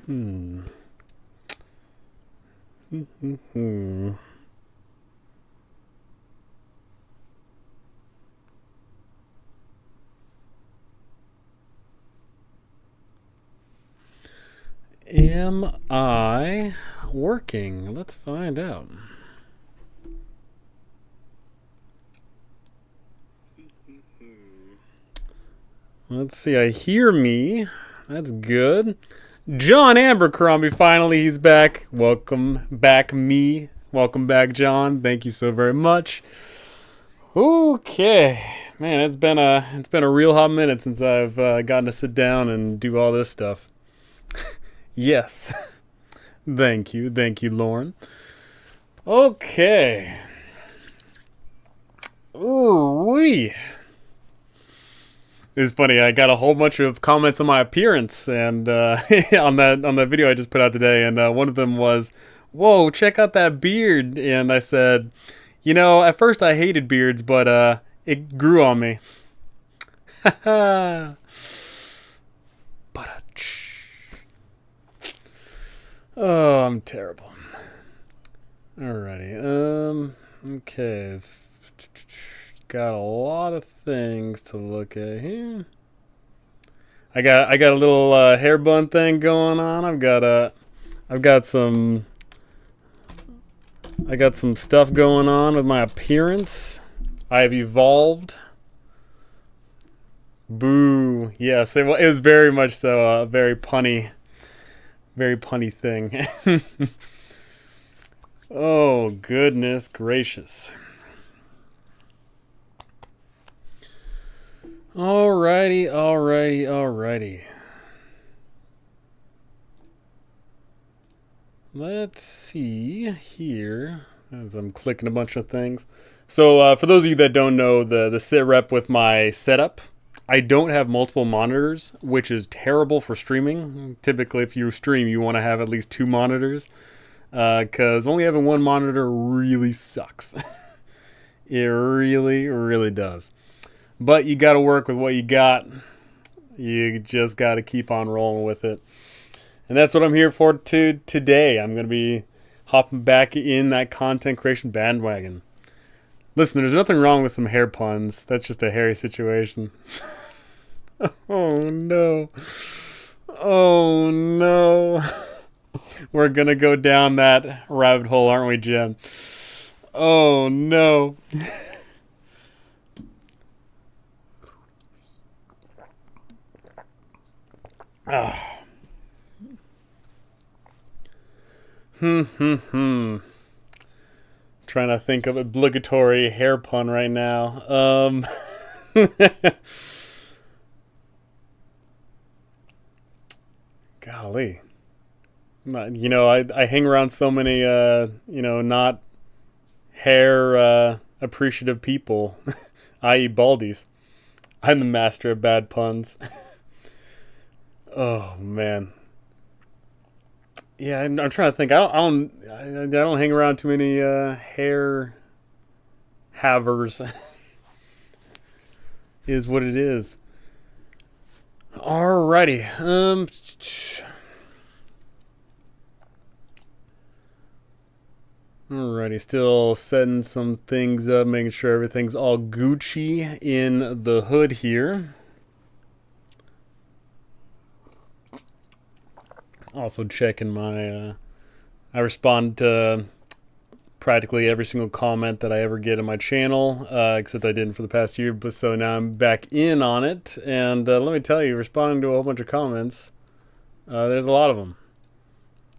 Hmm. Am I working? Let's find out. Let's see. I hear me. That's good. John Abercrombie, finally, he's back. Welcome back, me. Welcome back, John. Thank you so very much. Okay, man, it's been a real hot minute since I've gotten to sit down and do all this stuff. Yes, thank you, Lauren. Okay. Ooh wee. It was funny. I got a whole bunch of comments on my appearance and on that video I just put out today, and one of them was, "Whoa, check out that beard!" And I said, at first I hated beards, but it grew on me. but oh, I'm terrible. Alrighty. Okay. Got a lot of things to look at here. I got a little hair bun thing going on. I've got some I got some stuff going on with my appearance. I've evolved. Boo. Yes, it was very much so a very punny thing. Oh, goodness gracious. Alrighty. Let's see here as I'm clicking a bunch of things. So for those of you that don't know the sit rep with my setup, I don't have multiple monitors, which is terrible for streaming. Typically, if you stream, you want to have at least two monitors, because only having one monitor really sucks. It really, really does. But you got to work with what you got. You just got to keep on rolling with it. And that's what I'm here for today. I'm going to be hopping back in that content creation bandwagon. Listen, there's nothing wrong with some hair puns. That's just a hairy situation. Oh no. Oh no. We're going to go down that rabbit hole, aren't we, Jen? Oh no. Ah. Trying to think of obligatory hair pun right now. Golly. I hang around so many, not hair appreciative people, i.e., baldies. I'm the master of bad puns. Oh man. Yeah, I'm trying to think. I don't hang around too many hair havers. Is what it is. Alrighty. Alrighty. Still setting some things up, making sure everything's all Gucci in the hood here. Also checking my. I respond to practically every single comment that I ever get on my channel, except I didn't for the past year. But so now I'm back in on it, and let me tell you, responding to a whole bunch of comments, there's a lot of them.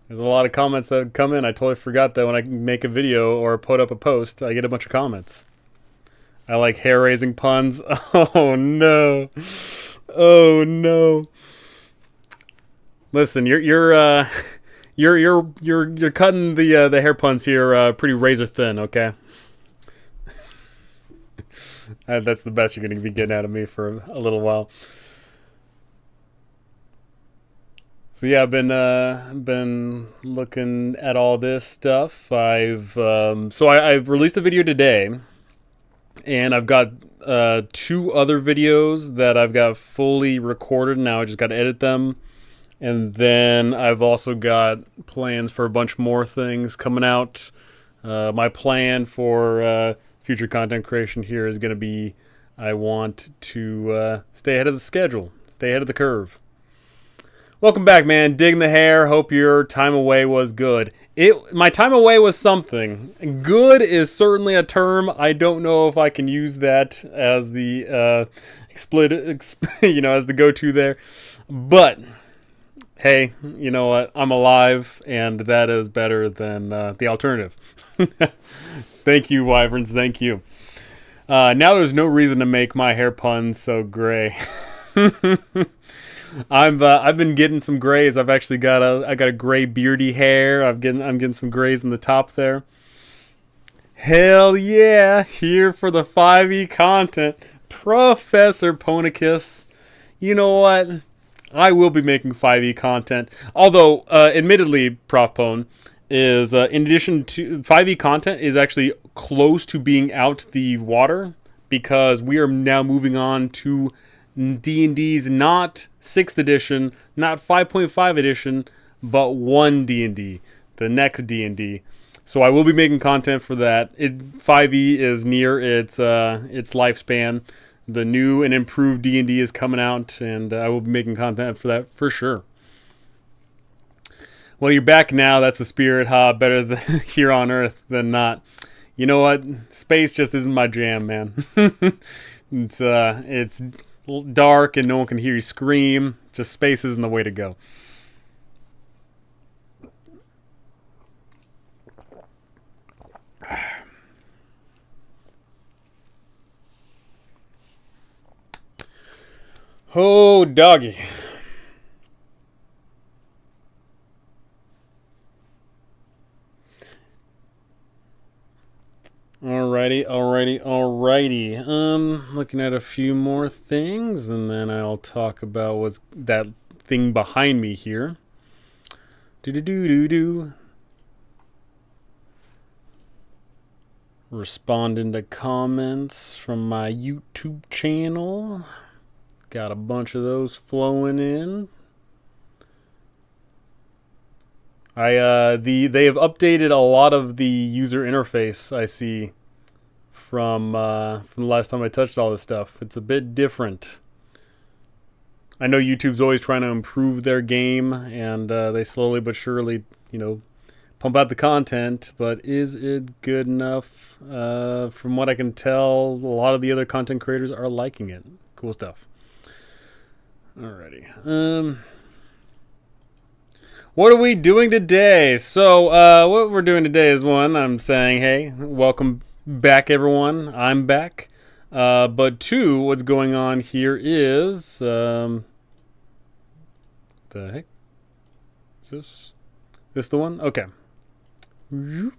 There's a lot of comments that come in. I totally forgot that when I make a video or put up a post, I get a bunch of comments. I like hair-raising puns. Oh no! Oh no! Listen, you're cutting the hair puns here pretty razor thin, okay? That's the best you're gonna be getting out of me for a little while. So yeah, I've been looking at all this stuff. I've released a video today, and I've got two other videos that I've got fully recorded now. I just got to edit them And then I've also got plans for a bunch more things coming out. My plan for future content creation here is going to be I want to stay ahead of the schedule, stay ahead of the curve. Welcome back, man. Digging the hair. Hope your time away was good. My time away was something. Good is certainly a term. I don't know if I can use that as the as the go-to there. But hey, you know what? I'm alive, and that is better than the alternative. Thank you, Wyverns. Thank you. Now there's no reason to make my hair puns so gray. I've been getting some grays. I've actually got a gray beardy hair. I'm getting some grays in the top there. Hell yeah! Here for the 5e content, Professor Ponicus. You know what? I will be making 5e content. Although, admittedly, Prof Pone is in addition to 5e content is actually close to being out the water because we are now moving on to D&D's not 6th edition, not 5.5 edition, but 1 D&D, the next D&D. So I will be making content for that. 5e is near its lifespan. The new and improved D&D is coming out, and I will be making content for that for sure. Well, you're back now. That's the spirit, huh? Better here on Earth than not. You know what? Space just isn't my jam, man. It's dark and no one can hear you scream. Just space isn't the way to go. Oh, doggy. Alrighty. Looking at a few more things, and then I'll talk about what's that thing behind me here. Responding to comments from my YouTube channel. Got a bunch of those flowing in. They have updated a lot of the user interface I see from the last time I touched all this stuff. It's a bit different. I know YouTube's always trying to improve their game, and they slowly but surely, pump out the content. But is it good enough? From what I can tell, a lot of the other content creators are liking it. Cool stuff. Alrighty. What are we doing today? So, what we're doing today is one, I'm saying, hey, welcome back, everyone. I'm back. But two, what's going on here is, the heck? Is this the one? Okay. I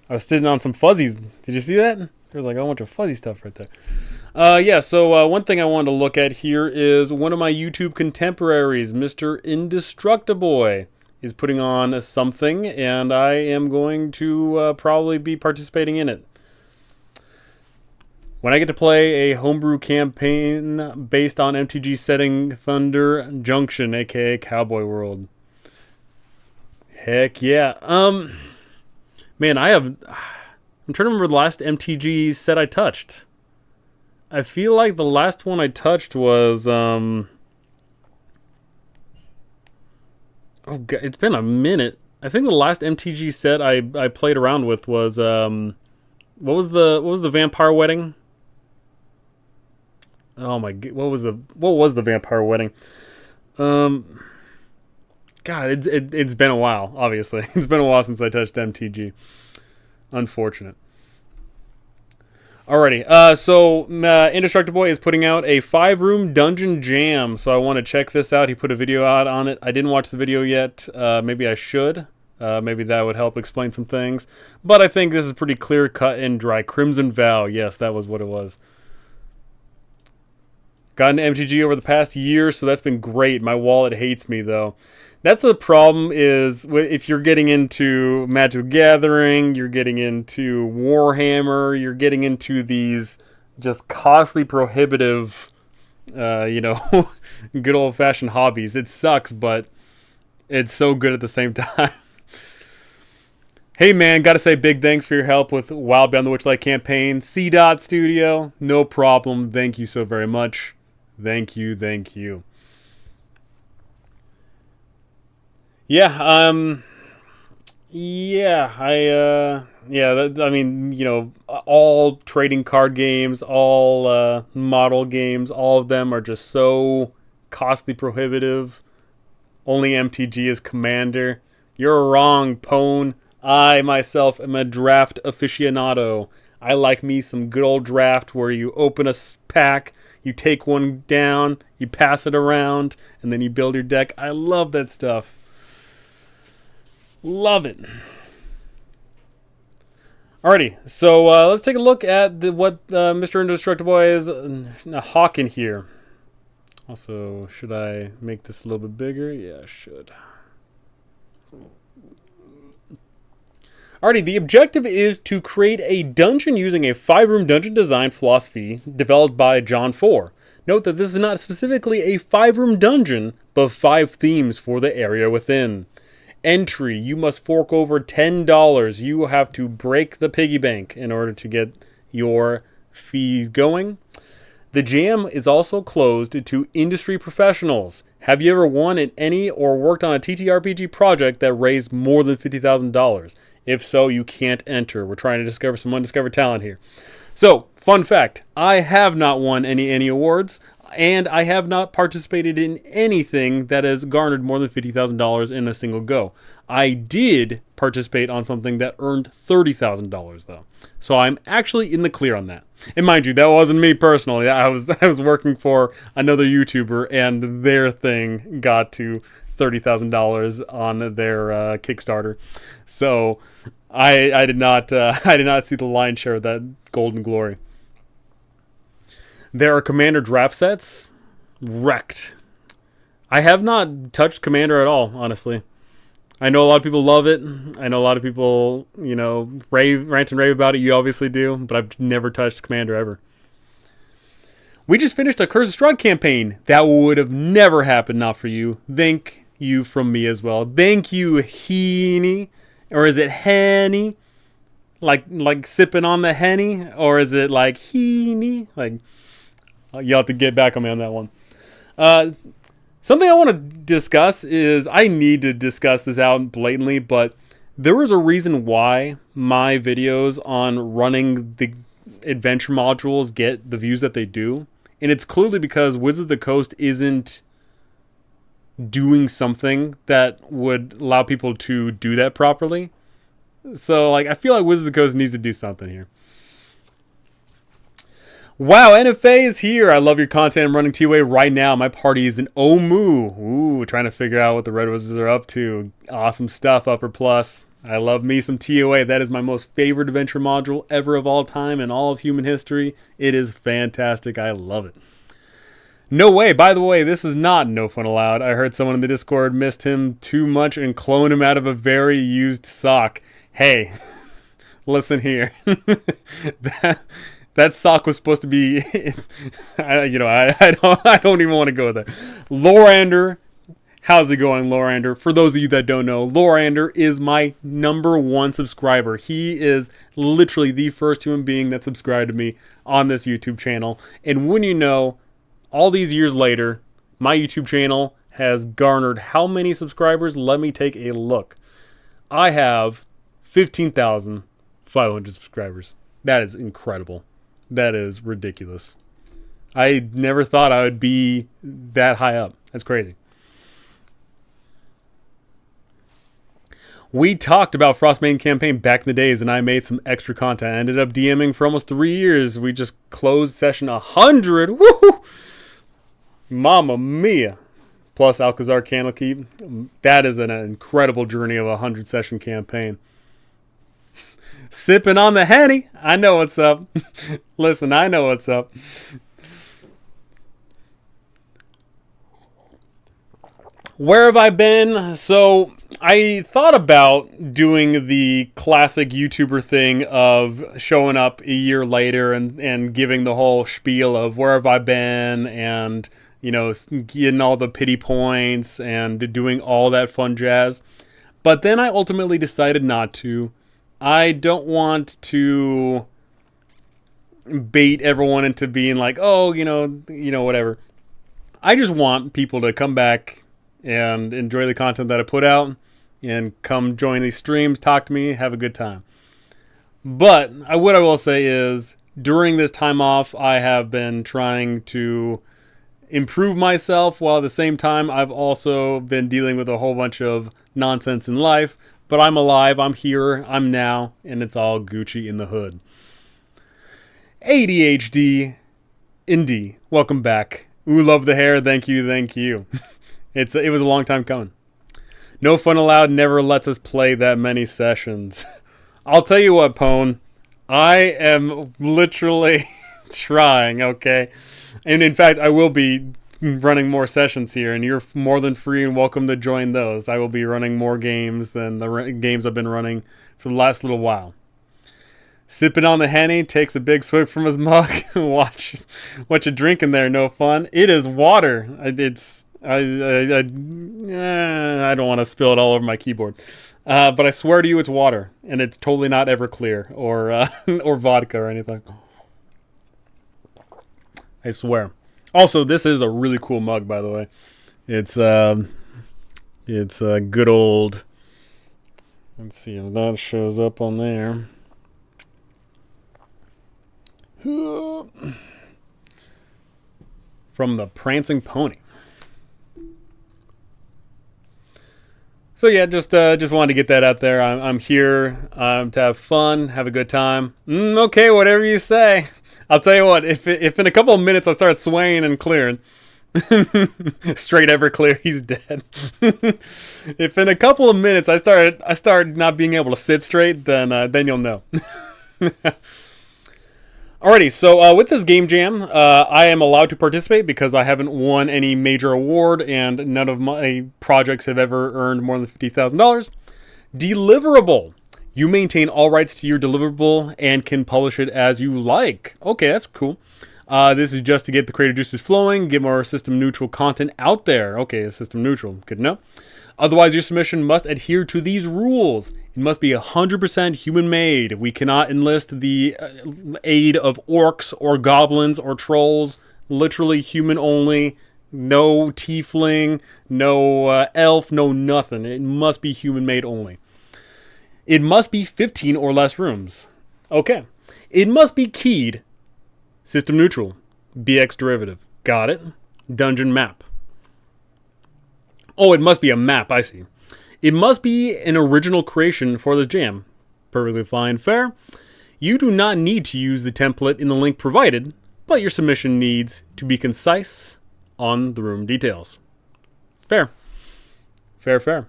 was sitting on some fuzzies. Did you see that? There's like a bunch of fuzzy stuff right there. So one thing I wanted to look at here is one of my YouTube contemporaries, Mr. Indestructiboy, is putting on something, and I am going to probably be participating in it. When I get to play a homebrew campaign based on MTG setting Thunder Junction, aka Cowboy World. Heck yeah. Man, I'm trying to remember the last MTG set I touched. I feel like the last one I touched was, oh God, it's been a minute. I think the last MTG set I played around with was, what was the Vampire Wedding? Oh my God, what was the Vampire Wedding? God, it's been a while, obviously. It's been a while since I touched MTG. Unfortunate. Alrighty, so Indestructiboy is putting out a 5-room dungeon jam, so I want to check this out. He put a video out on it. I didn't watch the video yet. Maybe I should. Maybe that would help explain some things. But I think this is pretty clear cut and dry. Crimson Vow, yes, that was what it was. Got into MTG over the past year, so that's been great. My wallet hates me, though. That's the problem is if you're getting into Magic the Gathering, you're getting into Warhammer, you're getting into these just costly, prohibitive good old-fashioned hobbies. It sucks, but it's so good at the same time. Hey man, gotta say big thanks for your help with Wild Beyond the Witchlight campaign. C. Studio, no problem. Thank you so very much. Thank you. Yeah, I mean, all trading card games, all model games, all of them are just so costly prohibitive. Only MTG is Commander. You're wrong, Pone. I myself am a draft aficionado. I like me some good old draft where you open a pack, you take one down, you pass it around, and then you build your deck. I love that stuff. Love it. Alrighty, so let's take a look at what Mr. Indestructible is hawking here. Also, should I make this a little bit bigger? Yeah, I should. Alrighty, the objective is to create a dungeon using a 5-room dungeon design philosophy developed by John 4. Note that this is not specifically a 5-room dungeon, but 5 themes for the area within. Entry, you must fork over $10. You have to break the piggy bank in order to get your fees going. The jam is also closed to industry professionals. Have you ever won at any or worked on a TTRPG project that raised more than $50,000? If so, you can't enter. We're trying to discover some undiscovered talent here. So, fun fact, I have not won any awards, and I have not participated in anything that has garnered more than $50,000 in a single go. I did participate on something that earned $30,000 though. So I'm actually in the clear on that. And mind you, that wasn't me personally. I was working for another YouTuber, and their thing got to $30,000 on their Kickstarter. So I did not see the lion's share of that golden glory. There are Commander draft sets. Wrecked. I have not touched Commander at all, honestly. I know a lot of people love it. I know a lot of people, rant and rave about it. You obviously do, but I've never touched Commander ever. We just finished a Curse of Strahd campaign. That would have never happened not for you. Thank you from me as well. Thank you, Heaney. Or is it Henny? Like sipping on the Henny? Or is it like Heaney? You'll have to get back on me on that one. Something I want to discuss is, I need to discuss this out blatantly, but there is a reason why my videos on running the adventure modules get the views that they do. And it's clearly because Wizards of the Coast isn't doing something that would allow people to do that properly. So, I feel like Wizards of the Coast needs to do something here. Wow, NFA is here. I love your content. I'm running TOA right now. My party is in Omu. Ooh, trying to figure out what the Red Wizards are up to. Awesome stuff, Upper Plus. I love me some TOA. That is my most favorite adventure module ever of all time in all of human history. It is fantastic. I love it. No way. By the way, this is not No Fun Allowed. I heard someone in the Discord missed him too much and cloned him out of a very used sock. Hey, listen here. That sock was supposed to be, I don't even want to go there. Lorander, how's it going, Lorander? For those of you that don't know, Lorander is my #1 subscriber. He is literally the first human being that subscribed to me on this YouTube channel. And when you know, all these years later, my YouTube channel has garnered how many subscribers? Let me take a look. I have 15,500 subscribers. That is incredible. That is ridiculous. I never thought I would be that high up. That's crazy. We talked about Frostbane campaign back in the days, and I made some extra content. I ended up DMing for almost 3 years. We just closed session 100. Woohoo! Mamma mia. Plus Alcazar Candlekeep. That is an incredible journey of a 100-session campaign. Sipping on the Henny. I know what's up. Listen, I know what's up. Where have I been? So I thought about doing the classic YouTuber thing of showing up a year later and giving the whole spiel of where have I been and, you know, getting all the pity points and doing all that fun jazz. But then I ultimately decided not to. I don't want to bait everyone into being like, oh, whatever. I just want people to come back and enjoy the content that I put out and come join these streams, talk to me, have a good time. But what I will say is during this time off, I have been trying to improve myself while at the same time I've also been dealing with a whole bunch of nonsense in life. But I'm alive, I'm here, I'm now, and it's all Gucci in the hood. ADHD Indie, welcome back. Ooh, love the hair, thank you. It was a long time coming. No Fun Allowed never lets us play that many sessions. I'll tell you what, Pone. I am literally trying, okay? And in fact, I will be running more sessions here, and you're more than free and welcome to join those. I will be running more games than the games I've been running for the last little while. Sipping on the Henny, takes a big swig from his mug. Watch you drinking there, no fun. It is water. I don't want to spill it all over my keyboard. But I swear to you it's water. And it's totally not Everclear or vodka or anything. I swear. Also, this is a really cool mug, by the way. It's a good old... Let's see if that shows up on there. From the Prancing Pony. So yeah, just wanted to get that out there. I'm here to have fun, have a good time. Okay, whatever you say. I'll tell you what. If in a couple of minutes I start swaying and clearing, straight Everclear, he's dead. If in a couple of minutes I start not being able to sit straight, then you'll know. Alrighty, so with this game jam, I am allowed to participate because I haven't won any major award and none of my projects have ever earned more than $50,000. Deliverable. You maintain all rights to your deliverable and can publish it as you like. Okay, that's cool. This is just to get the creative juices flowing, get more system neutral content out there. Okay, system neutral. Good to know. Otherwise, your submission must adhere to these rules. It must be 100% human-made. We cannot enlist the aid of orcs or goblins or trolls. Literally human only. No tiefling, no elf, no nothing. It must be human-made only. It must be 15 or less rooms. Okay. It must be keyed. System neutral. BX derivative. Got it. Dungeon map. Oh, it must be a map, I see. It must be an original creation for this jam. Perfectly fine, fair. You do not need to use the template in the link provided, but your submission needs to be concise on the room details. Fair. Fair.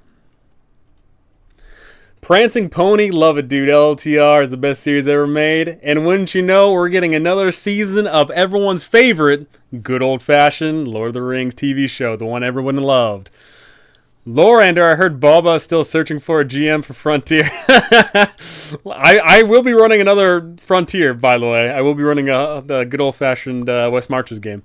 Prancing Pony, love it, dude. LLTR is the best series ever made. And wouldn't you know, we're getting another season of everyone's favorite, good old-fashioned Lord of the Rings TV show, the one everyone loved. Lorander, I heard Boba is still searching for a GM for Frontier. I will be running another Frontier, by the way. I will be running the good old-fashioned West Marches game.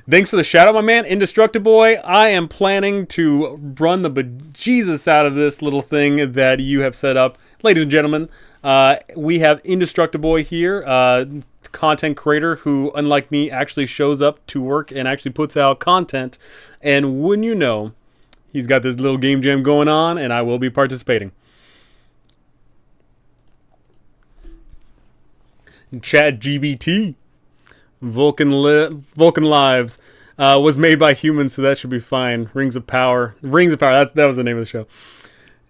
Thanks for the shout-out, my man. Indestructiboy, I am planning to run the bejesus out of this little thing that you have set up. Ladies and gentlemen, we have Indestructiboy here, content creator who, unlike me, actually shows up to work and actually puts out content. And wouldn't you know, he's got this little game jam going on, and I will be participating. ChatGPT. Vulcan Lives was made by humans, so that should be fine. Rings of Power. That was the name of the show.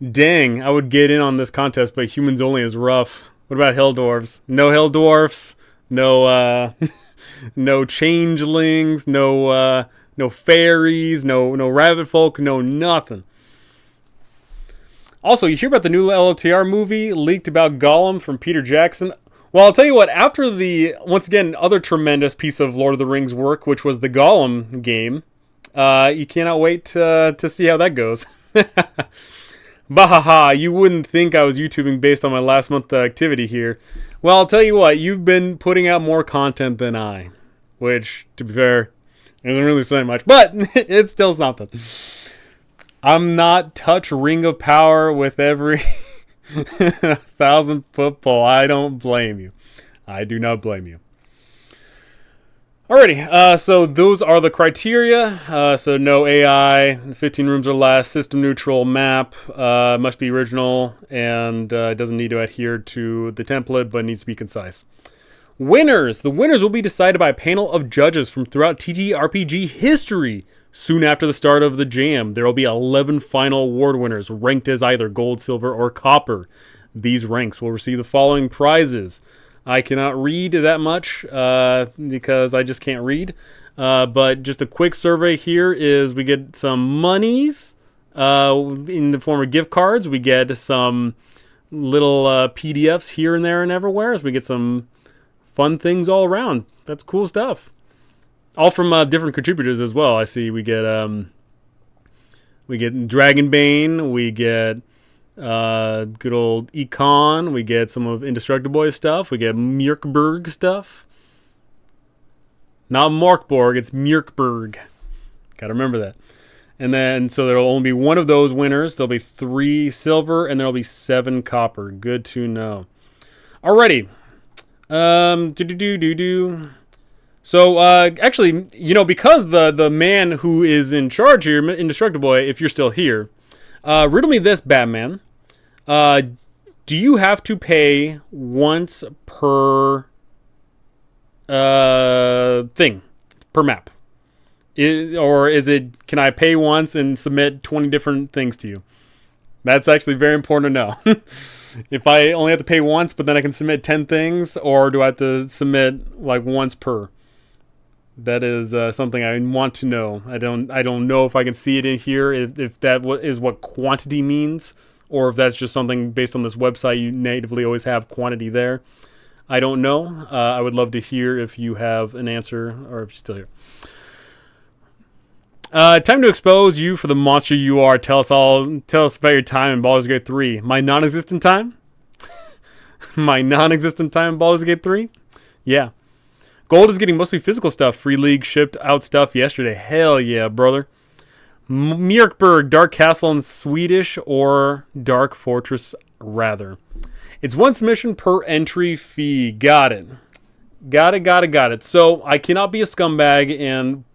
Dang, I would get in on this contest, but humans only is rough. What about Hell Dwarves? No Hell Dwarfs. No, no changelings. No fairies. No rabbit folk. No nothing. Also, you hear about the new LOTR movie leaked about Gollum from Peter Jackson? Well, I'll tell you what, after the, once again, other tremendous piece of Lord of the Rings work, which was the Gollum game, You cannot wait to see how that goes. Bahaha, you wouldn't think I was YouTubing based on my last month activity here. Well, I'll tell you what, you've been putting out more content than I. Which, to be fair, isn't really saying much, but it's still something. I'm not touch Ring of Power with every 1,000-foot pole. I don't blame you. I do not blame you. Alrighty, so those are the criteria. So no AI, 15 rooms or less, system neutral, map, must be original, and it doesn't need to adhere to the template, but needs to be concise. Winners! The winners will be decided by a panel of judges from throughout TTRPG history. Soon after the start of the jam, there will be 11 final award winners, ranked as either gold, silver, or copper. These ranks will receive the following prizes. I cannot read that much because I just can't read. But just a quick survey here is we get some monies in the form of gift cards. We get some little PDFs here and there and everywhere. So we get some fun things all around. That's cool stuff. All from different contributors as well. I see we get Dragonbane. We get good old Econ. We get some of Indestructible stuff. We get Mjorkberg stuff. Not Morkborg, it's Mjorkberg. Gotta remember that. And then, so there'll only be one of those winners. There'll be 3 silver and there'll be 7 copper. Good to know. Alrighty. So, actually, you know, because the man who is in charge here, Indestructible, if you're still here, riddle me this, Batman. Do you have to pay once per thing, per map? Or is it, can I pay once and submit 20 different things to you? That's actually very important to know. If I only have to pay once, but then I can submit 10 things, or do I have to submit like once per? That is something I want to know. I don't know if I can see it in here, if that is what quantity means, or if that's just something based on this website. You natively always have quantity there. I don't know. I would love to hear if you have an answer, or if you're still here. Time to expose you for the monster you are. Tell us about your time in Baldur's Gate 3. My non-existent time? My non-existent time in Baldur's Gate 3? Yeah. Gold is getting mostly physical stuff. Free League shipped out stuff yesterday. Hell yeah, brother. Mjorkberg, Dark Castle in Swedish, or Dark Fortress, rather. It's one submission per entry fee. Got it. Got it. So I cannot be a scumbag and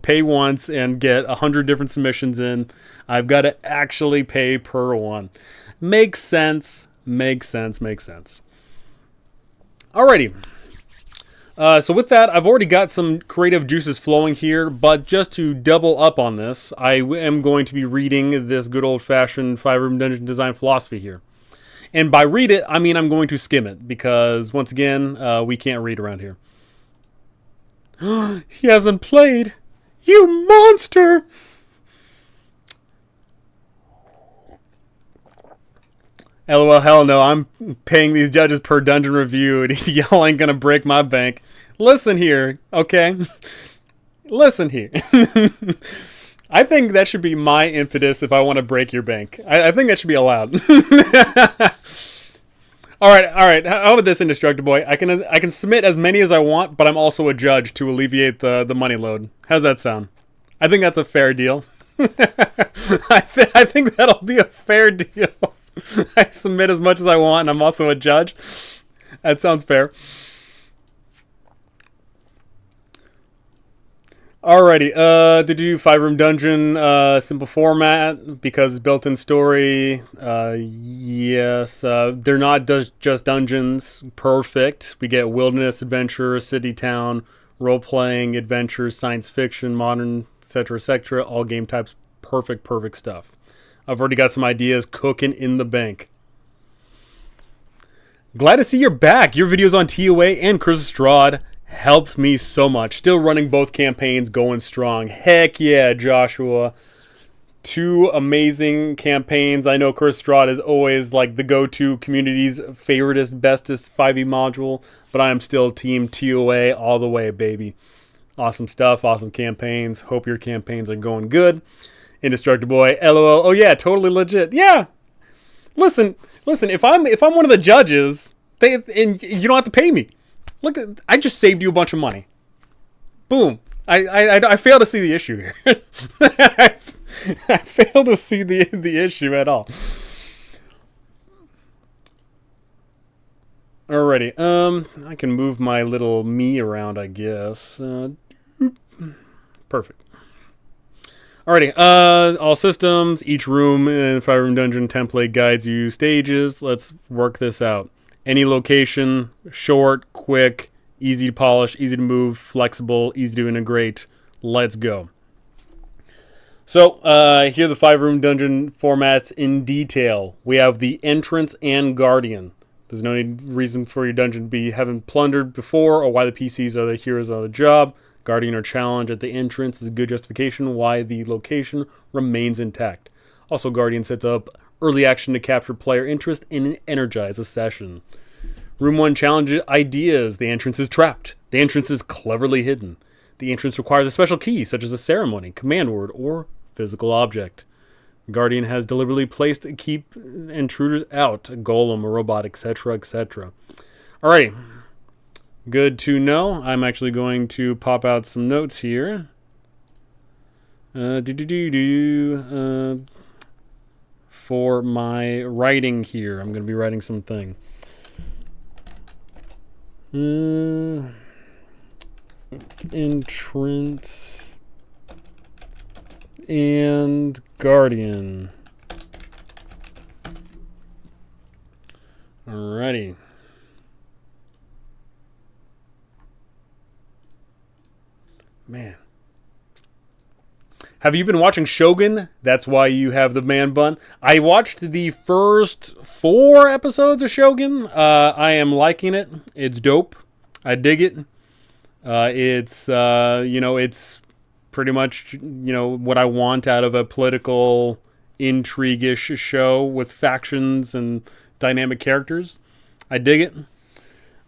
pay once and get 100 different submissions in. I've got to actually pay per one. Makes sense. Alrighty. So with that, I've already got some creative juices flowing here, but just to double up on this, I am going to be reading this good old-fashioned 5-room dungeon design philosophy here. And by read it, I mean I'm going to skim it, because once again, we can't read around here. He hasn't played! You monster! LOL, hell no, I'm paying these judges per dungeon review, and y'all ain't gonna break my bank. Listen here, okay? Listen here. I think that should be my impetus if I want to break your bank. I think that should be allowed. Alright, how about this, Indestructible? I can submit as many as I want, but I'm also a judge to alleviate the money load. How's that sound? I think that's a fair deal. I think that'll be a fair deal. I submit as much as I want, and I'm also a judge. That sounds fair. Alrighty, to do 5-room dungeon, simple format, because built-in story, yes, they're not just dungeons, perfect. We get wilderness, adventure, city, town, role-playing, adventure, science fiction, modern, etc., all game types, perfect stuff. I've already got some ideas cooking in the bank. Glad to see you're back. Your videos on TOA and Curse of Strahd helped me so much. Still running both campaigns, going strong. Heck yeah, Joshua. 2 amazing campaigns. I know Curse of Strahd is always like the go-to community's favoriteest, bestest 5e module, but I am still team TOA all the way, baby. Awesome stuff, awesome campaigns. Hope your campaigns are going good. Indestructible Boy, LOL. Oh yeah, totally legit. Yeah. Listen. If I'm one of the judges, and you don't have to pay me. Look, I just saved you a bunch of money. Boom. I fail to see the issue here. I fail to see the issue at all. Alrighty. I can move my little me around, I guess. Perfect. Alrighty, all systems, each room in 5-room dungeon template guides you stages. Let's work this out. Any location, short, quick, easy to polish, easy to move, flexible, easy to integrate. Let's go. So, here are the 5-room dungeon formats in detail. We have the entrance and guardian. There's no reason for your dungeon to be having plundered before or why the PCs are the heroes of the job. Guardian or challenge at the entrance is a good justification why the location remains intact. Also, Guardian sets up early action to capture player interest and energize a session. Room 1 challenge ideas. The entrance is trapped. The entrance is cleverly hidden. The entrance requires a special key, such as a ceremony, command word, or physical object. Guardian has deliberately placed to keep intruders out, a golem, a robot, etc., etc. Alrighty. Good to know. I'm actually going to pop out some notes here. For my writing here. I'm going to be writing something. Entrance and Guardian. Alrighty. Man. Have you been watching Shogun? That's why you have the man bun. I watched the first 4 episodes of Shogun. I am liking it. It's dope. I dig it. It's pretty much, what I want out of a political intrigue-ish show with factions and dynamic characters. I dig it.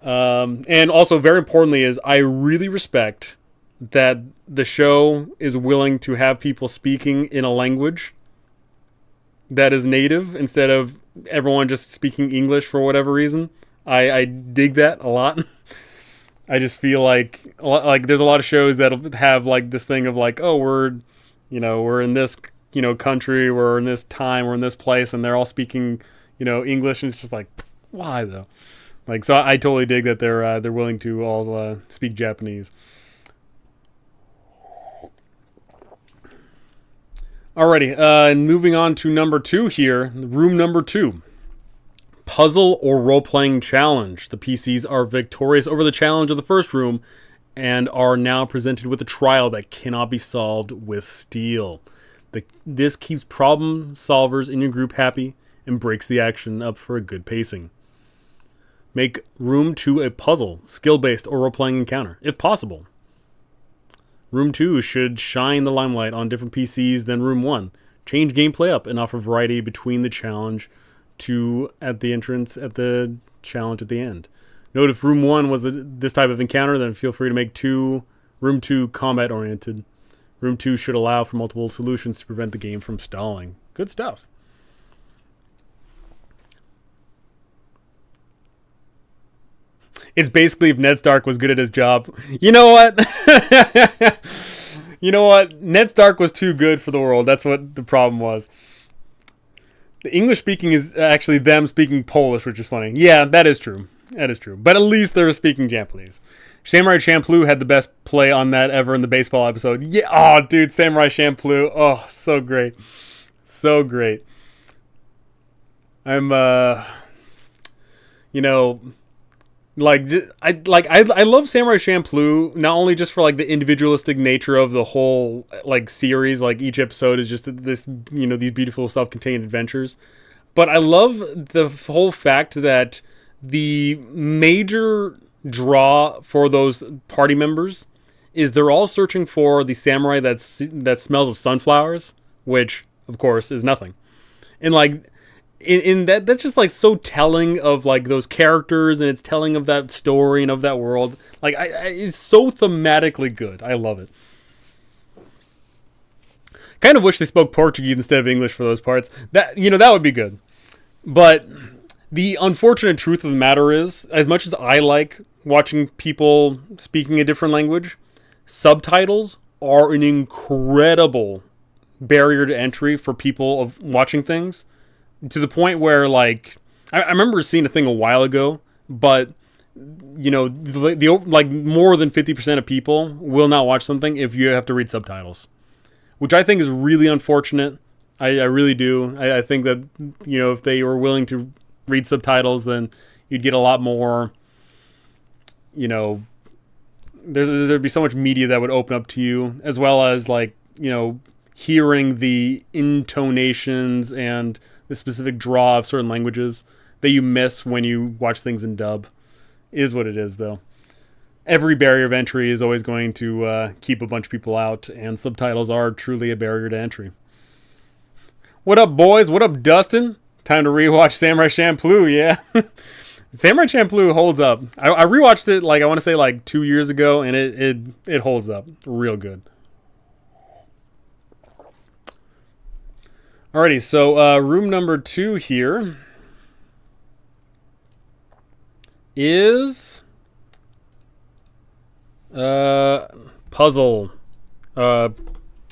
And also, very importantly, is I really respect that the show is willing to have people speaking in a language that is native instead of everyone just speaking English for whatever reason. I dig that a lot. I just feel like there's a lot of shows that have like this thing of like, oh, we're in this country, we're in this time, we're in this place, and they're all speaking English, and it's just like, why though? Like, so I totally dig that they're willing to all speak Japanese. Alrighty, moving on to number 2 here, room number 2. Puzzle or role-playing challenge. The PCs are victorious over the challenge of the first room and are now presented with a trial that cannot be solved with steel. This keeps problem solvers in your group happy and breaks the action up for a good pacing. Make room 2 a puzzle, skill-based, or role-playing encounter, if possible. Room 2 should shine the limelight on different PCs than Room 1. Change gameplay up and offer variety between the challenge at the entrance, at the challenge at the end. Note if Room 1 was this type of encounter, then feel free to make Room 2 combat-oriented. Room 2 should allow for multiple solutions to prevent the game from stalling. Good stuff. It's basically if Ned Stark was good at his job. You know what? You know what? Ned Stark was too good for the world. That's what the problem was. The English speaking is actually them speaking Polish, which is funny. Yeah, that is true. That is true. But at least they were speaking Japanese. Samurai Champloo had the best play on that ever in the baseball episode. Yeah, oh, dude, Samurai Champloo. Oh, so great. So great. I'm, I love Samurai Champloo not only just for like the individualistic nature of the whole like series, like each episode is just this, these beautiful self-contained adventures, but I love the whole fact that the major draw for those party members is they're all searching for the samurai that smells of sunflowers, which of course is nothing. And like in that's just like so telling of like those characters, and it's telling of that story and of that world. Like it's so thematically good. I love it. Kind of wish they spoke Portuguese instead of English for those parts. That that would be good. But the unfortunate truth of the matter is, as much as I like watching people speaking a different language, subtitles are an incredible barrier to entry for people of watching things, to the point where, like, I remember seeing a thing a while ago, but like more than 50% of people will not watch something if you have to read subtitles, which I think is really unfortunate. I really do. I think that if they were willing to read subtitles, then you'd get a lot more. There'd be so much media that would open up to you, as well as like hearing the intonations and the specific draw of certain languages that you miss when you watch things in dub. Is what it is, though. Every barrier of entry is always going to keep a bunch of people out, and subtitles are truly a barrier to entry. What up, boys? What up, Dustin? Time to rewatch Samurai Champloo, yeah. Samurai Champloo holds up. I rewatched it, like, I want to say, like, 2 years ago, and it holds up real good. Alrighty, so room number 2 here is puzzle.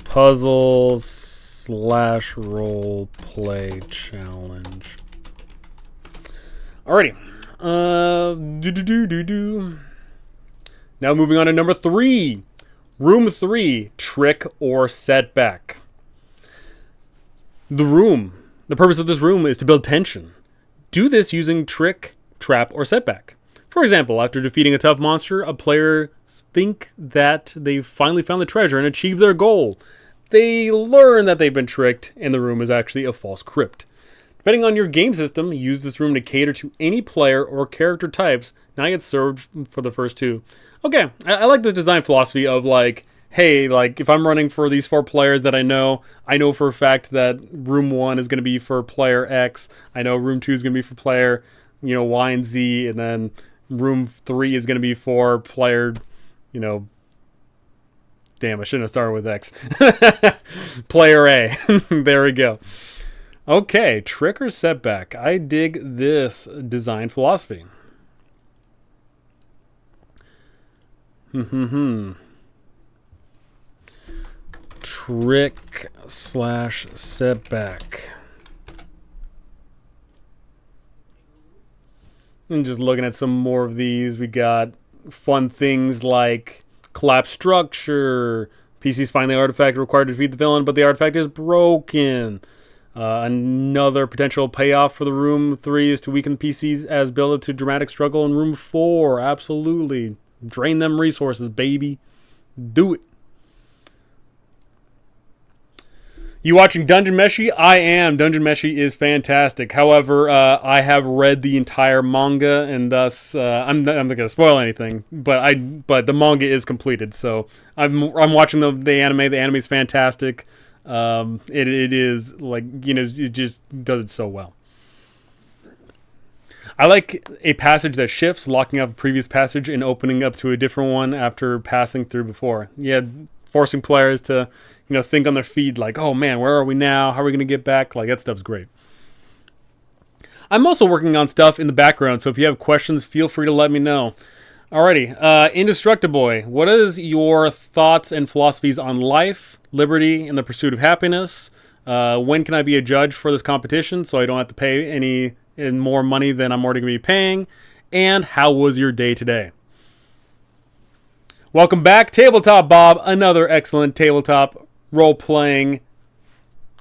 Puzzle / role play challenge. Alrighty. Now moving on to number 3. Room 3, trick or setback. The purpose of this room is to build tension. Do this using trick, trap, or setback. For example, after defeating a tough monster, a player think that they've finally found the treasure and achieved their goal. They learn that they've been tricked and the room is actually a false crypt. Depending on your game system, use this room to cater to any player or character types. Now I get served for the first 2. Okay, I like this design philosophy of like, hey, like if I'm running for these 4 players that I know for a fact that room 1 is going to be for player X. I know room 2 is going to be for player, Y and Z, and then room 3 is going to be for player, damn, I shouldn't have started with X. Player A. There we go. Okay, trick or setback. I dig this design philosophy. Trick / setback. And just looking at some more of these, we got fun things like collapse structure. PCs find the artifact required to defeat the villain, but the artifact is broken. Another potential payoff for the room 3 is to weaken PCs as build up to dramatic struggle in room 4. Absolutely. Drain them resources, baby. Do it. You watching Dungeon Meshi? I am. Dungeon Meshi is fantastic. However, I have read the entire manga, and thus I'm not going to spoil anything. But the manga is completed, so I'm watching the anime. The anime is fantastic. It is like it just does it so well. I like a passage that shifts, locking up a previous passage and opening up to a different one after passing through before. Yeah, forcing players to think on their feet, like, oh man, where are we now? How are we going to get back? Like, that stuff's great. I'm also working on stuff in the background, so if you have questions, feel free to let me know. Alrighty, Indestructiboy, what is your thoughts and philosophies on life, liberty, and the pursuit of happiness? When can I be a judge for this competition so I don't have to pay any more money than I'm already going to be paying? And how was your day today? Welcome back, Tabletop Bob, another excellent tabletop role-playing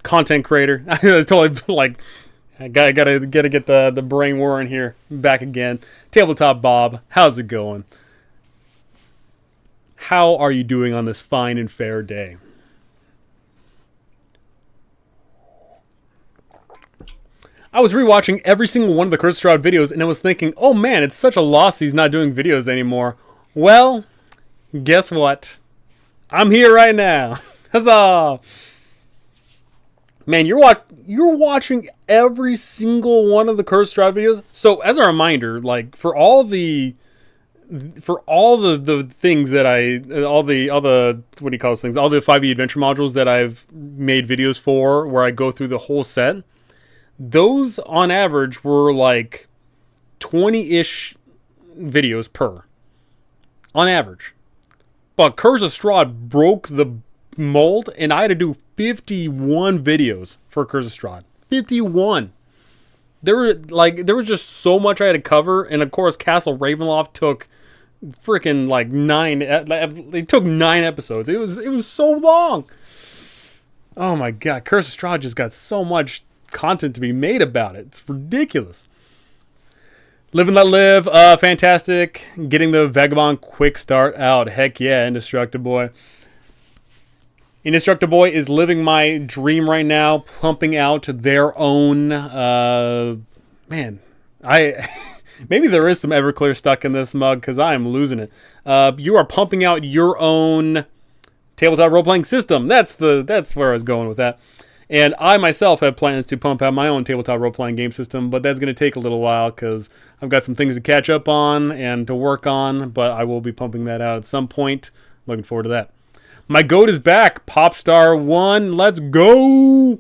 content creator. I was totally like, I gotta get the brain whirring here back again. Tabletop Bob, how's it going? How are you doing on this fine and fair day? I was rewatching every single one of the Curse Shroud videos, and I was thinking, oh man, it's such a loss he's not doing videos anymore. Well, guess what? I'm here right now. Huzzah! Man, you're watching every single one of the Curse Stride videos. So as a reminder, like for all the things that all the what do you call those things? All the 5e adventure modules that I've made videos for, where I go through the whole set. Those on average were like 20-ish videos per, on average. But Curse of Strahd broke the mold, and I had to do 51 videos for Curse of Strahd. 51. There was just so much I had to cover, and of course Castle Ravenloft took freaking like 9. It took 9 episodes. It was so long. Oh my god, Curse of Strahd just got so much content to be made about it. It's ridiculous. Live and Let Live, fantastic. Getting the Vagabond quick start out. Heck yeah, Indestructible. Indestructible is living my dream right now, pumping out their own. Man, maybe there is some Everclear stuck in this mug because I am losing it. You are pumping out your own tabletop role-playing system. That's where I was going with that. And I myself have plans to pump out my own tabletop role-playing game system, but that's going to take a little while because I've got some things to catch up on and to work on, but I will be pumping that out at some point. Looking forward to that. My goat is back. Popstar 1. Let's go.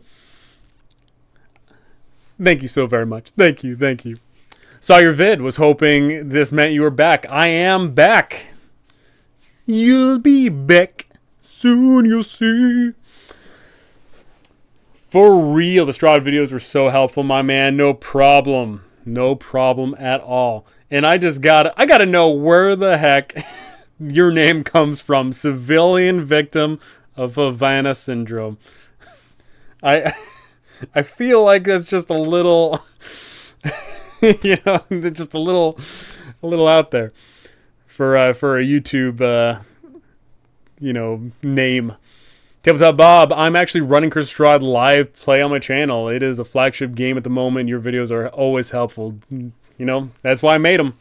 Thank you so very much. Thank you. Saw your vid. Was hoping this meant you were back. I am back. You'll be back. Soon you'll see. For real, the Strahd videos were so helpful, my man. No problem. No problem at all. And I gotta know where the heck your name comes from. Civilian victim of Havana syndrome. I feel like that's just a little, just a little out there for a YouTube, name. Tabletop Bob, I'm actually running Curse of Strahd live play on my channel. It is a flagship game at the moment. Your videos are always helpful. That's why I made them.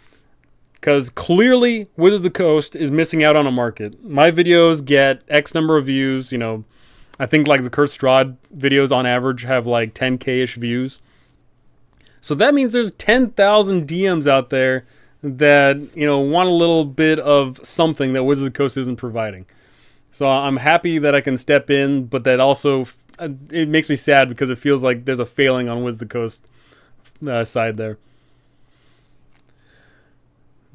Because clearly, Wizards of the Coast is missing out on a market. My videos get X number of views. I think like the Curse of Strahd videos on average have like 10K-ish views. So that means there's 10,000 DMs out there that, want a little bit of something that Wizards of the Coast isn't providing. So I'm happy that I can step in, but that also, it makes me sad because it feels like there's a failing on Wizards of the Coast side there.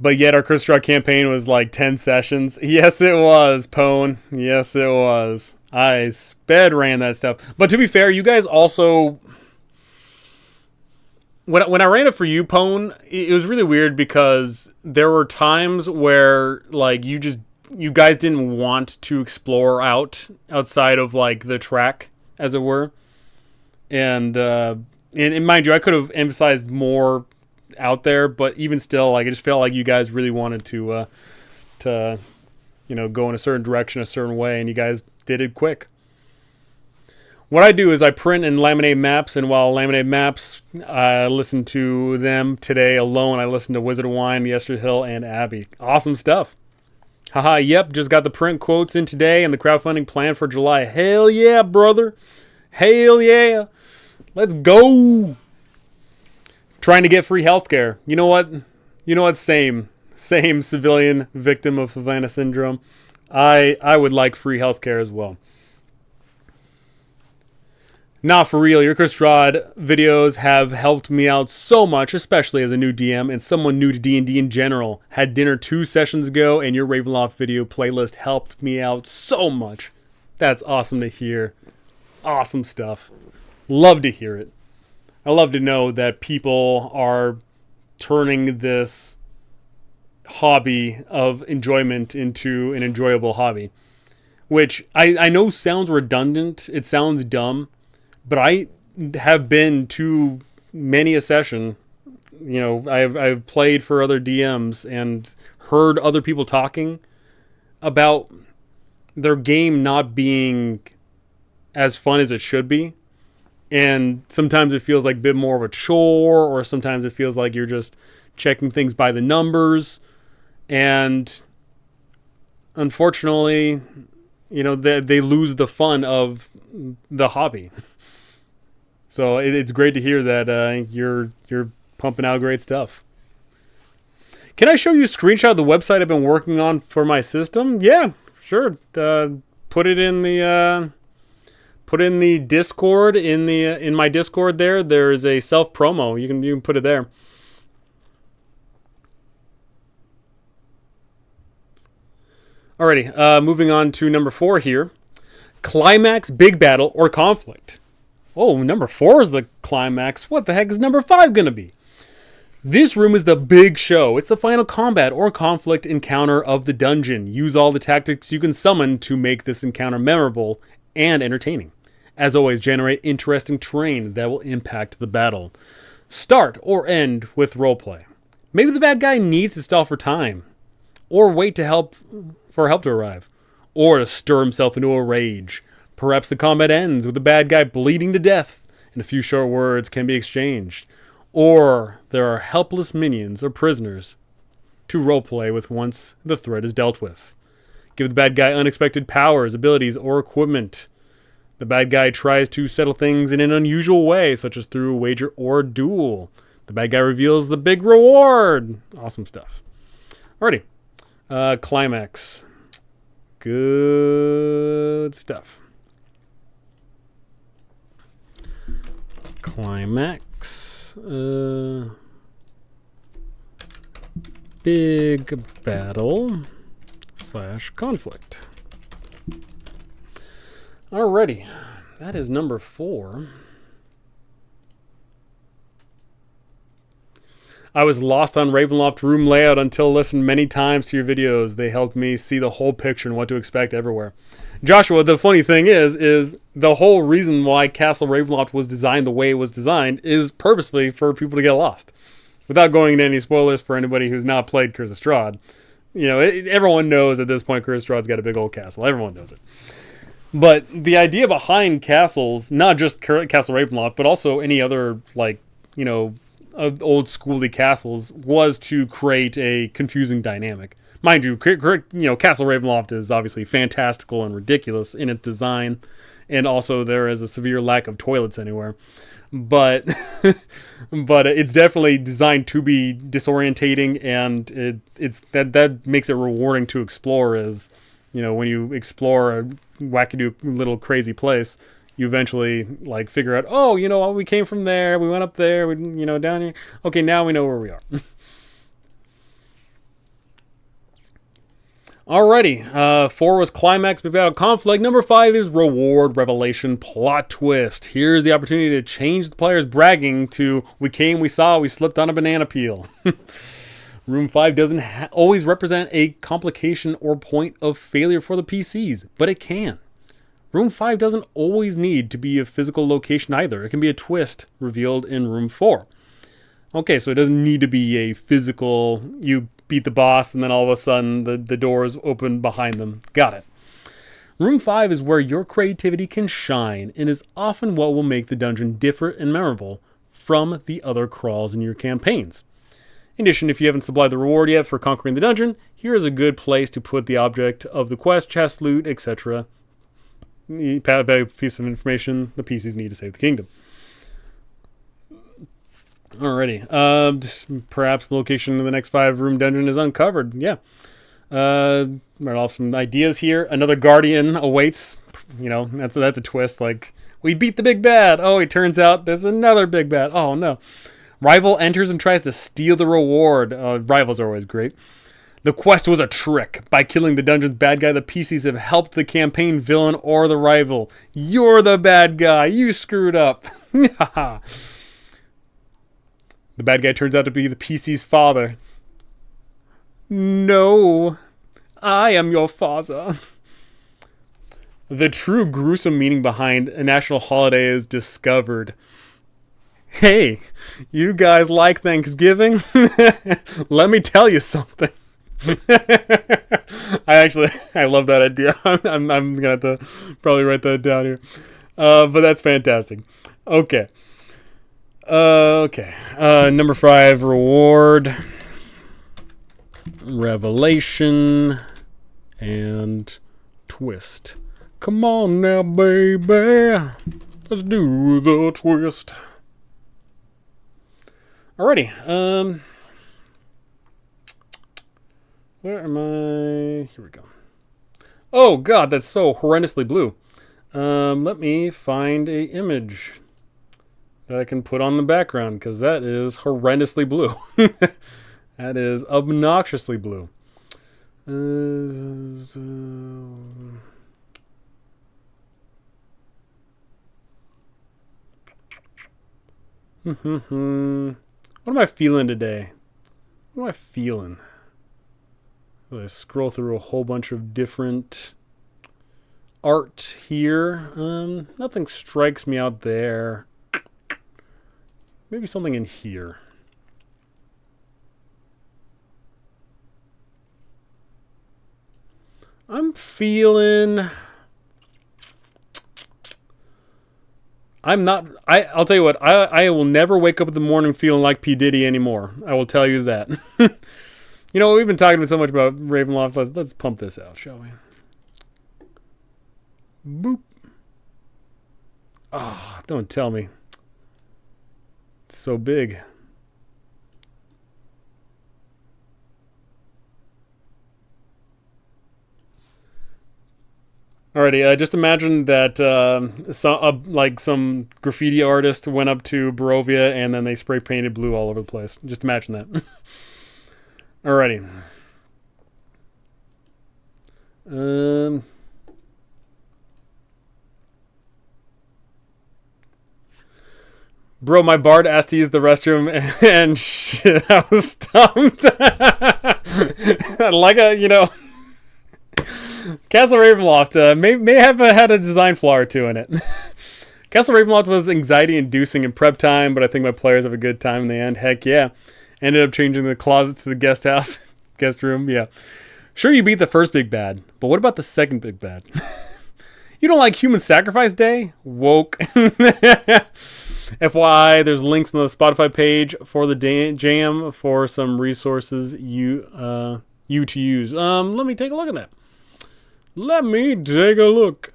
But yet our Curse of Strahd campaign was like 10 sessions. Yes, it was, Pone. Yes, it was. I sped ran that stuff. But to be fair, you guys also... When I ran it for you, Pone, it was really weird because there were times where like you guys didn't want to explore outside of like the track, as it were. And mind you, I could have emphasized more out there, but even still, like, I just felt like you guys really wanted to go in a certain direction, a certain way, and you guys did it quick. What I do is I print and laminate maps, and while laminate maps, I listen to them today alone. I listened to Wizard of Wine, Yesterhill, and Abby. Awesome stuff. Haha, yep, just got the print quotes in today and the crowdfunding plan for July. Hell yeah, brother. Hell yeah. Let's go. Trying to get free healthcare. You know what? Same civilian victim of Havana syndrome. I would like free healthcare as well. Nah, for real, your Curse of Strahd videos have helped me out so much, especially as a new DM and someone new to D&D in general. Had dinner 2 sessions ago, and your Ravenloft video playlist helped me out so much. That's awesome to hear. Awesome stuff. Love to hear it. I love to know that people are turning this hobby of enjoyment into an enjoyable hobby. Which I know sounds redundant. It sounds dumb. But I have been to many a session. I've played for other DMs and heard other people talking about their game not being as fun as it should be. And sometimes it feels like a bit more of a chore, or sometimes it feels like you're just checking things by the numbers. And unfortunately, they lose the fun of the hobby. So it's great to hear that you're pumping out great stuff. Can I show you a screenshot of the website I've been working on for my system? Yeah, sure. Put it in the Discord. In my Discord there's a self promo. You can put it there. Alrighty, moving on to number 4 here. Climax, big battle, or conflict. Oh, number 4 is the climax. What the heck is number 5 going to be? This room is the big show. It's the final combat or conflict encounter of the dungeon. Use all the tactics you can summon to make this encounter memorable and entertaining. As always, generate interesting terrain that will impact the battle. Start or end with roleplay. Maybe the bad guy needs to stall for time, or wait for help to arrive, or to stir himself into a rage. Perhaps the combat ends with the bad guy bleeding to death, and a few short words can be exchanged. Or there are helpless minions or prisoners to roleplay with once the threat is dealt with. Give the bad guy unexpected powers, abilities, or equipment. The bad guy tries to settle things in an unusual way, such as through a wager or a duel. The bad guy reveals the big reward. Awesome stuff. Alrighty. Climax. Good stuff. Climax. Big battle / conflict. Alrighty. That is number 4. I was lost on Ravenloft room layout until listened many times to your videos. They helped me see the whole picture and what to expect everywhere. Joshua, the funny thing is the whole reason why Castle Ravenloft was designed the way it was designed is purposely for people to get lost. Without going into any spoilers for anybody who's not played Curse of Strahd, everyone knows at this point Curse of Strahd's got a big old castle. Everyone knows it. But the idea behind castles, not just Castle Ravenloft, but also any other, old schooly castles, was to create a confusing dynamic. Mind you, Castle Ravenloft is obviously fantastical and ridiculous in its design, and also there is a severe lack of toilets anywhere. But it's definitely designed to be disorientating, and that makes it rewarding to explore. As when you explore a wackadoo little crazy place, you eventually figure out, we came from there, we went up there, down here. Okay, now we know where we are. Alrighty, 4 was climax, big battle, conflict. Number 5 is reward, revelation, plot twist. Here's the opportunity to change the player's bragging to we came, we saw, we slipped on a banana peel. Room 5 doesn't always represent a complication or point of failure for the PCs, but it can. Room 5 doesn't always need to be a physical location either. It can be a twist revealed in Room 4. Okay, so it doesn't need to be a physical, you beat the boss and then all of a sudden the doors open behind them. Got it. Room 5 is where your creativity can shine and is often what will make the dungeon different and memorable from the other crawls in your campaigns. In addition, if you haven't supplied the reward yet for conquering the dungeon, here is a good place to put the object of the quest, chest, loot, etc. Piece of information the PCs need to save the kingdom. Alrighty. Perhaps the location of the next 5-room dungeon is uncovered. Yeah. Right off some ideas here. Another guardian awaits. That's a twist. We beat the big bad. Oh, it turns out there's another big bad. Oh, no. Rival enters and tries to steal the reward. Rivals are always great. The quest was a trick. By killing the dungeon's bad guy, the PCs have helped the campaign villain or the rival. You're the bad guy. You screwed up. The bad guy turns out to be the PC's father. No, I am your father. The true gruesome meaning behind a national holiday is discovered. Hey, you guys like Thanksgiving? Let me tell you something. I love that idea. I'm gonna have to probably write that down here. But that's fantastic. Okay. Number 5, reward, revelation, and twist. Come on now, baby. Let's do the twist. Alrighty. Where am I? Here we go. Oh god, that's so horrendously blue. Let me find a image that I can put on the background, because that is horrendously blue. That is obnoxiously blue. What am I feeling today? What am I feeling? I scroll through a whole bunch of different art here. Nothing strikes me out there. Maybe something in here. I'm feeling... I'll tell you what, I will never wake up in the morning feeling like P. Diddy anymore. I will tell you that. You know, we've been talking so much about Ravenloft. Let's pump this out, shall we? Boop. Oh, don't tell me. It's so big. Alrighty, just imagine that some graffiti artist went up to Barovia and then they spray painted blue all over the place. Just imagine that. Alrighty. Bro, my bard asked to use the restroom and shit, I was stumped. Castle Ravenloft may have had a design flaw or two in it. Castle Ravenloft was anxiety-inducing in prep time, but I think my players have a good time in the end. Heck yeah. Ended up changing the closet to the guest house. Guest room, yeah. Sure, you beat the first big bad, but what about the second big bad? You don't like Human Sacrifice Day? Woke. FYI, there's links on the Spotify page for the jam for some resources you to use. Let me take a look at that. Let me take a look.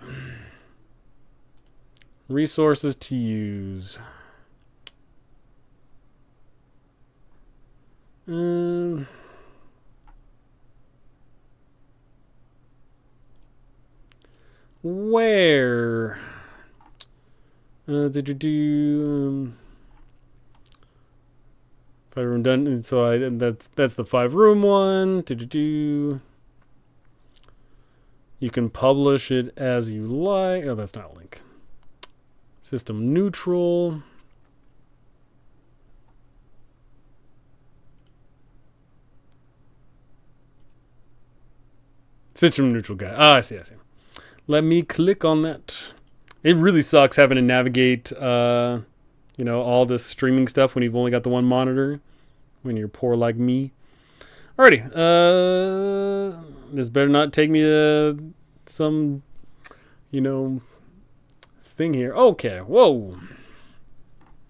Resources to use. Where? Did you do? 5-room done. So that's the 5-room one. Did you do? You can publish it as you like. Oh, that's not a link. System neutral. System neutral guy. Ah, I see. Let me click on that. It really sucks having to navigate, all this streaming stuff when you've only got the one monitor. When you're poor like me. Alrighty. This better not take me to some, thing here. Okay. Whoa.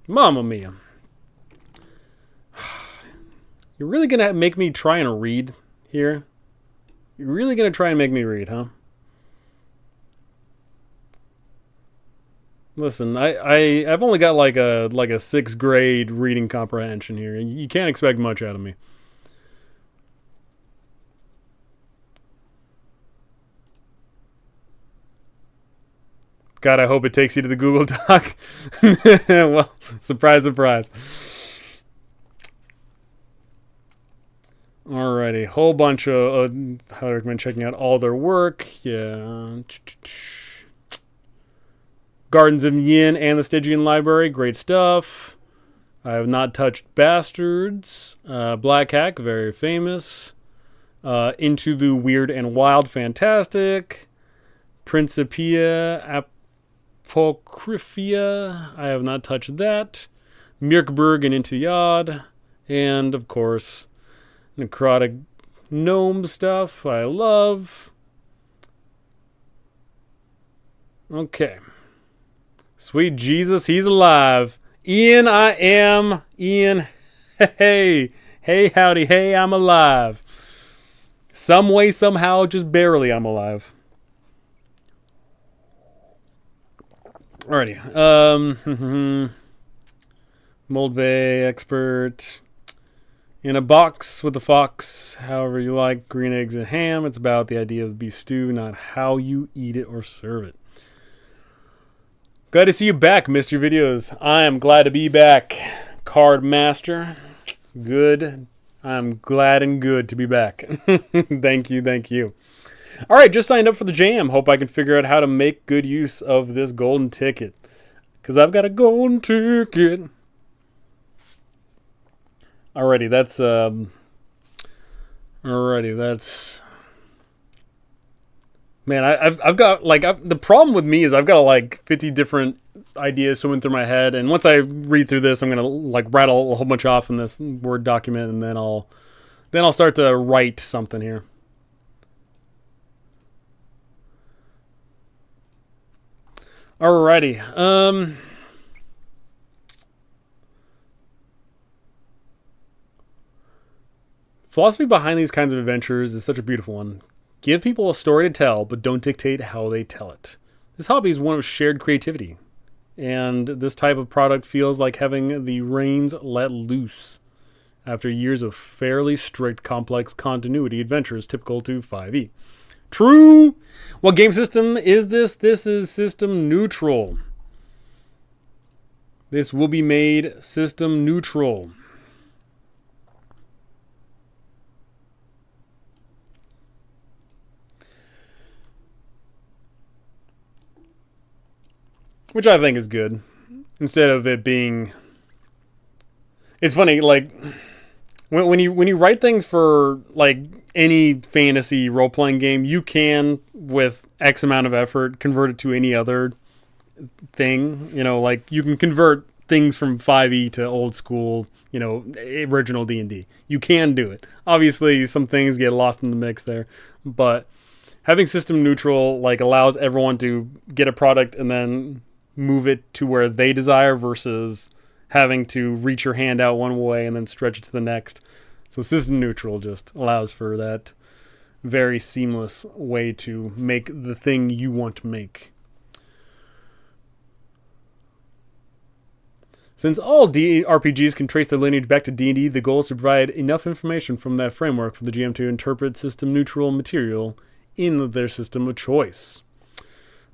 Mamma mia. You're really going to make me try and read here? You're really going to try and make me read, huh? Listen, I've only got like a 6th grade reading comprehension here. You can't expect much out of me. God, I hope it takes you to the Google Doc. Well, surprise, surprise. Alrighty, whole bunch of I recommend checking out all their work. Yeah. Gardens of Yin and the Stygian Library, great stuff. I have not touched Bastards. Black Hack, very famous. Into the Weird and Wild, fantastic. Principia Apocrypha, I have not touched that. Mirkburg and Into the Odd. And, of course, Necrotic Gnome stuff, I love. Okay. Sweet Jesus, he's alive. Ian, I am. Ian, hey. Hey, howdy, hey, I'm alive. Some way, somehow, just barely I'm alive. Alrighty. Moldvay expert. In a box with a fox, however you like, green eggs and ham. It's about the idea of beef stew, not how you eat it or serve it. Glad to see you back, Mr. Videos. I am glad to be back, Card Master. Good. I'm glad and good to be back. Thank you, thank you. All right, just signed up for the jam. Hope I can figure out how to make good use of this golden ticket. Because I've got a golden ticket. Alrighty, that's man. I've got like the problem with me is I've got like 50 different ideas swimming through my head, and once I read through this, I'm gonna like rattle a whole bunch off in this Word document, and then I'll start to write something here. Alrighty, philosophy behind these kinds of adventures is such a beautiful one. Give people a story to tell, but don't dictate how they tell it. This hobby is one of shared creativity, and this type of product feels like having the reins let loose after years of fairly strict, complex continuity adventures typical to 5e. True! What game system is this? This is system neutral. This will be made system neutral. Which I think is good. Instead of it being... It's funny, like, when you write things for, like, any fantasy role-playing game, you can, with X amount of effort, convert it to any other thing. You know, like, you can convert things from 5e to old school, you know, original D&D. You can do it. Obviously, some things get lost in the mix there, but having system neutral, like, allows everyone to get a product and then move it to where they desire versus having to reach your hand out one way and then stretch it to the next. So system neutral just allows for that very seamless way to make the thing you want to make. Since all RPGs can trace their lineage back to D&D, the goal is to provide enough information from that framework for the GM to interpret system neutral material in their system of choice.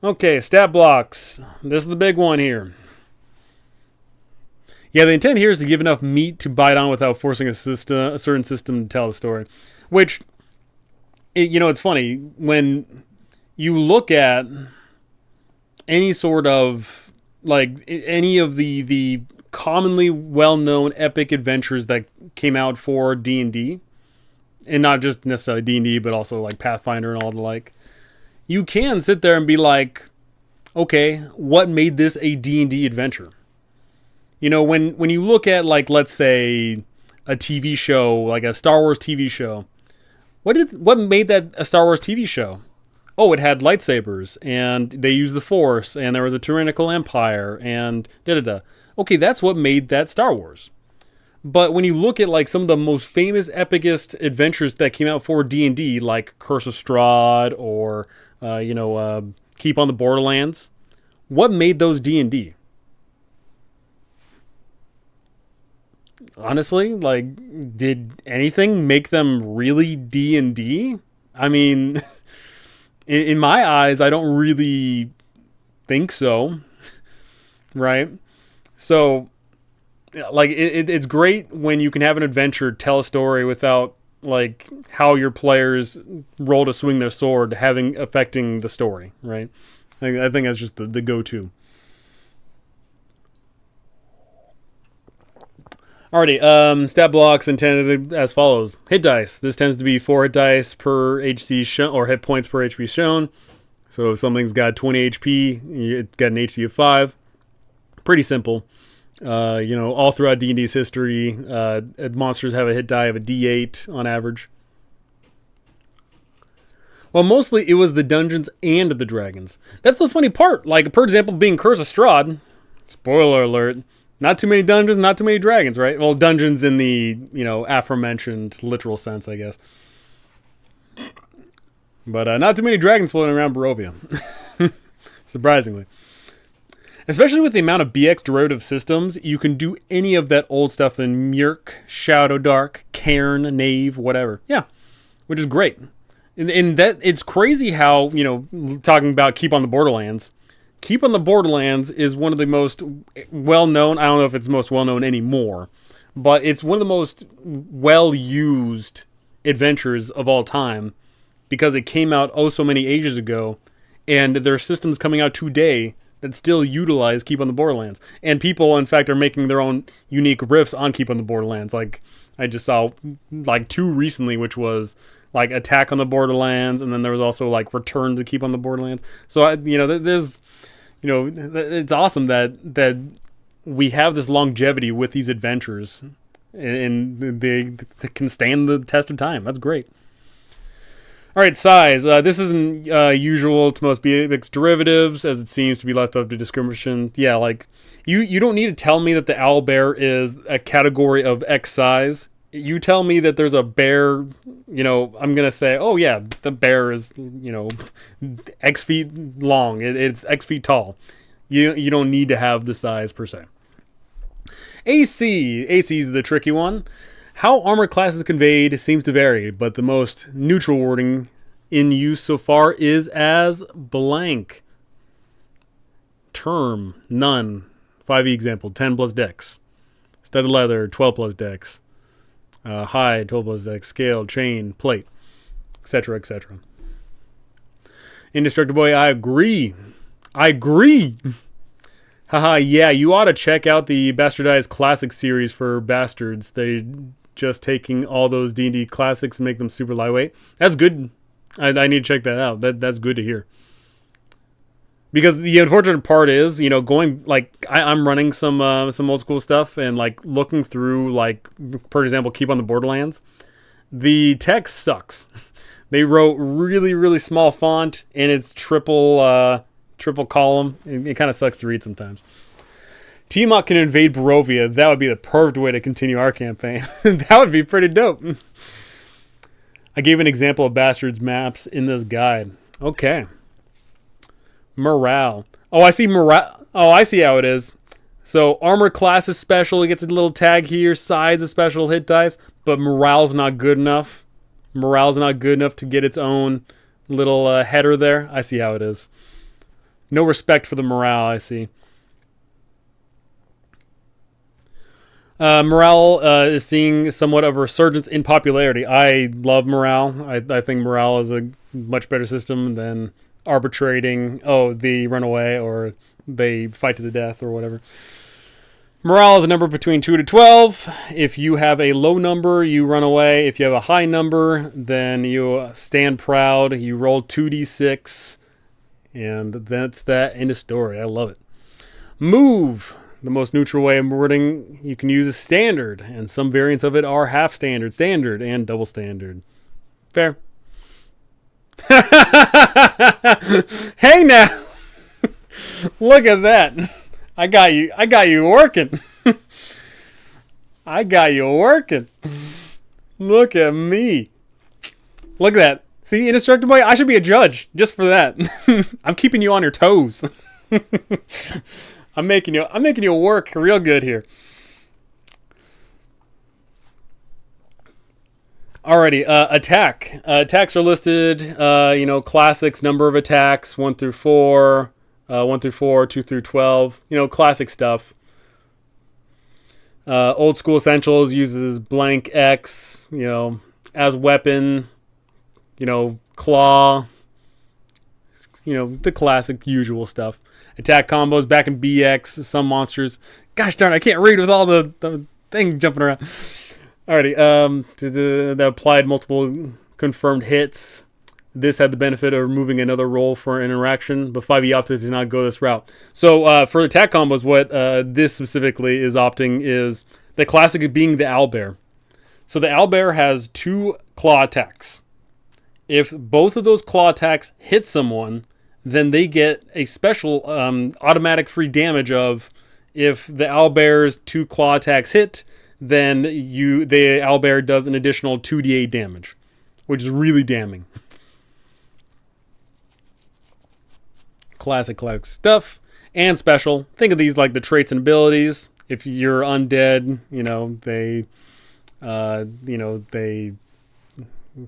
Okay, stat blocks. This is the big one here. Yeah, the intent here is to give enough meat to bite on without forcing a certain system to tell the story. Which, it's funny. When you look at any sort of, like, any of the commonly well-known epic adventures that came out for D&D, and not just necessarily D&D, but also, like, Pathfinder and all the like, you can sit there and be like, okay, what made this a D&D adventure? You know, when you look at, like, let's say a TV show, like a Star Wars TV show, what made that a Star Wars TV show? Oh, it had lightsabers, and they used the Force, and there was a tyrannical empire, and da-da-da. Okay, that's what made that Star Wars. But when you look at, like, some of the most famous, epicest adventures that came out for D&D, like Curse of Strahd or Keep on the Borderlands, what made those D&D? Honestly, like, did anything make them really D&D? I mean, in my eyes, I don't really think so, right? So, like, it's great when you can have an adventure tell a story without, like, how your players roll to swing their sword affecting the story, right? I think that's just the go-to. Alrighty, stat blocks intended as follows. Hit dice. This tends to be 4 hit dice per HD shown, or hit points per HP shown. So if something's got 20 HP, it's got an HD of 5. Pretty simple. All throughout D&D's history, monsters have a hit die of a D8 on average. Well, mostly it was the dungeons and the dragons. That's the funny part. Like, for example, being Curse of Strahd, spoiler alert, not too many dungeons, not too many dragons, right? Well, dungeons in the, aforementioned literal sense, I guess. But not too many dragons floating around Barovia. Surprisingly. Especially with the amount of BX derivative systems, you can do any of that old stuff in Murk, Shadow Dark, Cairn, Knave, whatever. Yeah, which is great. And that it's crazy how, talking about Keep on the Borderlands. Keep on the Borderlands is one of the most well-known, I don't know if it's most well-known anymore, but it's one of the most well-used adventures of all time because it came out so many ages ago, and there are systems coming out today that still utilize Keep on the Borderlands. And people, in fact, are making their own unique riffs on Keep on the Borderlands. Like, I just saw, two recently, which was Attack on the Borderlands, and then there was also Return to Keep on the Borderlands. So there's, it's awesome that we have this longevity with these adventures, and they can stand the test of time. That's great. All right, size. This isn't usual to most BX derivatives, as it seems to be left up to discrimination. Yeah, you don't need to tell me that the owlbear is a category of X size. You tell me that there's a bear, I'm going to say, oh yeah, the bear is, X feet long. It's X feet tall. You don't need to have the size per se. AC. AC is the tricky one. How armor class is conveyed seems to vary, but the most neutral wording in use so far is as blank. Term, none. 5e example, 10 plus dex. Studded leather, 12 plus dex. Hide, 12 plus dex. Scale, chain, plate, etc., etc. Indestructible Boy, I agree. Haha, yeah, you ought to check out the Bastardized Classic series for Bastards. They just taking all those D&D classics and make them super lightweight. That's good. I need to check that out. That's good to hear. Because the unfortunate part is, going I'm running some old school stuff and looking through for example, Keep on the Borderlands. The text sucks. They wrote really, really small font and it's triple column. It kind of sucks to read sometimes. Tiamat can invade Barovia. That would be the perfect way to continue our campaign. That would be pretty dope. I gave an example of Bastards maps in this guide. Okay. Morale. Oh, I see morale. Oh, I see how it is. So armor class is special. It gets a little tag here. Size is special hit dice. But morale's not good enough. Morale's not good enough to get its own little header there. I see how it is. No respect for the morale, I see. Morale is seeing somewhat of a resurgence in popularity. I love morale. I think morale is a much better system than arbitrating, they run away or they fight to the death or whatever. Morale is a number between 2 to 12. If you have a low number, you run away. If you have a high number, then you stand proud. You roll 2d6. And that's that. End of story. I love it. Move. The most neutral way of wording you can use is standard, and some variants of it are half standard, standard, and double standard. Fair. Hey now. Look at that. I got you working. I got you working. Look at me. Look at that. See, Indestructible Boy, I should be a judge just for that. I'm keeping you on your toes. I'm making you work real good here. Alrighty, attack. Attacks are listed, classics, number of attacks, 1 through 4, 1 through 4, 2 through 12, classic stuff. Old school essentials uses blank X, as weapon, claw, the classic usual stuff. Attack combos back in BX, some monsters. Gosh darn, I can't read with all the thing jumping around. Alrighty, that applied multiple confirmed hits. This had the benefit of removing another roll for interaction, but 5e opted to not go this route. So for attack combos, what this specifically is opting is the classic being the owlbear. So the owlbear has 2 claw attacks. If both of those claw attacks hit someone, then they get a special automatic free damage of, if the owlbear's 2 claw attacks hit, then the owlbear does an additional 2d8 damage, which is really damning. Classic stuff. and special. Think of these like the traits and abilities. If you're undead, they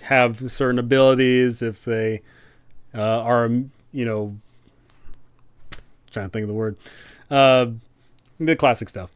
have certain abilities. If they are, trying to think of the word, the classic stuff.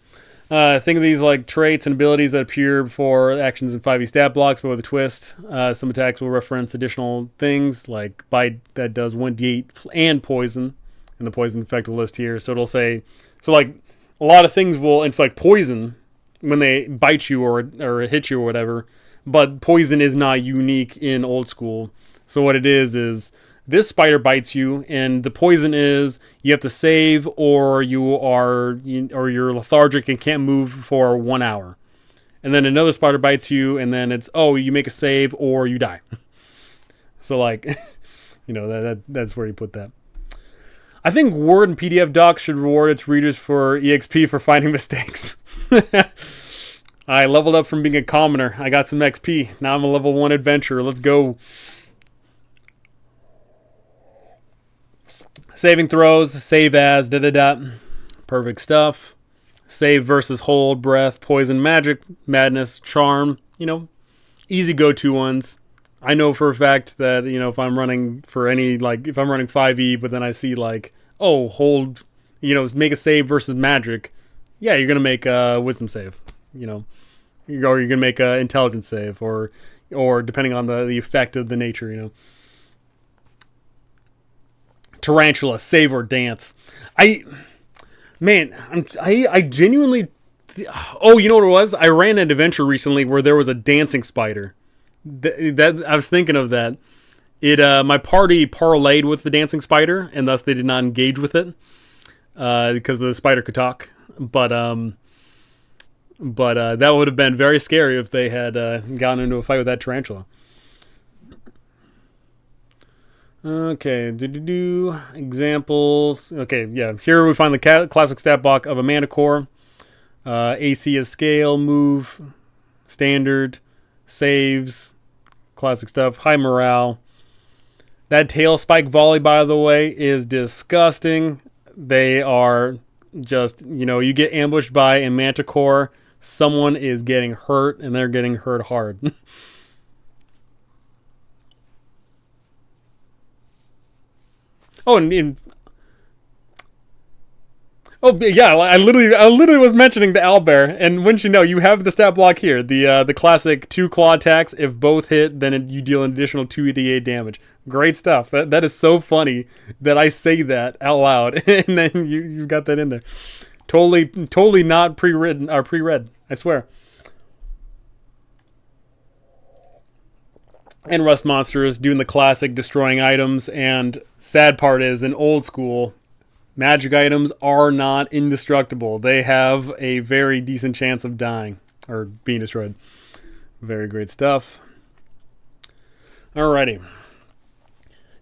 Think of these like traits and abilities that appear before actions in 5e stat blocks, but with a twist. Some attacks will reference additional things like bite that does 1d8 and poison, and the poison effect will list here. So it'll say, like a lot of things will inflict poison when they bite you or hit you or whatever, but poison is not unique in old school. So what it is this spider bites you, and the poison is you have to save, or you're lethargic and can't move for 1 hour. And then another spider bites you, and then it's you make a save or you die. So like, that's where you put that. I think Word and PDF docs should reward its readers for EXP for finding mistakes. I leveled up from being a commoner. I got some XP. Now I'm a level 1 adventurer. Let's go. Saving throws, save as, Perfect stuff. Save versus hold, breath, poison, magic, madness, charm. Easy go-to ones. I know for a fact that, if I'm running for any, if I'm running 5e, but then I see hold, make a save versus magic. Yeah, you're going to make a wisdom save, or you're going to make a intelligence save, or depending on the effect of the nature, Tarantula, save or dance. I genuinely. You know what it was? I ran an adventure recently where there was a dancing spider. That I was thinking of that. My party parlayed with the dancing spider, and thus they did not engage with it because the spider could talk. But that would have been very scary if they had gotten into a fight with that tarantula. Okay, examples. Okay, yeah. Here we find the classic stat block of a mana core. AC is scale, move, standard, saves, classic stuff, high morale. That tail spike volley, by the way, is disgusting. They are just, you get ambushed by a manticore. Someone is getting hurt, and they're getting hurt hard. Oh, yeah, I literally was mentioning the owlbear, and wouldn't you know, you have the stat block here, the classic 2 claw attacks. If both hit, then you deal an additional 2d8 damage. Great stuff. That is so funny that I say that out loud, and then you got that in there. Totally not pre-read. I swear. And Rust Monsters doing the classic destroying items, and sad part is, in old school, magic items are not indestructible. They have a very decent chance of dying or being destroyed. Very great stuff. Alrighty.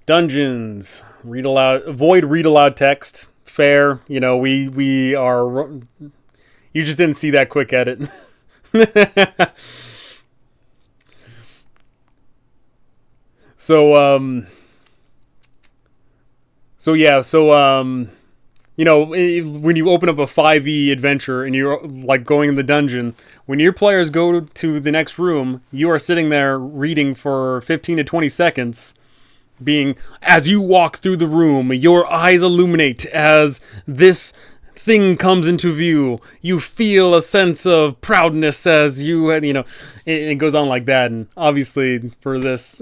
Dungeons. Read aloud. Avoid read aloud text. Fair. We are. You just didn't see that quick edit. So when you open up a 5e adventure and you're going in the dungeon, when your players go to the next room, you are sitting there reading for 15 to 20 seconds, as you walk through the room, your eyes illuminate as this thing comes into view. You feel a sense of proudness as it goes on like that. And obviously for this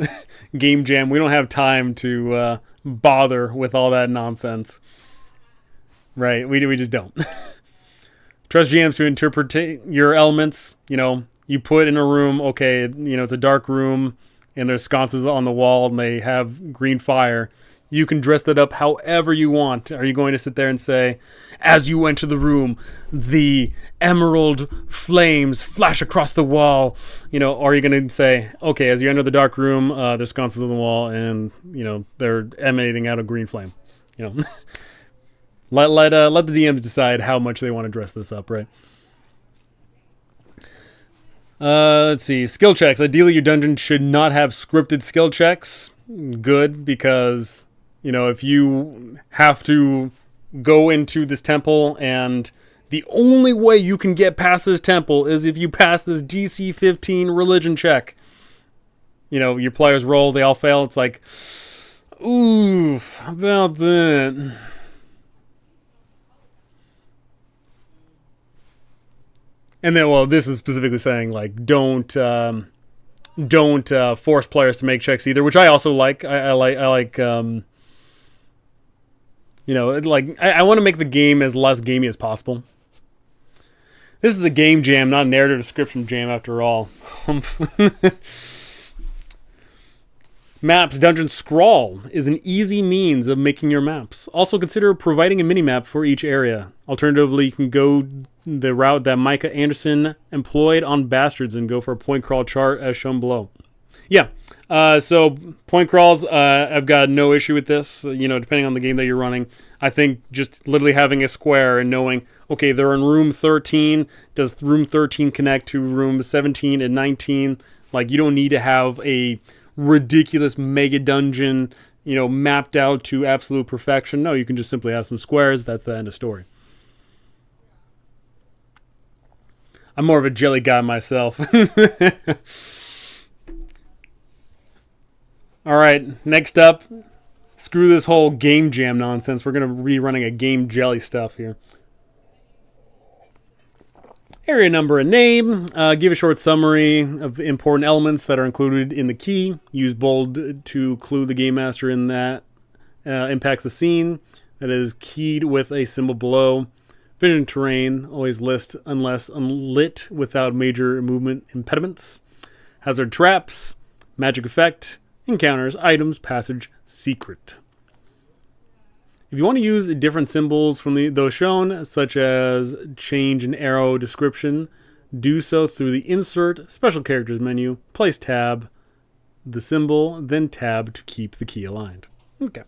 game jam, we don't have time to bother with all that nonsense. Right, we just don't. Trust GMs to interpret your elements. You put in a room, okay, it's a dark room, and there's sconces on the wall, and they have green fire. You can dress that up however you want. Are you going to sit there and say, as you enter the room, the emerald flames flash across the wall? Or are you going to say, okay, as you enter the dark room, there's sconces on the wall, and, they're emanating out a green flame. Let the DMs decide how much they want to dress this up, right? Let's see. Skill checks. Ideally, your dungeon should not have scripted skill checks. Good, because if you have to go into this temple, and the only way you can get past this temple is if you pass this DC 15 religion check. You know, your players roll, they all fail. It's like, oof, about that. And then, well, this is specifically saying, like, don't force players to make checks either, which I also like. I like you know, like, I want to make the game as less gamey as possible. This is a game jam, not a narrative description jam, after all. Maps Dungeon Scrawl is an easy means of making your maps. Also consider providing a mini-map for each area. Alternatively, you can go the route that Micah Anderson employed on Bastards and go for a point crawl chart as shown below. Yeah, so point crawls, I've got no issue with this, you know, depending on the game that you're running. I think just literally having a square and knowing, okay, they're in room 13. Does room 13 connect to room 17 and 19? Like, you don't need to have a ridiculous mega dungeon, you know, mapped out to absolute perfection. No, you can just simply have some squares. That's the end of story. I'm more of a jelly guy myself. All right, next up, screw this whole game jam nonsense. We're going to be running a game jelly stuff here. Area number and name. Give a short summary of important elements that are included in the key. Use bold to clue the game master in that impacts the scene. That is keyed with a symbol below. Vision terrain. Always list unless unlit without major movement impediments. Hazard traps. Magic effect. Encounters. Items. Passage. Secret. If you want to use different symbols from those shown, such as change an arrow description, do so through the Insert Special Characters menu, place tab, the symbol, then tab to keep the key aligned. Okay.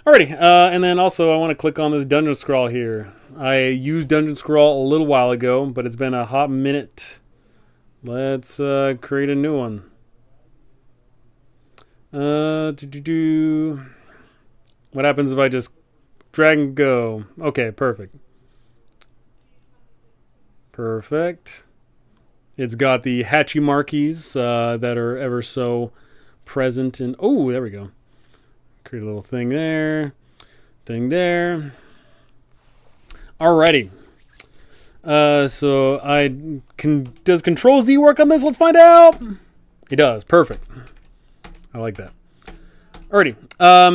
Alrighty, and then also I want to click on this Dungeon Scrawl here. I used Dungeon Scrawl a little while ago, but it's been a hot minute. Let's create a new one. What happens if I just drag and go? Okay, perfect. Perfect. It's got the hatchy marquees that are ever so present in... Oh, there we go. Create a little thing there. Thing there. Alrighty. So does Control Z work on this? Let's find out. It does. Perfect. I like that. Alrighty.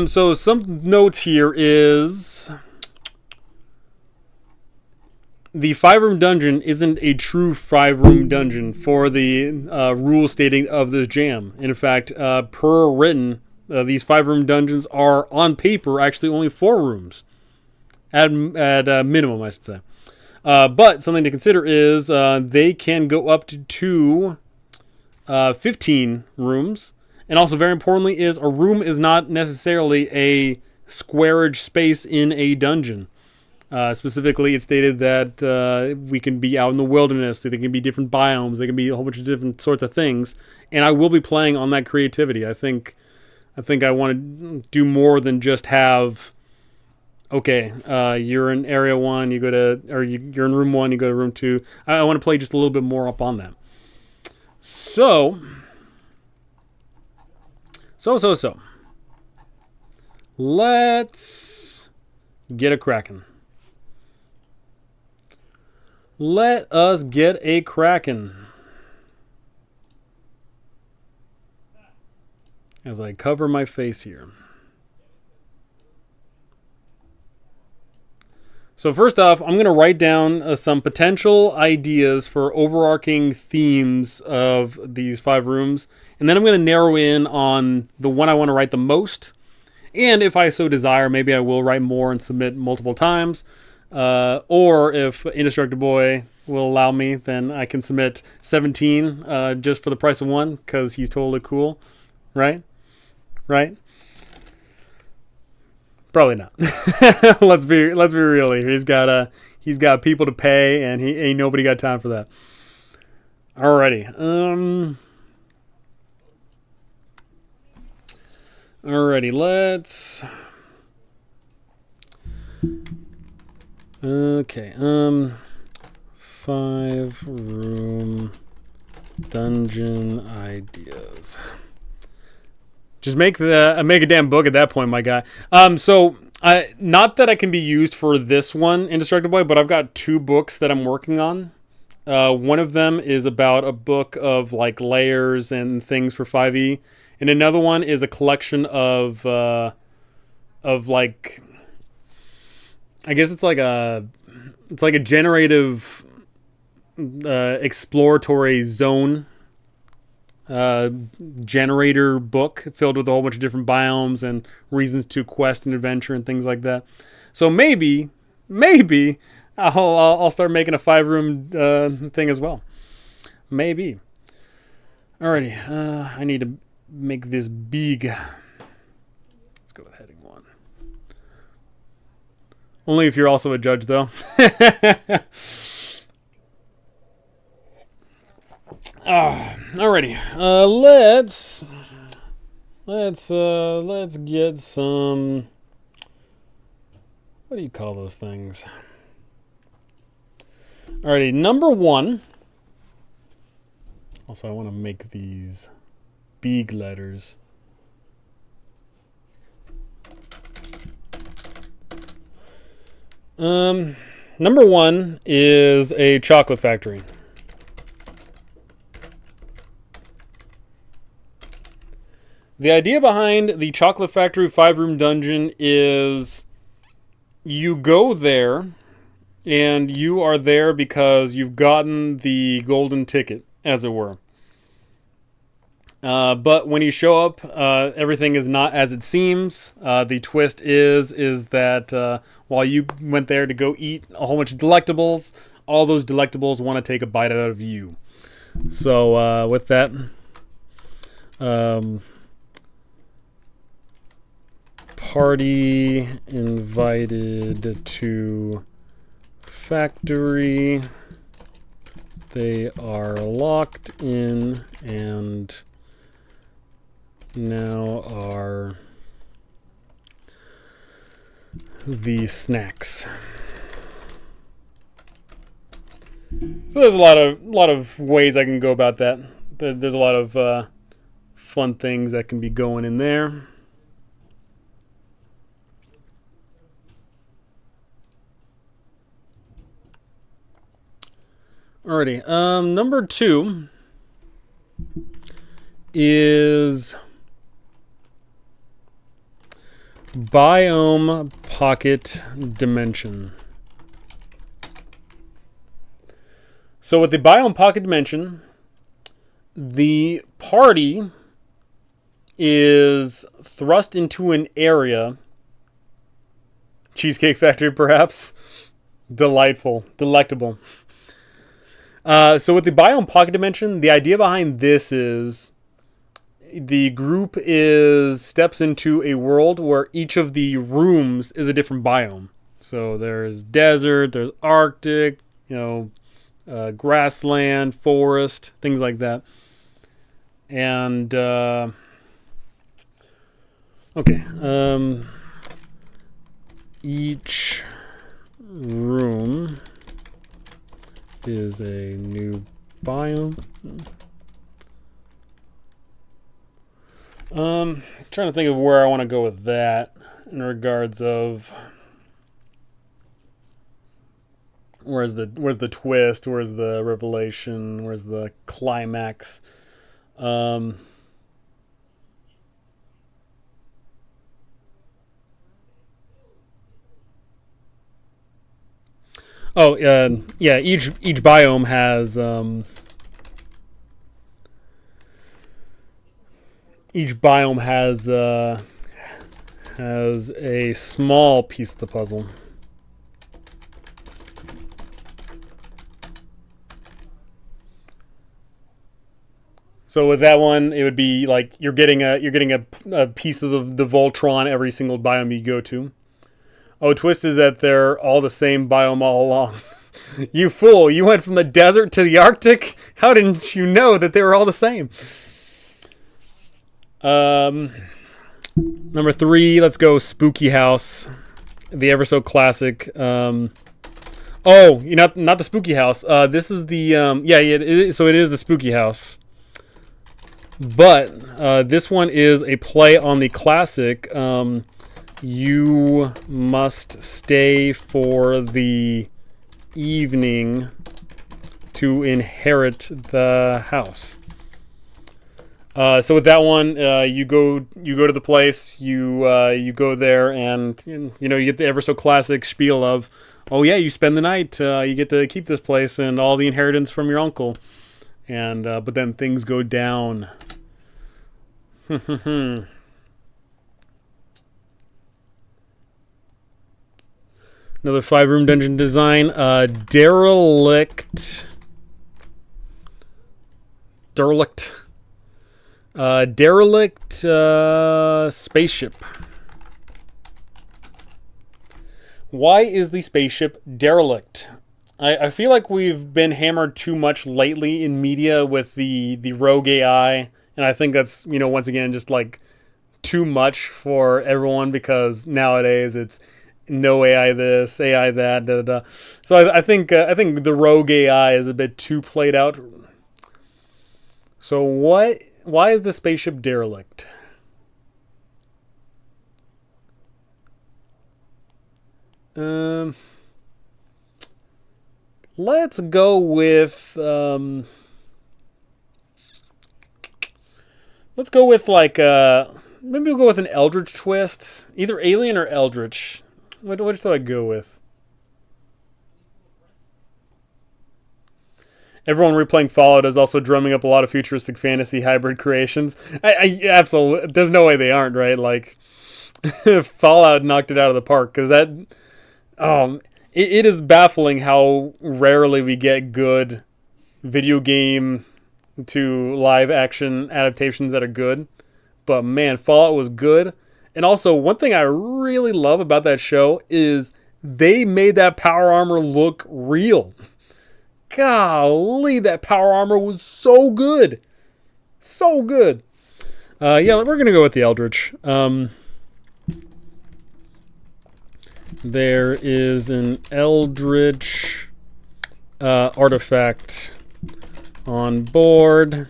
So some notes here is the 5-room dungeon isn't a true 5-room dungeon for the rule stating of this jam. In fact, per written, these 5-room dungeons are on paper actually only 4 rooms at minimum, I should say. But something to consider is they can go up to 15 rooms. And also, very importantly, is a room is not necessarily a squarage space in a dungeon. Specifically, it's stated that we can be out in the wilderness. They can be different biomes. They can be a whole bunch of different sorts of things. And I will be playing on that creativity. I think I want to do more than just have. Okay, you're in area 1. You go to, or you're in room 1. You go to room 2. I want to play just a little bit more up on that. So. Let's get a crackin'. Let us get a crackin'. As I cover my face here. So first off, I'm going to write down some potential ideas for overarching themes of these 5 rooms. And then I'm going to narrow in on the one I want to write the most. And if I so desire, maybe I will write more and submit multiple times. Or if Indestructible Boy will allow me, then I can submit 17 just for the price of 1 because he's totally cool. Right? Probably not. Let's be real here. He's got people to pay, and he ain't nobody got time for that. Alrighty. Alrighty. Okay, 5-room dungeon ideas. Just make a damn book at that point, my guy. So not that I can be used for this one, Indestructible Boy, but I've got 2 books that I'm working on. One of them is about a book of like layers and things for 5e, and another one is a collection of like, I guess it's like a generative exploratory zone generator book filled with a whole bunch of different biomes and reasons to quest and adventure and things like that. So maybe I'll start making a 5-room thing as well. Maybe. Alrighty, I need to make this big. Let's go with heading 1. Only if you're also a judge, though. Alrighty. Let's get some. What do you call those things? Alrighty, number 1. Also, I want to make these big letters. Number 1 is a chocolate factory. The idea behind the Chocolate Factory 5-room dungeon is you go there, and you are there because you've gotten the golden ticket, as it were. But when you show up, everything is not as it seems. The twist is that while you went there to go eat a whole bunch of delectables, all those delectables want to take a bite out of you. So with that, party invited to factory. They are locked in and now are the snacks. So there's a lot of ways I can go about that. There's a lot of fun things that can be going in there. Alrighty, number 2 is Biome Pocket Dimension. So with the Biome Pocket Dimension, the party is thrust into an area. Cheesecake Factory, perhaps? Delightful. Delectable. So with the Biome Pocket Dimension, the idea behind this is the group steps into a world where each of the rooms is a different biome. So there's desert, there's Arctic, grassland, forest, things like that. And each room is a new biome. Trying to think of where I want to go with that in regards of where's the twist, where's the revelation, where's the climax. Each biome has a small piece of the puzzle. So with that one, it would be like you're getting a piece of the Voltron every single biome you go to. Oh, twist is that they're all the same biome all along. You fool! You went from the desert to the Arctic? How didn't you know that they were all the same? Number 3, let's go Spooky House. the ever so classic. Oh, you know, not the spooky house. This is the so it is the spooky house, but this one is a play on the classic. You must stay for the evening to inherit the house. So with that one, you go to the place, you go there, and you get the ever so classic spiel of, oh yeah, you spend the night, you get to keep this place and all the inheritance from your uncle, and but then things go down. Another 5-room dungeon design. Derelict. Spaceship. Why is the spaceship derelict? I feel like we've been hammered too much lately in media with the rogue AI, and I think that's, once again, just like too much for everyone, because nowadays it's no AI this, AI that, da da da. So I think the rogue AI is a bit too played out. So why is the spaceship derelict? Let's go with like maybe we'll go with an Eldritch twist, either Alien or Eldritch. What do I go with? Everyone replaying Fallout is also drumming up a lot of futuristic fantasy hybrid creations. I absolutely, there's no way they aren't, right? Like, Fallout knocked it out of the park, because that, it is baffling how rarely we get good video game to live action adaptations that are good. But man, Fallout was good. And also, one thing I really love about that show is they made that power armor look real. Golly, that power armor was so good. So good. Yeah, we're going to go with the Eldritch. There is an Eldritch artifact on board.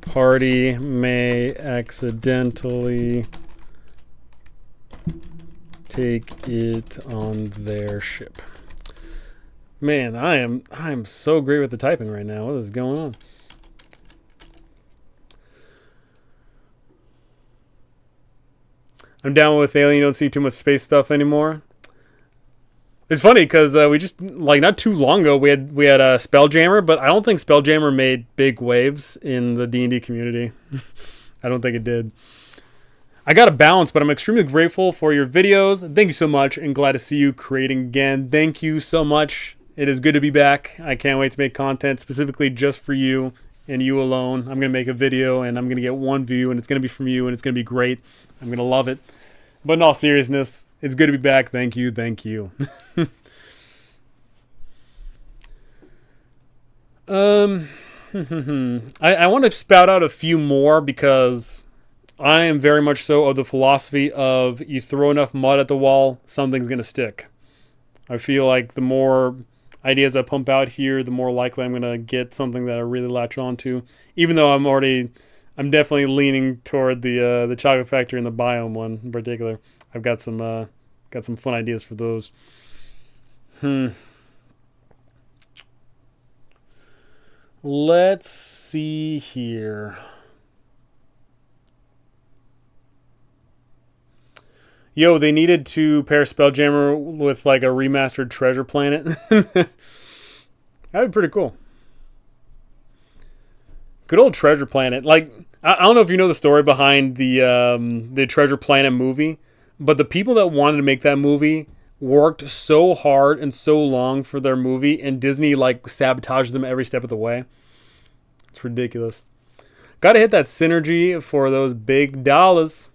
Party may accidentally take it on their ship. Man, I am so great with the typing right now. What is going on? I'm down with Alien. You don't see too much space stuff anymore. It's funny because we just, like, not too long ago we had Spelljammer, but I don't think Spelljammer made big waves in the D&D community. I don't think it did. I got a balance, but I'm extremely grateful for your videos. Thank you so much, and glad to see you creating again. Thank you so much. It is good to be back. I can't wait to make content specifically just for you and you alone. I'm going to make a video, and I'm going to get one view, and it's going to be from you, and it's going to be great. I'm going to love it. But in all seriousness, it's good to be back. Thank you. Thank you. I want to spout out a few more, because I am very much so of the philosophy of, you throw enough mud at the wall, something's going to stick. I feel like the more ideas I pump out here, the more likely I'm going to get something that I really latch onto. Even though I'm definitely leaning toward the Chocolate Factory and the Biome one in particular. I've got some fun ideas for those. Let's see here. Yo, they needed to pair Spelljammer with like a remastered Treasure Planet. That'd be pretty cool. Good old Treasure Planet. Like, I don't know if you know the story behind the Treasure Planet movie, but the people that wanted to make that movie worked so hard and so long for their movie, and Disney like sabotaged them every step of the way. It's ridiculous. Gotta hit that synergy for those big dollars.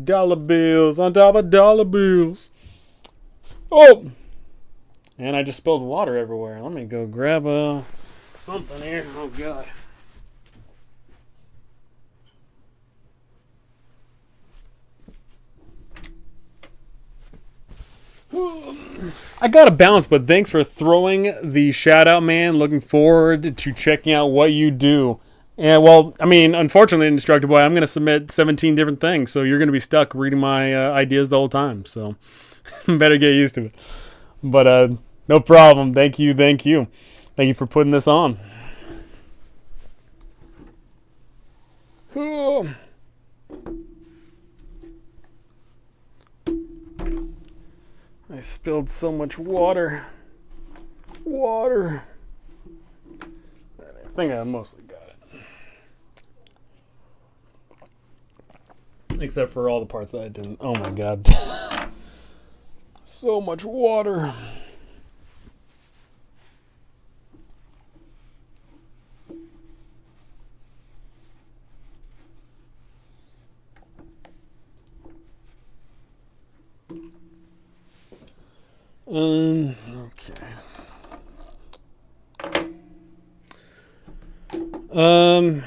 Dollar bills on top of dollar bills. Oh! And I just spilled water everywhere. Let me go grab something here. Oh, God. I gotta bounce, but thanks for throwing the shout out, man. Looking forward to checking out what you do. Yeah, well, I mean, unfortunately, Indestructible Boy, I'm going to submit 17 different things, so you're going to be stuck reading my ideas the whole time. So, better get used to it. But no problem. Thank you, thank you, thank you for putting this on. I spilled so much water. I think I mostly got it. Except for all the parts that I didn't. Oh my god. So much water. Okay.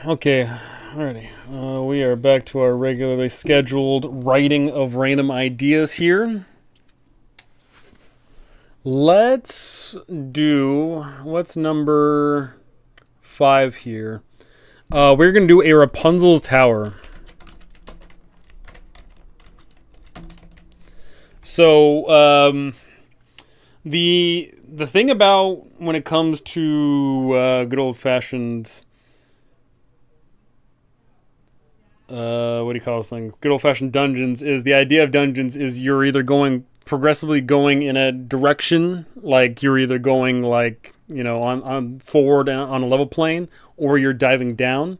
Okay. Alrighty. We are back to our regularly scheduled writing of random ideas here. Let's do, what's number 5 here? We're going to do a Rapunzel's Tower. So, the thing about when it comes to good old-fashioned, what do you call those things? Good old-fashioned dungeons is the idea of dungeons is you're either progressively going in a direction, like you're either going like, you know, on forward on a level plane, or you're diving down.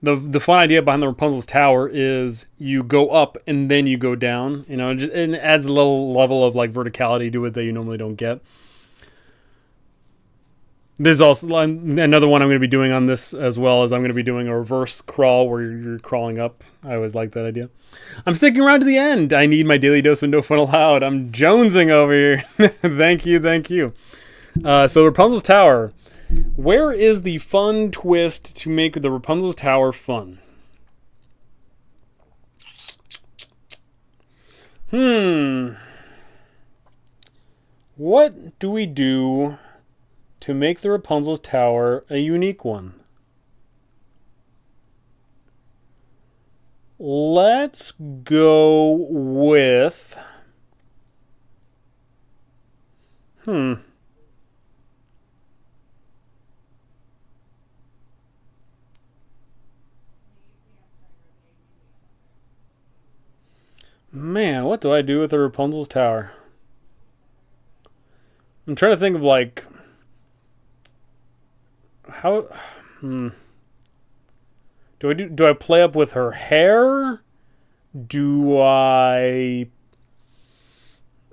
The fun idea behind the Rapunzel's Tower is you go up and then you go down. You know, and it adds a little level of like verticality to it that you normally don't get. There's also another one I'm going to be doing on this as well, as I'm going to be doing a reverse crawl where you're crawling up. I always like that idea. I'm sticking around to the end. I need my daily dose of No Fun Allowed. I'm jonesing over here. Thank you. So Rapunzel's Tower. Where is the fun twist to make the Rapunzel's Tower fun? What do we do to make the Rapunzel's Tower a unique one? Let's go with... Man, what do I do with the Rapunzel's Tower? I'm trying to think of like how do I play up with her hair?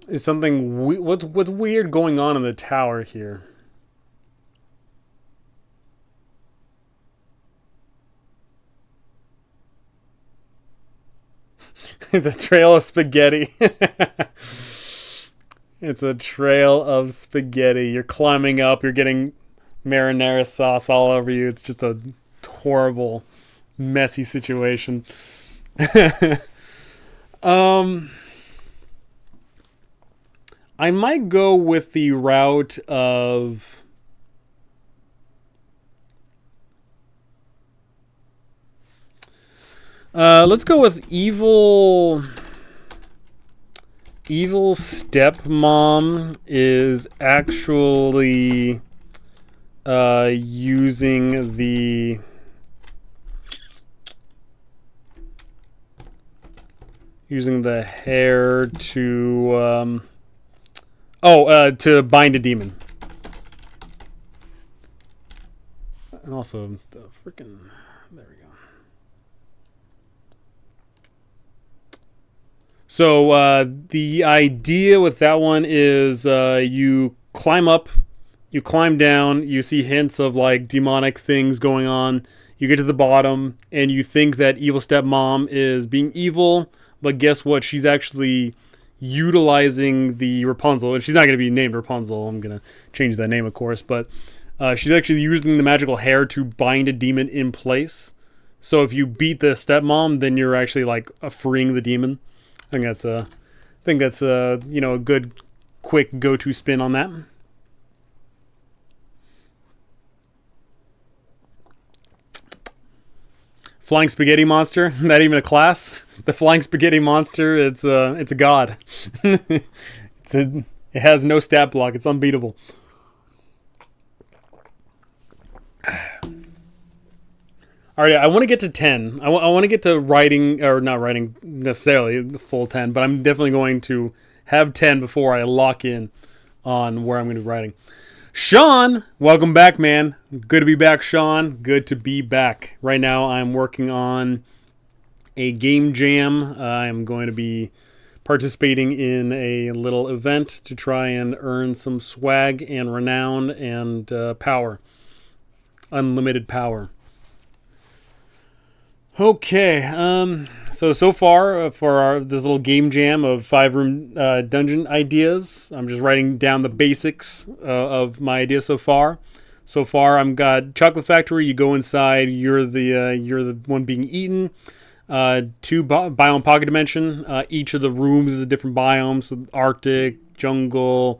Is something what's weird going on in the tower here? It's a trail of spaghetti. It's a trail of spaghetti. You're climbing up. You're getting marinara sauce all over you. It's just a horrible, messy situation. I might go with the route of... let's go with evil stepmom is actually using the hair to to bind a demon. And also the freaking... There we go. So the idea with that one is you climb up, you climb down, you see hints of like demonic things going on. You get to the bottom, and you think that evil stepmom is being evil, but guess what? She's actually utilizing the Rapunzel, and she's not going to be named Rapunzel. I'm going to change that name, of course, but she's actually using the magical hair to bind a demon in place. So if you beat the stepmom, then you're actually like freeing the demon. I think think that's a good quick go-to spin on that. Flying Spaghetti Monster, not even a class. The Flying Spaghetti Monster, it's a god. It has no stat block. It's unbeatable. All right, I want to get to 10. I want to get to writing, or not writing necessarily the full 10, but I'm definitely going to have 10 before I lock in on where I'm going to be writing. Sean, welcome back, man. Good to be back, Sean. Good to be back. Right now, I'm working on a game jam. I'm going to be participating in a little event to try and earn some swag and renown and power. Unlimited power. Okay, so far for this little game jam of 5-room dungeon ideas, I'm just writing down the basics of my ideas so far. So far, I've got Chocolate Factory. You go inside. You're the one being eaten. 2 biome pocket dimension. Each of the rooms is a different biome. So Arctic, jungle,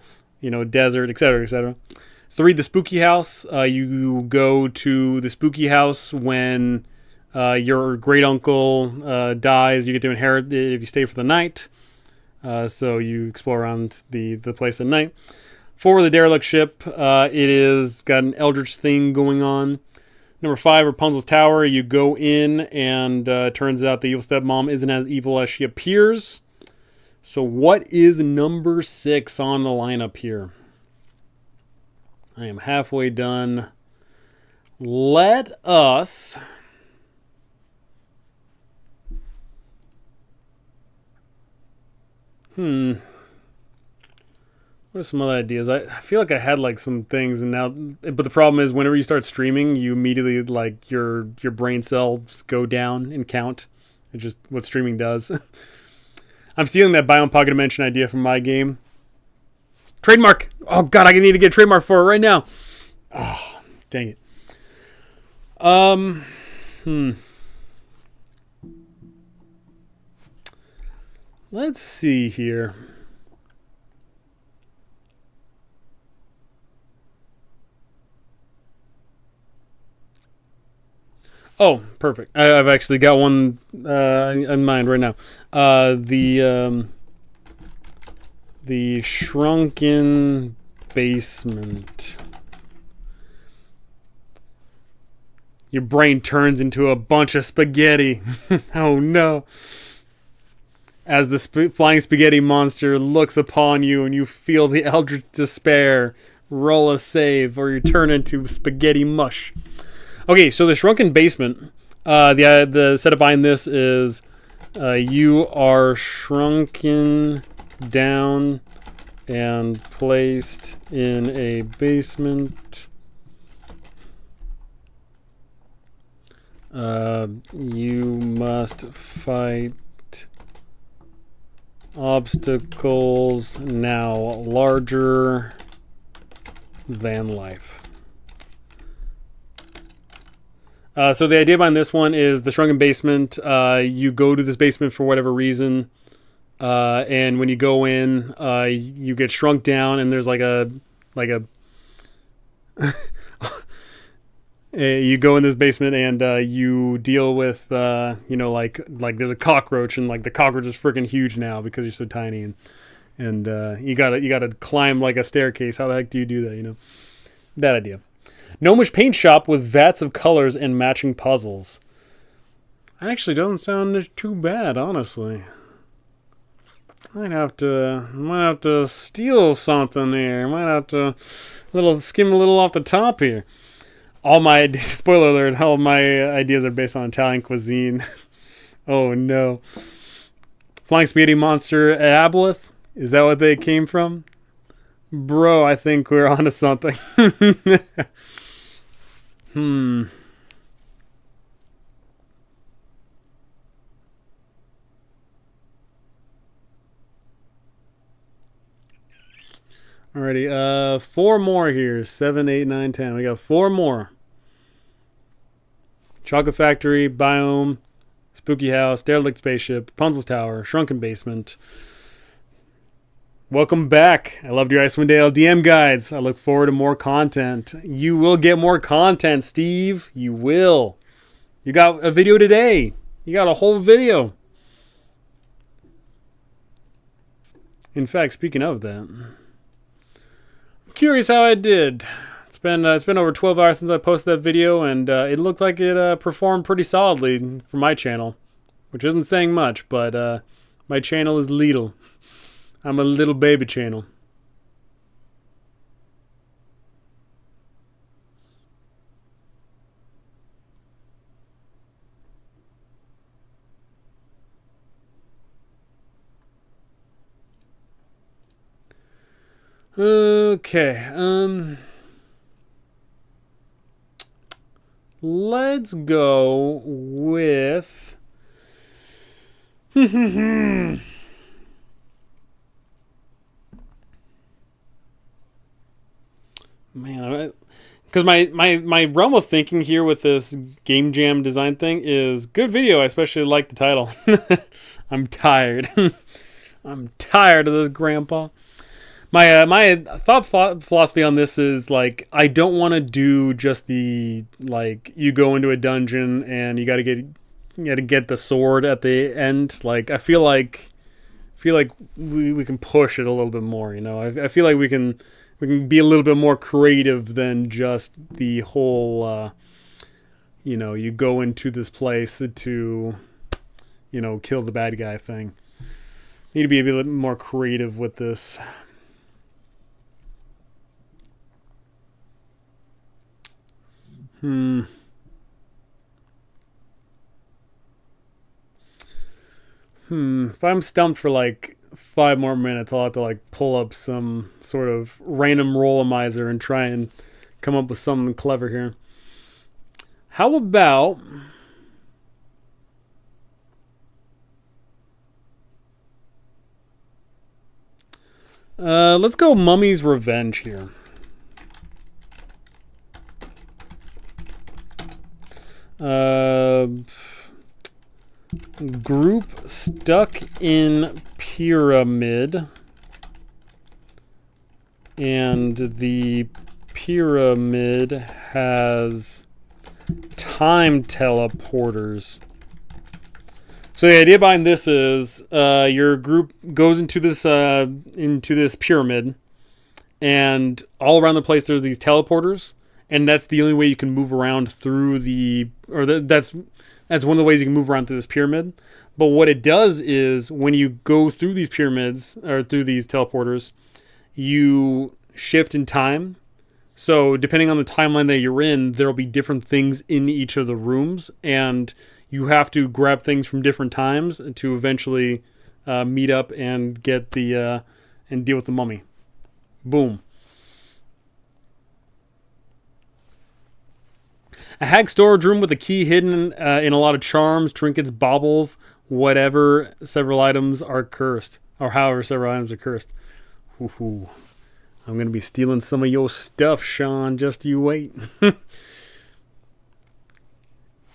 desert, etc., etc. 3, the spooky house. You go to the spooky house when your great uncle dies. You get to inherit it if you stay for the night. So you explore around the place at night. 4, the derelict ship. It is got an eldritch thing going on. Number 5, Rapunzel's tower. You go in, and turns out the evil stepmom isn't as evil as she appears. So what is number 6 on the lineup here? I am halfway done. Let us... What are some other ideas? I feel like I had like some things, and now, but the problem is whenever you start streaming, you immediately like your brain cells go down and count. It's just what streaming does. I'm stealing that Biome Pocket Dimension idea from my game. Trademark! Oh god, I need to get a trademark for it right now. Oh, dang it. Let's see here. Oh, perfect. I've actually got one in mind right now. The shrunken basement. Your brain turns into a bunch of spaghetti. Oh no. As the flying spaghetti monster looks upon you and you feel the eldritch despair, roll a save or you turn into spaghetti mush. Okay, so the shrunken basement, the setup behind this is you are shrunken down and placed in a basement. You must fight obstacles now larger than life. So the idea behind this one is the shrunken basement. You go to this basement for whatever reason, and when you go in, you get shrunk down, and there's like a you go in this basement and you deal with like there's a cockroach, and like the cockroach is freaking huge now because you're so tiny, and you gotta climb like a staircase. How the heck do you do that? That idea. Gnomish paint shop with vats of colors and matching puzzles. Actually doesn't sound too bad, honestly. Might have to steal something here. Might have to skim a little off the top here. All my spoiler alert, all my ideas are based on Italian cuisine. Oh no. Flying Spaghetti Monster at Aboleth? Is that what they came from? Bro, I think we're onto something. Alrighty, 4 more here. 7, 8, 9, 10. We got 4 more. Chocolate Factory, Biome, Spooky House, Derelict Spaceship, Rapunzel's Tower, Shrunken Basement. Welcome back. I loved your Icewind Dale DM guides. I look forward to more content. You will get more content, Steve. You will. You got a video today. You got a whole video. In fact, speaking of that, I'm curious how I did. It's been over 12 hours since I posted that video, and it looked like it performed pretty solidly for my channel, which isn't saying much, but my channel is little. I'm a little baby channel. Okay, let's go with man, because my realm of thinking here with this game jam design thing is good video. I especially like the title. I'm tired. I'm tired of this, Grandpa. My thought philosophy on this is like I don't want to do just the like you go into a dungeon and you got to get the sword at the end. Like I feel like we can push it a little bit more. You know, I feel like we can be a little bit more creative than just the whole. You know, you go into this place to, you know, kill the bad guy thing. Need to be a bit more creative with this. If I'm stumped for like 5 more minutes, I'll have to like pull up some sort of random rollomizer and try and come up with something clever here. How about let's go Mummy's Revenge here. Group stuck in pyramid, and the pyramid has time teleporters. So the idea behind this is your group goes into this pyramid, and all around the place there's these teleporters, and that's the only way you can move around through that's one of the ways you can move around through this pyramid. But what it does is when you go through these pyramids or through these teleporters, you shift in time. So depending on the timeline that you're in, there'll be different things in each of the rooms, and you have to grab things from different times to eventually meet up and get and deal with the mummy. Boom. A hag storage room with a key hidden in a lot of charms, trinkets, baubles, whatever. Several items are cursed, or however several items are cursed. Ooh. I'm going to be stealing some of your stuff, Sean. Just you wait.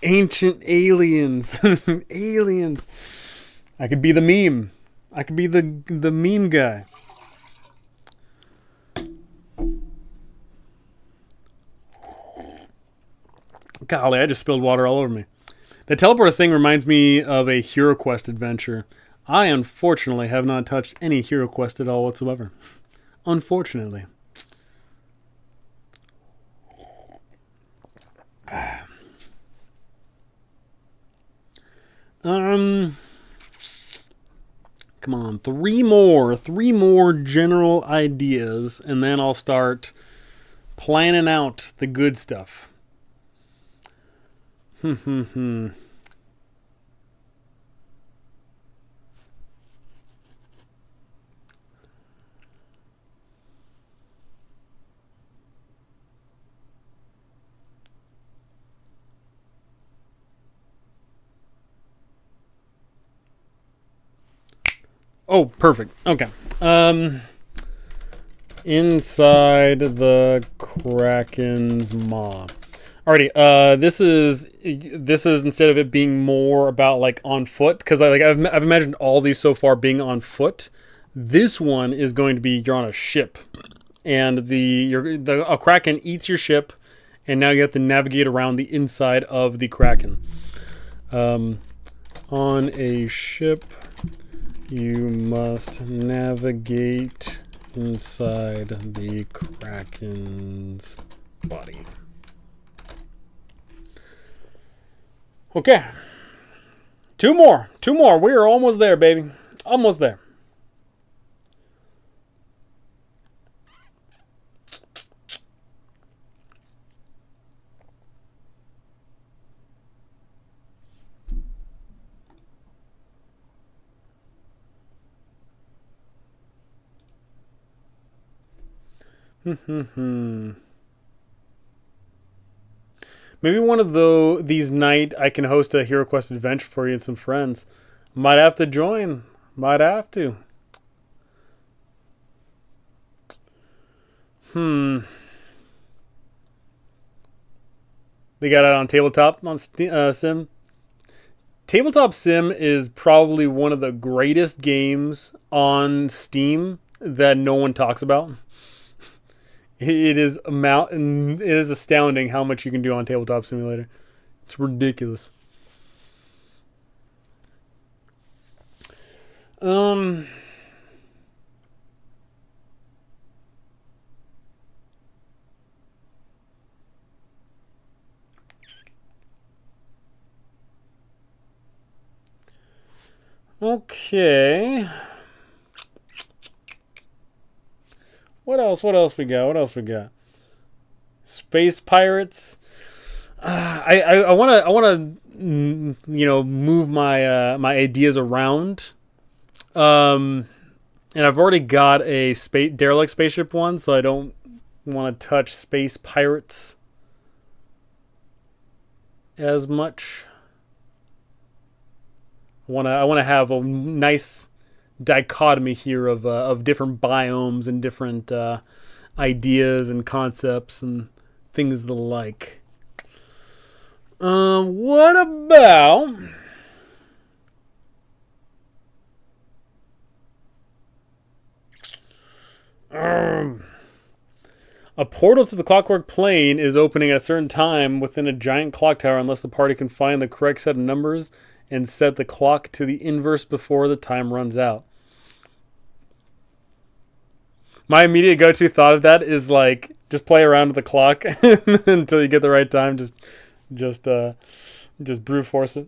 Ancient aliens. Aliens. I could be the meme. I could be the meme guy. Golly, I just spilled water all over me. The teleporter thing reminds me of a HeroQuest adventure. I unfortunately have not touched any HeroQuest at all whatsoever. Unfortunately. Come on, three more general ideas, and then I'll start planning out the good stuff. Oh, perfect. Okay. Inside the Kraken's maw. Alrighty. This is instead of it being more about like on foot, because I've imagined all these so far being on foot. This one is going to be you're on a ship, and a kraken eats your ship, and now you have to navigate around the inside of the kraken. On a ship, you must navigate inside the kraken's body. Okay. Two more. We are almost there, baby. Almost there. Maybe one of these night I can host a Hero Quest adventure for you and some friends. Might have to join. Might have to. They got it on tabletop on Sim. Tabletop Sim is probably one of the greatest games on Steam that no one talks about. It is astounding how much you can do on Tabletop Simulator. It's ridiculous. Okay. What else we got? Space pirates. I want to move my my ideas around. And I've already got a derelict spaceship one, so I don't want to touch space pirates as much. I want to have a nice dichotomy here of different biomes and different ideas and concepts and things the like. What about a portal to the Clockwork Plane is opening at a certain time within a giant clock tower unless the party can find the correct set of numbers and set the clock to the inverse before the time runs out. My immediate go-to thought of that is like just play around with the clock until you get the right time. Just brute force it.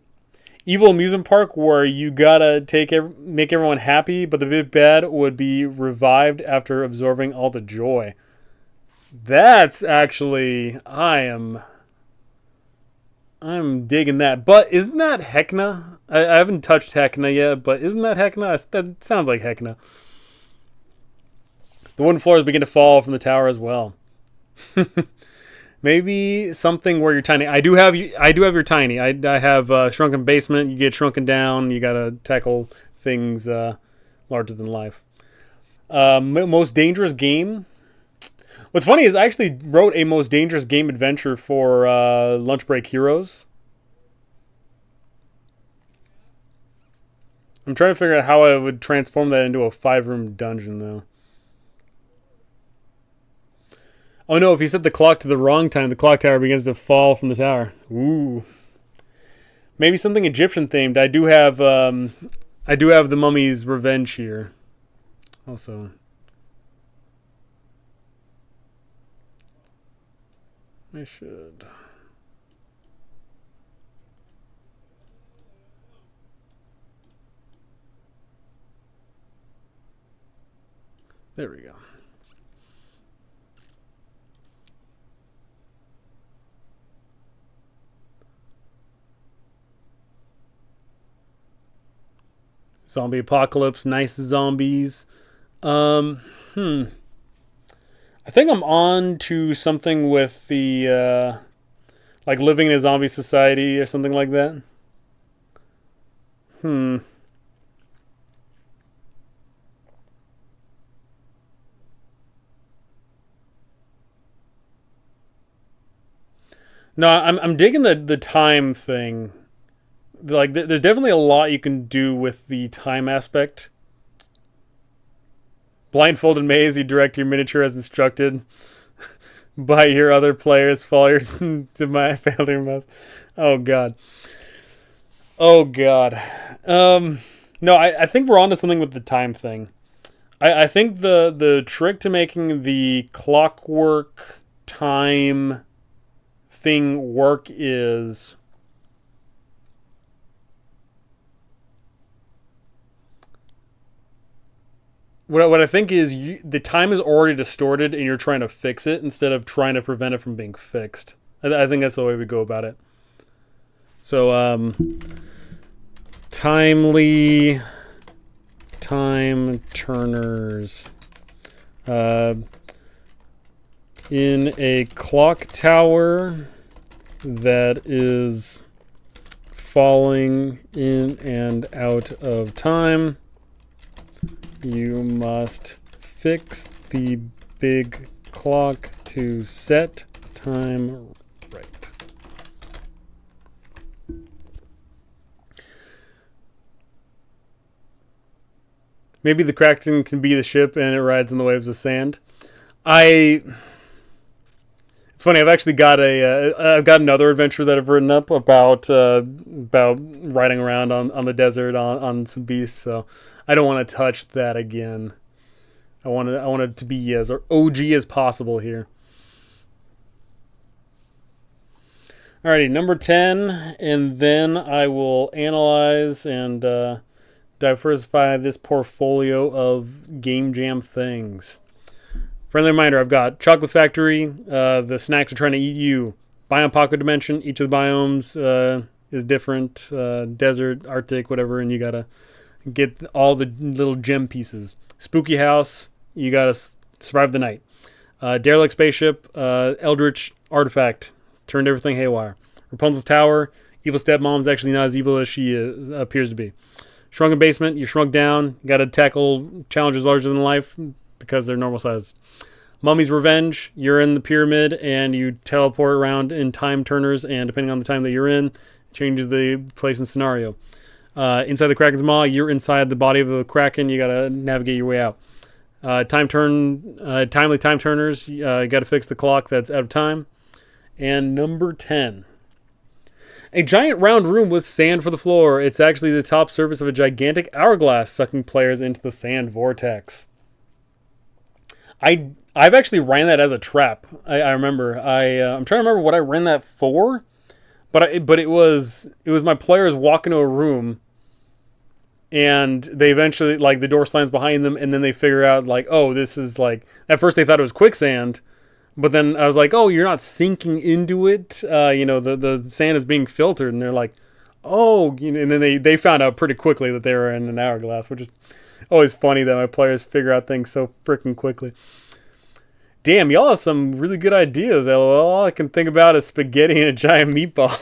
Evil amusement park where you gotta make everyone happy, but the big bad would be revived after absorbing all the joy. That's actually I'm digging that. But isn't that Hecna? I haven't touched Hecna yet, but isn't that Hecna? That sounds like Hecna. The wooden floors begin to fall from the tower as well. Maybe something where you're tiny. I do have your tiny. I have shrunken basement. You get shrunken down. You gotta tackle things larger than life. Most dangerous game. What's funny is I actually wrote a most dangerous game adventure for Lunch Break Heroes. I'm trying to figure out how I would transform that into a 5-room dungeon, though. Oh no, if you set the clock to the wrong time, the clock tower begins to fall from the tower. Ooh. Maybe something Egyptian themed. I do have the Mummy's Revenge here. Also. I should. There we go. Zombie apocalypse, nice zombies. I think I'm on to something with the like living in a zombie society or something like that. No, I'm digging the time thing. Like, there's definitely a lot you can do with the time aspect. Blindfolded maze, you direct your miniature as instructed by your other players. Follow your to my failure mouse. Oh god. Oh god. No, I think we're onto something with the time thing. I think the trick to making the clockwork time thing work is what I think is the time is already distorted and you're trying to fix it instead of trying to prevent it from being fixed. I think that's the way we go about it. So, timely time turners in a clock tower that is falling in and out of time. You must fix the big clock to set time right. Maybe the Kraken can be the ship and it rides in the waves of sand. It's funny. I've actually got I've got another adventure that I've written up about riding around on the desert on some beasts. So I don't want to touch that again. I want it to be as OG as possible here. Alrighty, number 10, and then I will analyze and diversify this portfolio of Game Jam things. Friendly reminder, I've got Chocolate Factory, the snacks are trying to eat you. Biome Pocket Dimension, each of the biomes is different. Desert, Arctic, whatever, and you gotta get all the little gem pieces. Spooky House, you gotta survive the night. Derelict Spaceship, Eldritch Artifact, turned everything haywire. Rapunzel's Tower, evil stepmom's actually not as evil as she appears to be. Shrunken Basement, you shrunk down, you gotta tackle challenges larger than life because they're normal sized. Mummy's Revenge, you're in the pyramid and you teleport around in time turners, and depending on the time that you're in, it changes the place and scenario. Inside the Kraken's Maw, you're inside the body of a Kraken, you gotta navigate your way out. Timely time turners, you gotta fix the clock that's out of time. And number 10. A giant round room with sand for the floor. It's actually the top surface of a gigantic hourglass, sucking players into the sand vortex. I've actually ran that as a trap. I remember. I'm trying to remember what I ran that for, but it was my players walk into a room, and they eventually, like, the door slams behind them, and then they figure out, like, oh, this is like, at first they thought it was quicksand, but then I was like, oh, you're not sinking into it. The sand is being filtered, and they're like, oh, and then they found out pretty quickly that they were in an hourglass, which is always funny that my players figure out things so freaking quickly. Damn, y'all have some really good ideas, LOL. All I can think about is spaghetti and a giant meatball.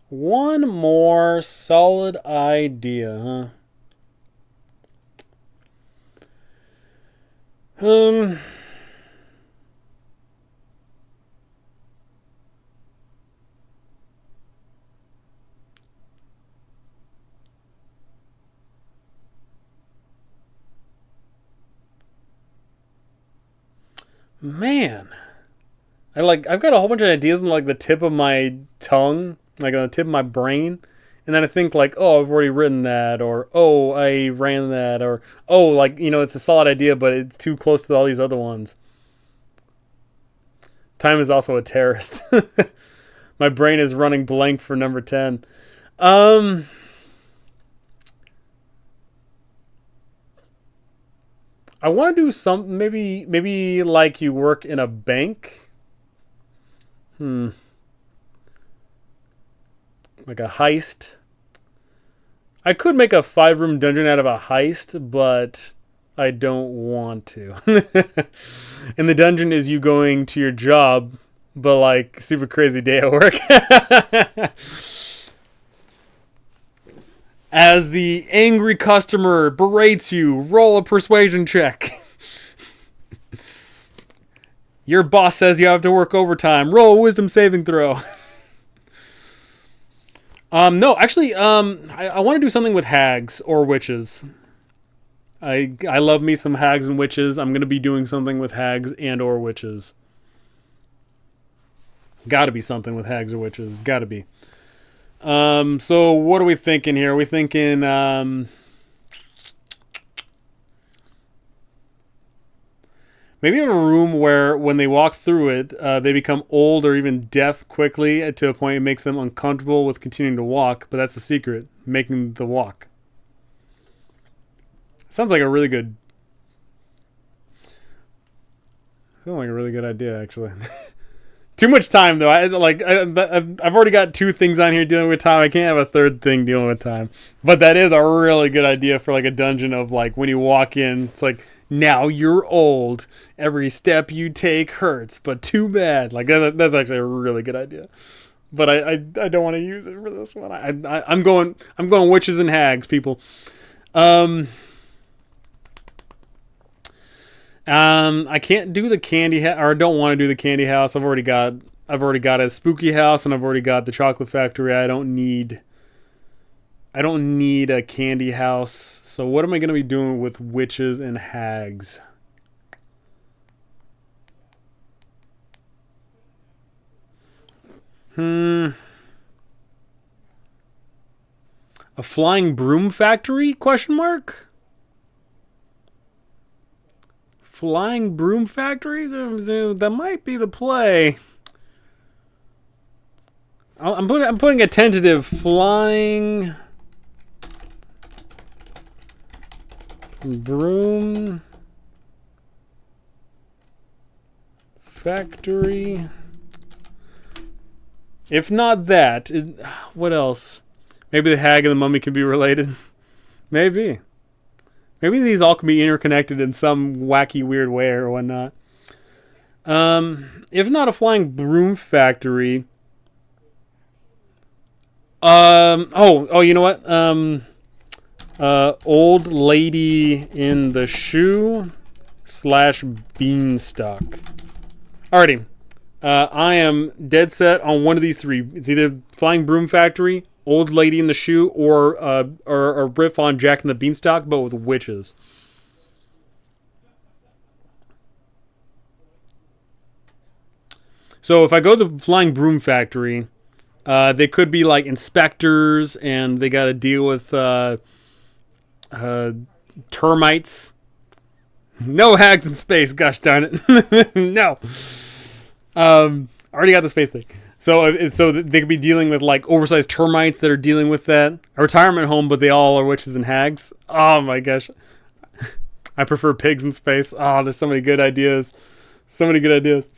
One more solid idea, huh? Man, I've got a whole bunch of ideas on, like, the tip of my tongue, like on the tip of my brain, and then I think, like, oh, I've already written that, or oh, I ran that, or oh, like, it's a solid idea, but it's too close to all these other ones. Time is also a terrorist. My brain is running blank for number 10. I want to do something, maybe like you work in a bank. Like a heist. I could make a 5-room dungeon out of a heist, but I don't want to. And the dungeon is you going to your job, but like super crazy day at work. As the angry customer berates you, roll a persuasion check. Your boss says you have to work overtime. Roll a wisdom saving throw. No, actually, I want to do something with hags or witches. I love me some hags and witches. I'm gonna be doing something with hags and or witches. Got to be something with hags or witches. Got to be. So what are we thinking here? Are we thinking maybe have a room where when they walk through it, they become old or even deaf quickly to a point it makes them uncomfortable with continuing to walk. But that's the secret, making the walk. Sounds like a really good. Sounds like a really good idea, actually. Too much time though. I've already got 2 things on here dealing with time. I can't have a 3rd thing dealing with time. But that is a really good idea for like a dungeon of like when you walk in, it's like now you're old. Every step you take hurts, but too bad. Like that's actually a really good idea. But I don't want to use it for this one. I'm going witches and hags, people. I can't do the candy or don't want to do the candy house. I've already got a spooky house and I've already got the chocolate factory. I don't need a candy house. So what am I going to be doing with witches and hags? A flying broom factory? Question mark? Flying broom factories? That might be the play. I'm putting a tentative flying broom factory. If not that, what else? Maybe the hag and the mummy can be related. Maybe. Maybe these all can be interconnected in some wacky, weird way or whatnot. If not a flying broom factory. You know what? Old lady in the shoe / beanstalk. Alrighty. I am dead set on one of these 3. It's either flying broom factory, old lady in the shoe, or a riff on Jack and the Beanstalk, but with witches. So if I go to the flying broom factory, they could be like inspectors, and they got to deal with termites. No hags in space, gosh darn it. No. Already got the space thing. So they could be dealing with like oversized termites that are dealing with that. A retirement home, but they all are witches and hags. Oh my gosh. I prefer pigs in space. Oh, there's so many good ideas. So many good ideas.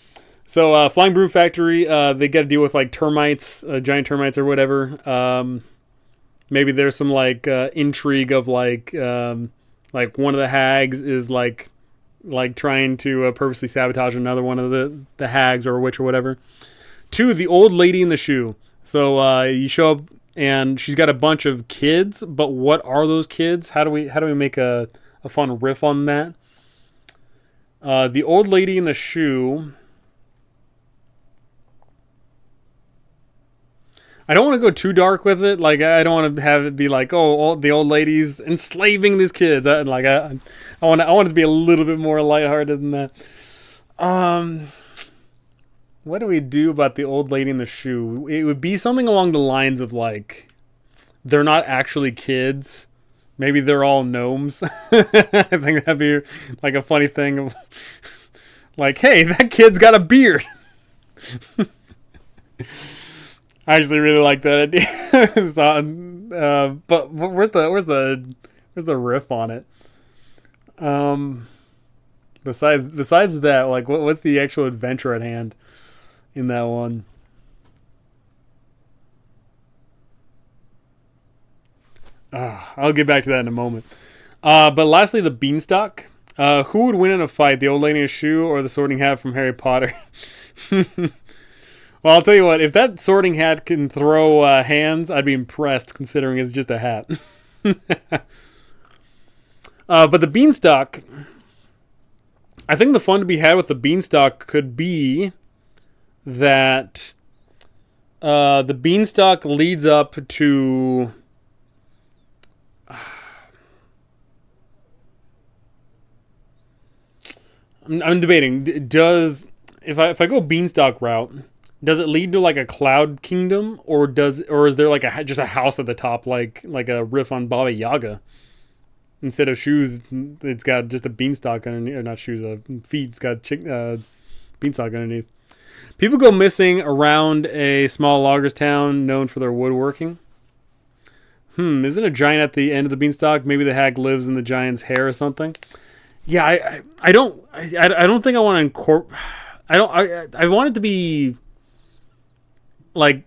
So flying broom factory, they got to deal with like termites, giant termites or whatever. Maybe there's some like intrigue of like one of the hags is like trying to purposely sabotage another one of the hags or a witch or whatever. 2, the old lady in the shoe. So you show up and she's got a bunch of kids, but what are those kids? How do we make a fun riff on that? The old lady in the shoe. I don't want to go too dark with it. Like I don't want to have it be like, oh, the old lady's enslaving these kids. I want it to be a little bit more lighthearted than that. What do we do about the old lady in the shoe? It would be something along the lines of like, they're not actually kids. Maybe they're all gnomes. I think that'd be like a funny thing of like, hey, that kid's got a beard. I actually really like that idea. So, but where's the riff on it? Besides that, like what's the actual adventure at hand in that one? I'll get back to that in a moment. But lastly, the beanstalk. Who would win in a fight, the old lady in a shoe or the sorting hat from Harry Potter? Well, I'll tell you what. If that sorting hat can throw hands, I'd be impressed, considering it's just a hat. But the beanstalk, I think the fun to be had with the beanstalk could be that the beanstalk leads up to. I'm debating. If I go beanstalk route, does it lead to like a cloud kingdom, or is there like just a house at the top, like a riff on Baba Yaga? Instead of shoes, it's got just a beanstalk underneath, or not shoes, feet. It's got beanstalk underneath. People go missing around a small loggers town known for their woodworking. Isn't a giant at the end of the beanstalk? Maybe the hag lives in the giant's hair or something. Yeah, I don't think I want to incorporate. I want it to be like.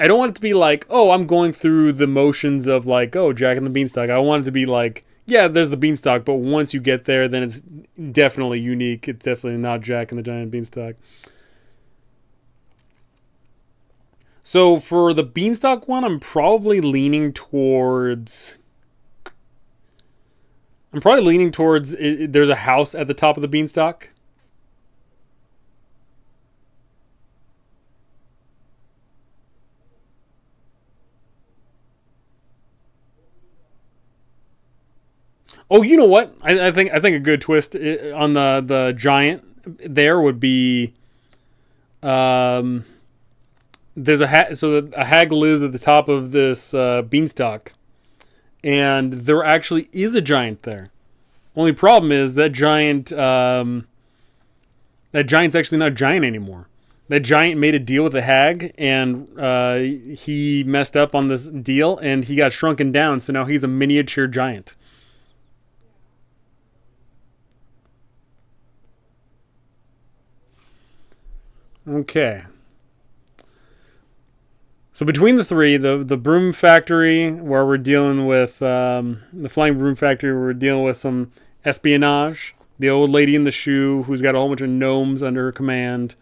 I don't want it to be like, oh, I'm going through the motions of like, oh, Jack and the Beanstalk. I want it to be like, yeah, there's the Beanstalk, but once you get there, then it's definitely unique. It's definitely not Jack and the Giant Beanstalk. So for the Beanstalk one, I'm probably leaning towards. There's a house at the top of the Beanstalk. Oh, you know what? I think a good twist on the giant there would be, there's a hag lives at the top of this beanstalk, and there actually is a giant there. Only problem is that giant's actually not giant anymore. That giant made a deal with the hag, and he messed up on this deal, and he got shrunken down. So now he's a miniature giant. Okay. So between the three, the broom factory, where we're dealing with the flying broom factory, where we're dealing with some espionage, the old lady in the shoe who's got a whole bunch of gnomes under her command,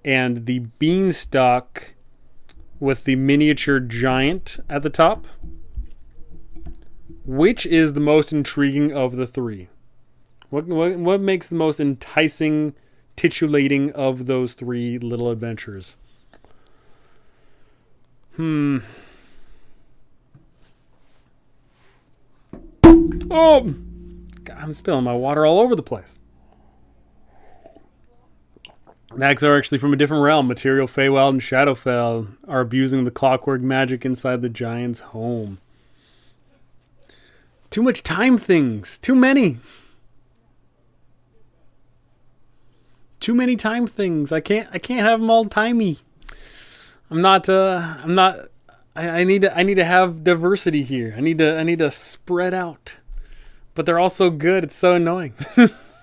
and the beanstalk with the miniature giant at the top. Which is the most intriguing of the three? What makes the most enticing, titulating of those three little adventures? Oh! God, I'm spilling my water all over the place. Nags are actually from a different realm. Material, Feywild, and Shadowfell are abusing the clockwork magic inside the giant's home. Too much time things. Too many. Too many time things. I can't have them all timey. I need to have diversity here. I need to spread out. But they're all so good. It's so annoying.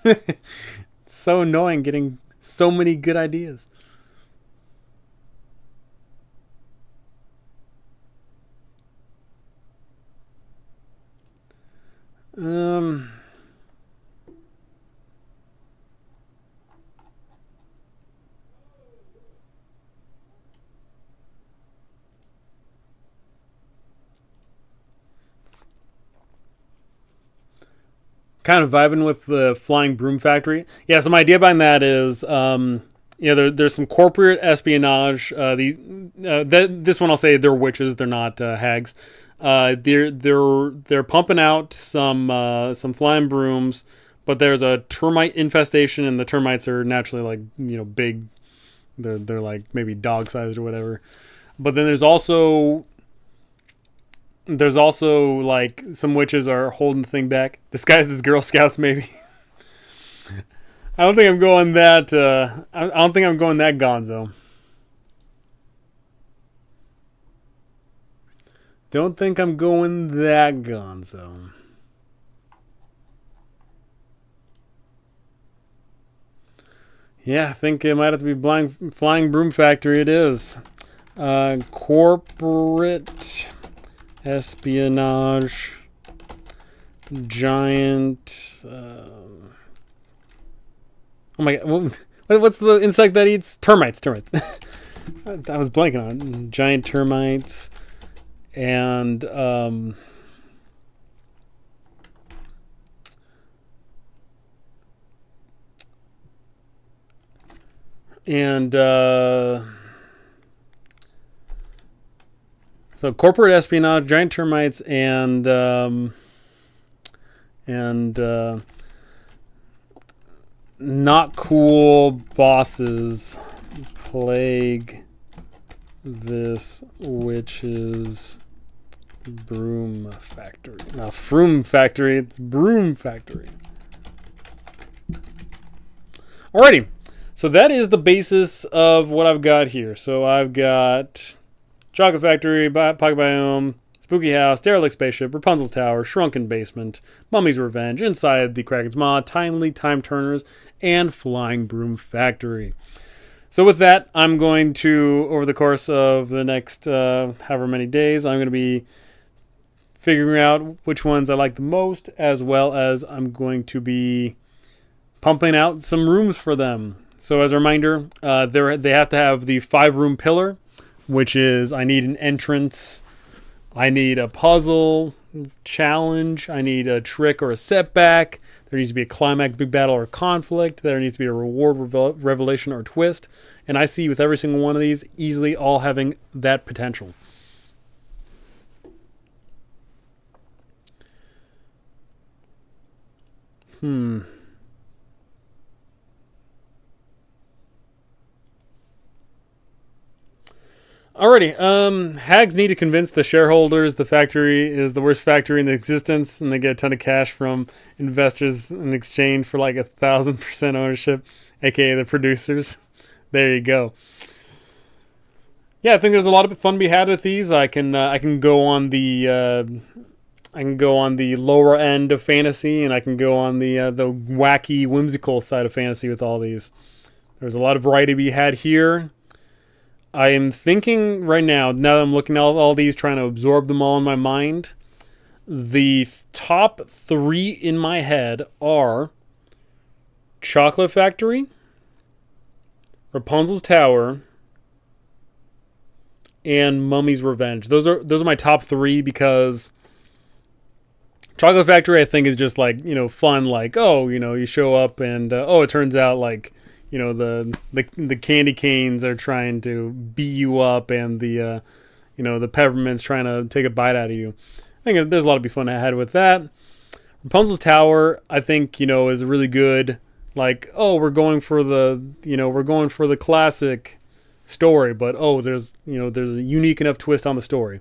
It's so annoying getting so many good ideas. Kind of vibing with the flying broom factory. Yeah, so my idea behind that is, there's some corporate espionage. This one I'll say they're witches, they're not hags. They're pumping out some flying brooms, but there's a termite infestation, and the termites are naturally like big. They're like maybe dog sized or whatever. But then there's also like some witches are holding the thing back, disguised as Girl Scouts, maybe. I don't think I'm going that. I don't think I'm going that gonzo. Don't think I'm going that gonzo. Yeah, I think it might have to be Flying Broom Factory. It is. Corporate espionage giant. Oh my god! What's the insect that eats termites? Termites. I was blanking on giant termites, and And so corporate espionage, giant termites, and not cool bosses plague this witch's broom factory. Not Froom Factory, it's Broom Factory. Alrighty, so that is the basis of what I've got here. So I've got Chocolate Factory, Pocket Biome, Spooky House, Derelict Spaceship, Rapunzel's Tower, Shrunken Basement, Mummy's Revenge, Inside the Kraken's Maw, Timely Time Turners, and Flying Broom Factory. So with that, I'm going to, over the course of the next however many days, I'm going to be figuring out which ones I like the most, as well as I'm going to be pumping out some rooms for them. So as a reminder, they have to have the 5-room pillar, which is I need an entrance, I need a puzzle challenge, I need a trick or a setback, there needs to be a climax, big battle, or conflict, there needs to be a reward, revelation, or twist, and I see with every single one of these easily all having that potential. Alrighty, hags need to convince the shareholders the factory is the worst factory in existence, and they get a ton of cash from investors in exchange for like 1,000% ownership, aka the producers. There you go. Yeah, I think there's a lot of fun to be had with these. I can go on the lower end of fantasy, and I can go on the wacky, whimsical side of fantasy with all these. There's a lot of variety to be had here. I am thinking right now that I'm looking at all these, trying to absorb them all in my mind, the top 3 in my head are Chocolate Factory, Rapunzel's Tower, and Mummy's Revenge. Those are my top 3 because Chocolate Factory, I think, is just like, fun. Like, you show up and it turns out like, the candy canes are trying to beat you up, and the peppermint's trying to take a bite out of you. I think there's a lot to be fun had with that. Rapunzel's Tower, I think, is really good. Like, we're going for the classic story, but there's a unique enough twist on the story.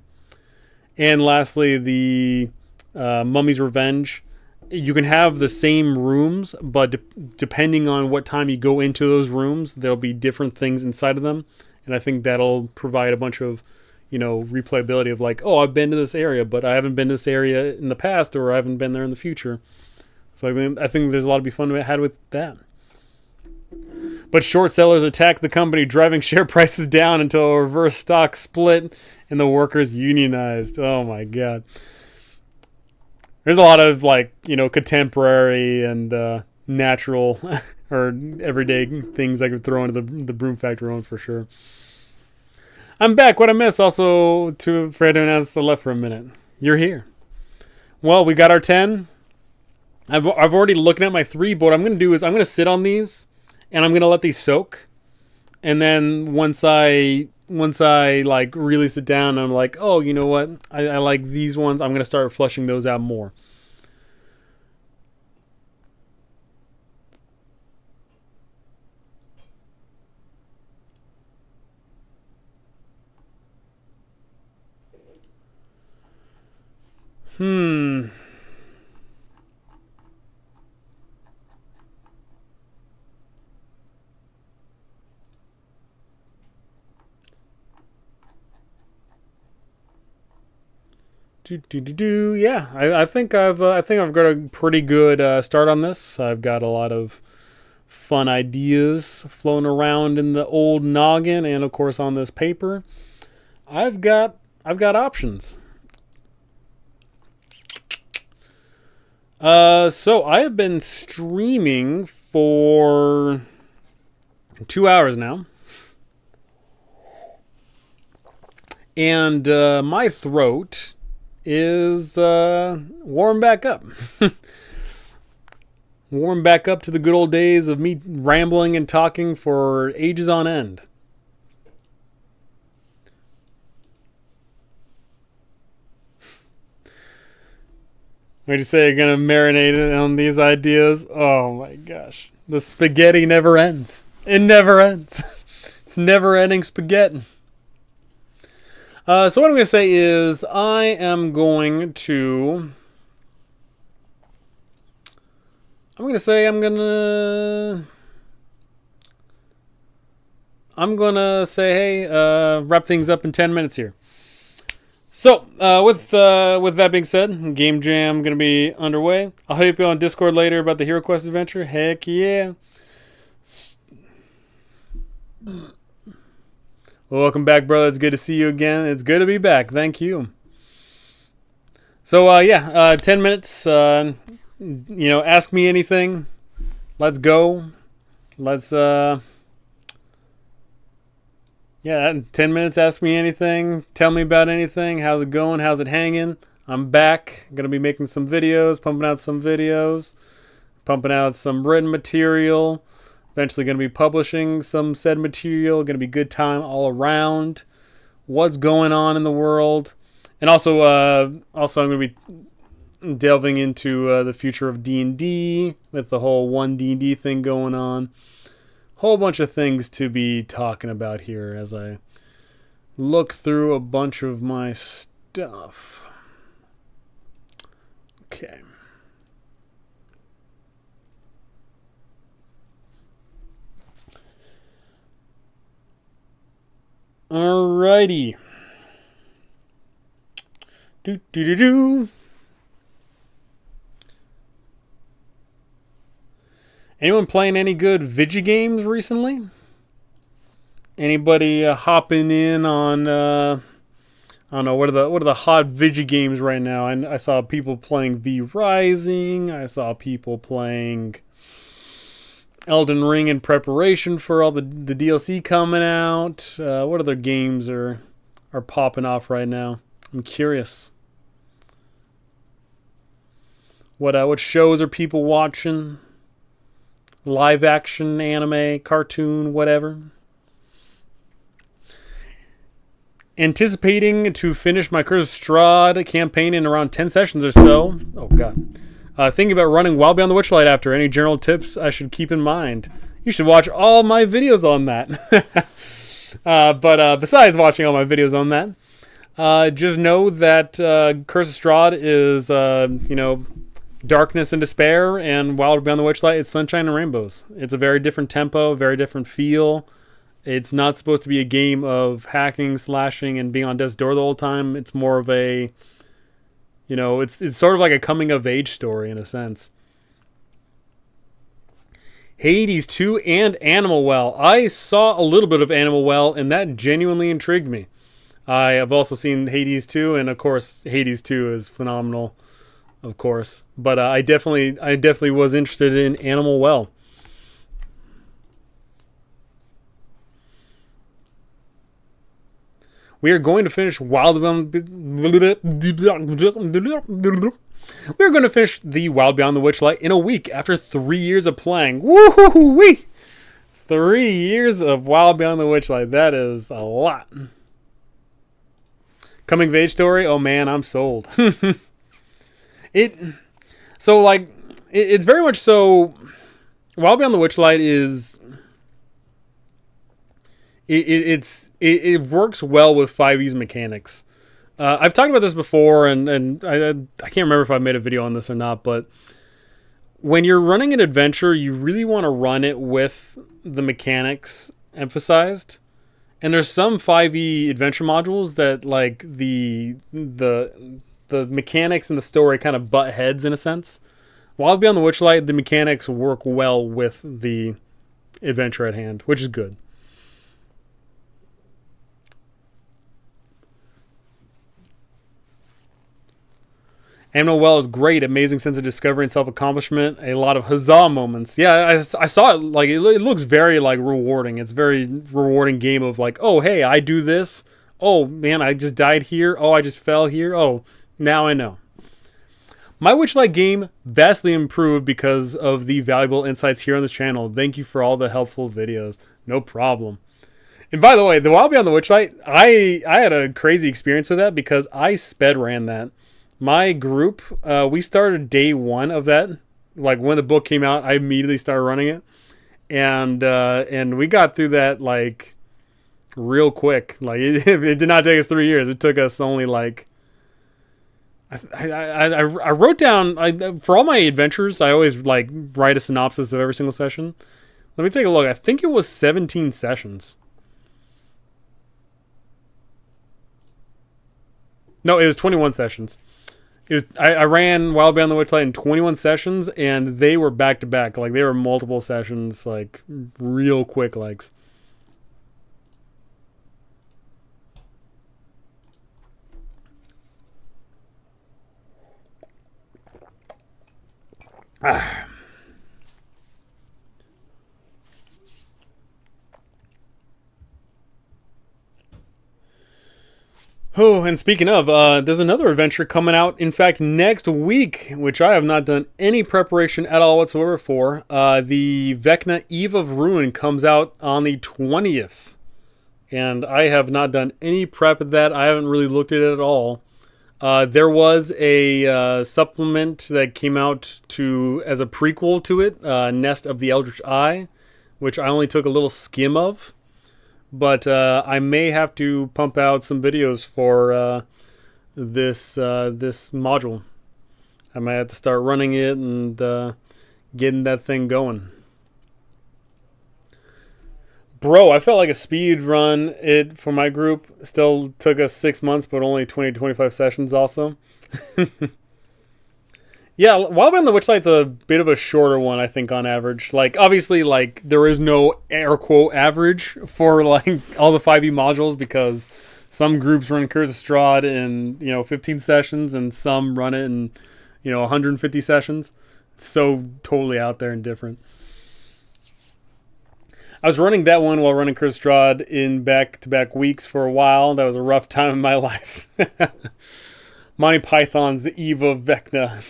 And lastly, the Mummy's Revenge. You can have the same rooms, but depending on what time you go into those rooms, there'll be different things inside of them. And I think that'll provide a bunch of, replayability of like, I've been to this area, but I haven't been to this area in the past, or I haven't been there in the future. So I think there's a lot to be fun to had with that. But short sellers attack the company, driving share prices down until a reverse stock split and the workers unionized. Oh my God. There's a lot of contemporary and natural or everyday things I could throw into the Broom Factory one for sure. I'm back. What I missed? Also, forgot to announce I left for a minute. You're here. Well, we got our 10. I've already looking at my 3, but what I'm going to do is I'm going to sit on these and I'm going to let these soak. And then once I like really sit down, I'm like, you know what? I like these ones. I'm going to start flushing those out more. Yeah, I think I've got a pretty good start on this. I've got a lot of fun ideas floating around in the old noggin, and of course on this paper. I've got options. So I have been streaming for 2 hours now. And my throat is warm back up. warm back up to the good old days of me rambling and talking for ages on end. What do you say? You're gonna marinate on these ideas? Oh my gosh, the spaghetti never ends. It never ends. It's never-ending spaghetti. So what I'm gonna say is I'm gonna say, hey, wrap things up in 10 minutes here. So, with that being said, Game Jam going to be underway. I'll hit you on Discord later about the Hero Quest adventure. Heck yeah. Well, welcome back, brother. It's good to see you again. It's good to be back. Thank you. So, 10 minutes. Ask me anything. Let's go. Let's, 10 minutes, ask me anything. Tell me about anything. How's it going? How's it hanging? I'm back. Going to be making some videos, pumping out some written material. Eventually going to be publishing some said material. Going to be good time all around. What's going on in the world? And also I'm going to be delving into the future of D&D with the whole one D&D thing going on. Whole bunch of things to be talking about here as I look through a bunch of my stuff. Okay. Alrighty. Do. Anyone playing any good Vigi games recently? Anybody hopping in on I don't know, what are the hot Vigi games right now? I saw people playing V Rising. I saw people playing Elden Ring in preparation for all the DLC coming out. What other games are popping off right now? I'm curious. What shows are people watching? Live action, anime, cartoon, whatever. Anticipating to finish my Curse of Strahd campaign in around 10 sessions or so. Oh, God. Thinking about running Wild Beyond the Witchlight after. Any general tips I should keep in mind? You should watch all my videos on that. But besides watching all my videos on that, just know that Curse of Strahd is, darkness and despair, and Wild Beyond the Witchlight is sunshine and rainbows. It's a very different tempo, very different feel. It's not supposed to be a game of hacking, slashing, and being on death's door the whole time. It's more of a, it's sort of like a coming of age story in a sense. Hades 2 and Animal Well. I saw a little bit of Animal Well, and that genuinely intrigued me. I have also seen Hades 2, and of course, Hades 2 is phenomenal. Of course, but I definitely was interested in Animal Well. We are going to finish the Wild Beyond the Witchlight in a week after 3 years of playing. Woo-hoo-wee! 3 years of Wild Beyond the Witchlight. That is a lot. Coming of age story. Oh man, I'm sold. It's very much so. Wild Beyond the Witchlight is. It works well with 5e's mechanics. I've talked about this before, and I can't remember if I made a video on this or not, but when you're running an adventure, you really want to run it with the mechanics emphasized. And there's some 5e adventure modules that like the mechanics and the story kind of butt heads in a sense. Wild Beyond the Witchlight, the mechanics work well with the adventure at hand, which is good. Animal Well is great. Amazing sense of discovery and self-accomplishment. A lot of huzzah moments. Yeah, I saw it. Like it looks very like rewarding. It's very rewarding game of like, oh hey, I do this. Oh man, I just died here. Oh, I just fell here. Oh, now I know. My Witchlight game vastly improved because of the valuable insights here on this channel. Thank you for all the helpful videos. No problem. And by the way, the Wild Beyond the Witchlight, I had a crazy experience with that because I sped ran that. My group, we started day one of that. Like when the book came out, I immediately started running it. And we got through that like real quick. Like it did not take us 3 years. It took us only like I wrote down for all my adventures. I always like write a synopsis of every single session. Let me take a look. I think it was 17 sessions. No, it was 21 sessions. It was I ran Wild Beyond the Witchlight in 21 sessions, and they were back to back. Like they were multiple sessions, like real quick legs. Oh, and speaking of, there's another adventure coming out, in fact, next week, which I have not done any preparation at all whatsoever for. The Vecna Eve of Ruin comes out on the 20th, and I have not done any prep of that. I haven't really looked at it at all. There was a supplement that came out as a prequel to it, Nest of the Eldritch Eye, which I only took a little skim of. But I may have to pump out some videos for this module. I might have to start running it and getting that thing going. Bro, I felt like a speed run it for my group. Still took us 6 months, but only 20 to 25 sessions also. Yeah, Wild Beyond the Witchlight's a bit of a shorter one, I think, on average. Like, obviously, like, there is no air quote average for, like, all the 5e modules because some groups run Curse of Strahd in, 15 sessions and some run it in, 150 sessions. It's so totally out there and different. I was running that one while running Curse of Strahd in back-to-back weeks for a while. That was a rough time in my life. Monty Python's The Eve of Vecna.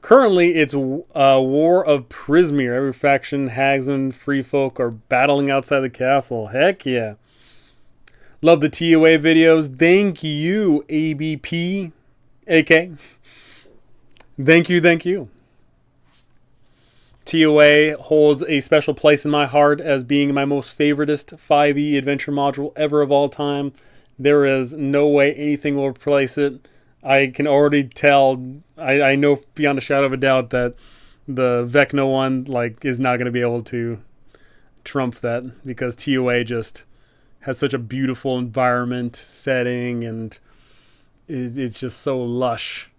Currently, it's War of Prismeer. Every faction, hags and free folk are battling outside the castle. Heck yeah. Love the TOA videos. Thank you, ABP. AK. Thank you. TOA holds a special place in my heart as being my most favoritist 5e adventure module ever of all time. There is no way anything will replace it. I can already tell, I know beyond a shadow of a doubt that the Vecna one is not going to be able to trump that because TOA just has such a beautiful environment, setting, and it's just so lush.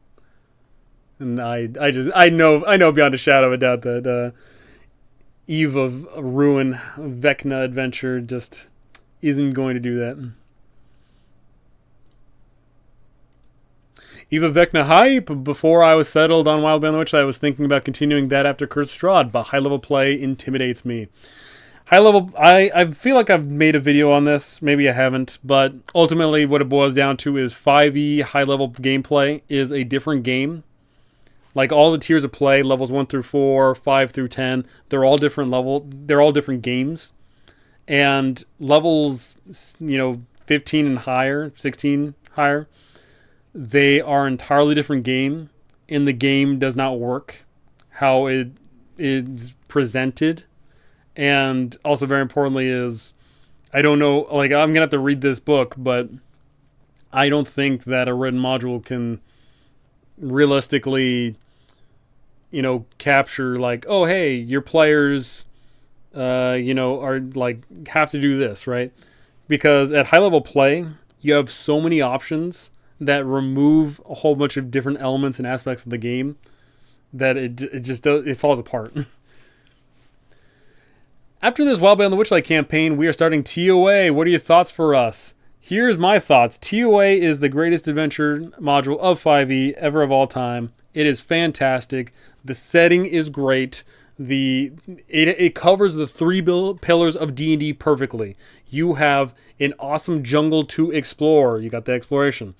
And I know beyond a shadow of a doubt that Eve of Ruin Vecna adventure just isn't going to do that. Eve of Vecna hype. Before I was settled on Wild Beyond the Witchlight, I was thinking about continuing that after Curse of Strahd, but high level play intimidates me. High level, I feel like I've made a video on this. Maybe I haven't, but ultimately what it boils down to is 5e high level gameplay is a different game. Like all the tiers of play, levels 1 through 4, 5 through 10, they're all different they're all different games. And levels, 15 and higher, 16 higher, they are an entirely different game, and the game does not work how it is presented. And also very importantly is, I don't know, I'm going to have to read this book, but I don't think that a written module can realistically, capture oh, hey, your players, are have to do this, right? Because at high level play, you have so many options that remove a whole bunch of different elements and aspects of the game that it falls apart. After this Wild Beyond the Witchlight campaign, we are starting TOA. What are your thoughts for us? Here's my thoughts. TOA is the greatest adventure module of 5e ever of all time. It is fantastic. The setting is great. It covers the three pillars of D&D perfectly. You have an awesome jungle to explore. You got the exploration.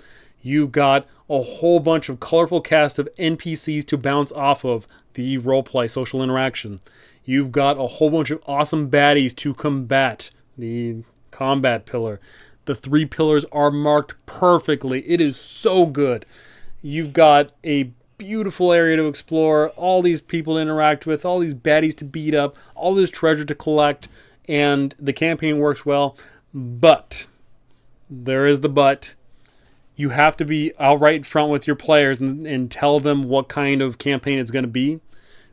You've got a whole bunch of colorful cast of NPCs to bounce off of the roleplay social interaction. You've got a whole bunch of awesome baddies to combat the combat pillar. The 3 pillars are marked perfectly. It is so good. You've got a beautiful area to explore, all these people to interact with, all these baddies to beat up, all this treasure to collect, and the campaign works well. But, there is the but, you have to be outright front with your players and tell them what kind of campaign it's going to be.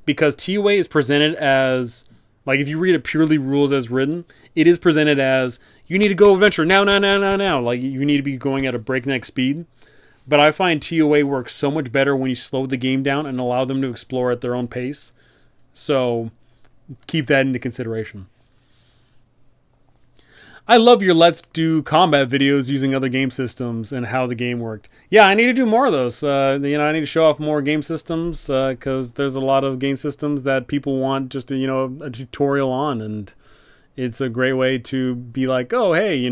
Because TOA is presented as, like if you read it purely rules as written, it is presented as, you need to go adventure now. Like you need to be going at a breakneck speed. But I find TOA works so much better when you slow the game down and allow them to explore at their own pace. So keep that into consideration. I love your Let's Do Combat videos using other game systems and how the game worked. Yeah, I need to do more of those. I need to show off more game systems because there's a lot of game systems that people want just a tutorial on, and it's a great way to be like, oh, hey,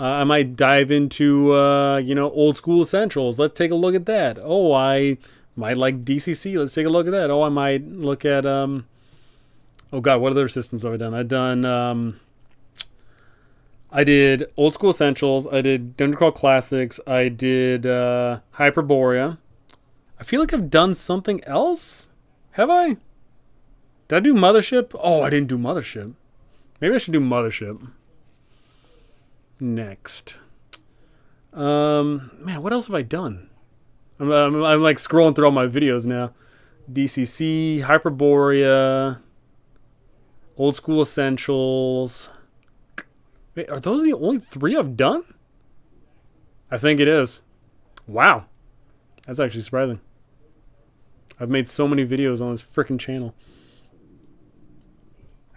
I might dive into old school essentials. Let's take a look at that. Oh, I might like DCC. Let's take a look at that. Oh, I might look at oh god, what other systems have I done? I did Old School Essentials. I did Dungeon Crawl Classics. I did Hyperborea. I feel like I've done something else. Have I? Did I do Mothership? Oh, I didn't do Mothership. Maybe I should do Mothership. Next. Man, what else have I done? I'm like scrolling through all my videos now. DCC, Hyperborea, Old School Essentials. Wait, are those the only 3 I've done? I think it is. Wow. That's actually surprising. I've made so many videos on this freaking channel.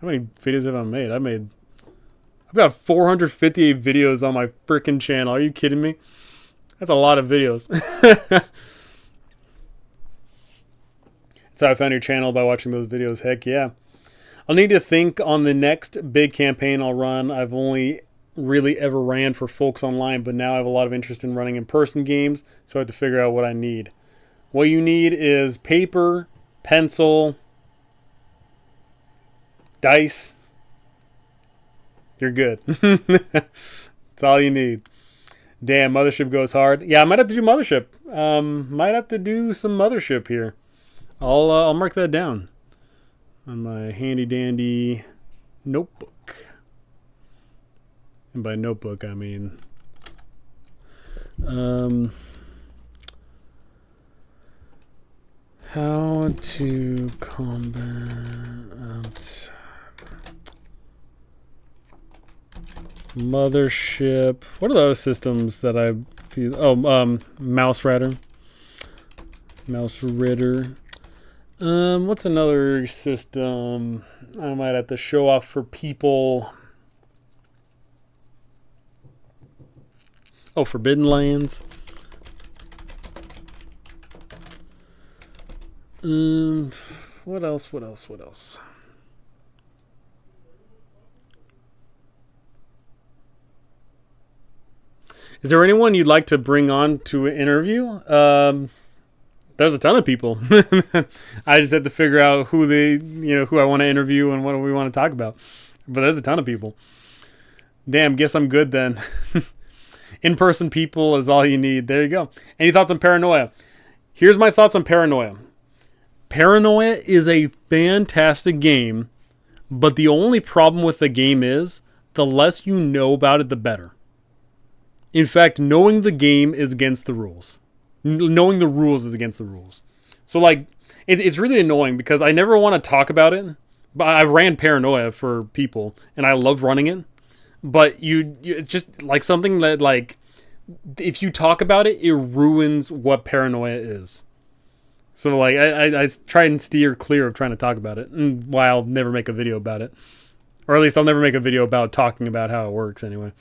How many videos have I made? I've got 458 videos on my freaking channel. Are you kidding me? That's a lot of videos. That's how I found your channel, by watching those videos. Heck yeah. I'll need to think on the next big campaign I'll run. I've only really ever ran for folks online, but now I have a lot of interest in running in-person games, so I have to figure out what I need. What you need is paper, pencil, dice. You're good. That's all you need. Damn, Mothership goes hard. Yeah, I might have to do Mothership. Might have to do some Mothership here. I'll mark that down on my handy dandy notebook. And by notebook, I mean how to combat Mothership. What are those systems that I feel? Oh, Mouse Rider. What's another system I might have to show off for people? Oh, Forbidden Lands. What else? Is there anyone you'd like to bring on to an interview? There's a ton of people. I just have to figure out who I want to interview and what we want to talk about. But there's a ton of people. Damn, guess I'm good then. In-person people is all you need. There you go. Any thoughts on Paranoia? Here's my thoughts on Paranoia. Paranoia is a fantastic game, but the only problem with the game is the less you know about it, the better. In fact, knowing the game is against the rules. Knowing the rules is against the rules. So, like, it's really annoying because I never want to talk about it. But I ran Paranoia for people, and I love running it. But it's just like something that, like, if you talk about it, it ruins what Paranoia is. So, like, I try and steer clear of trying to talk about it. And while I'll never make a video about it. Or at least I'll never make a video about talking about how it works anyway.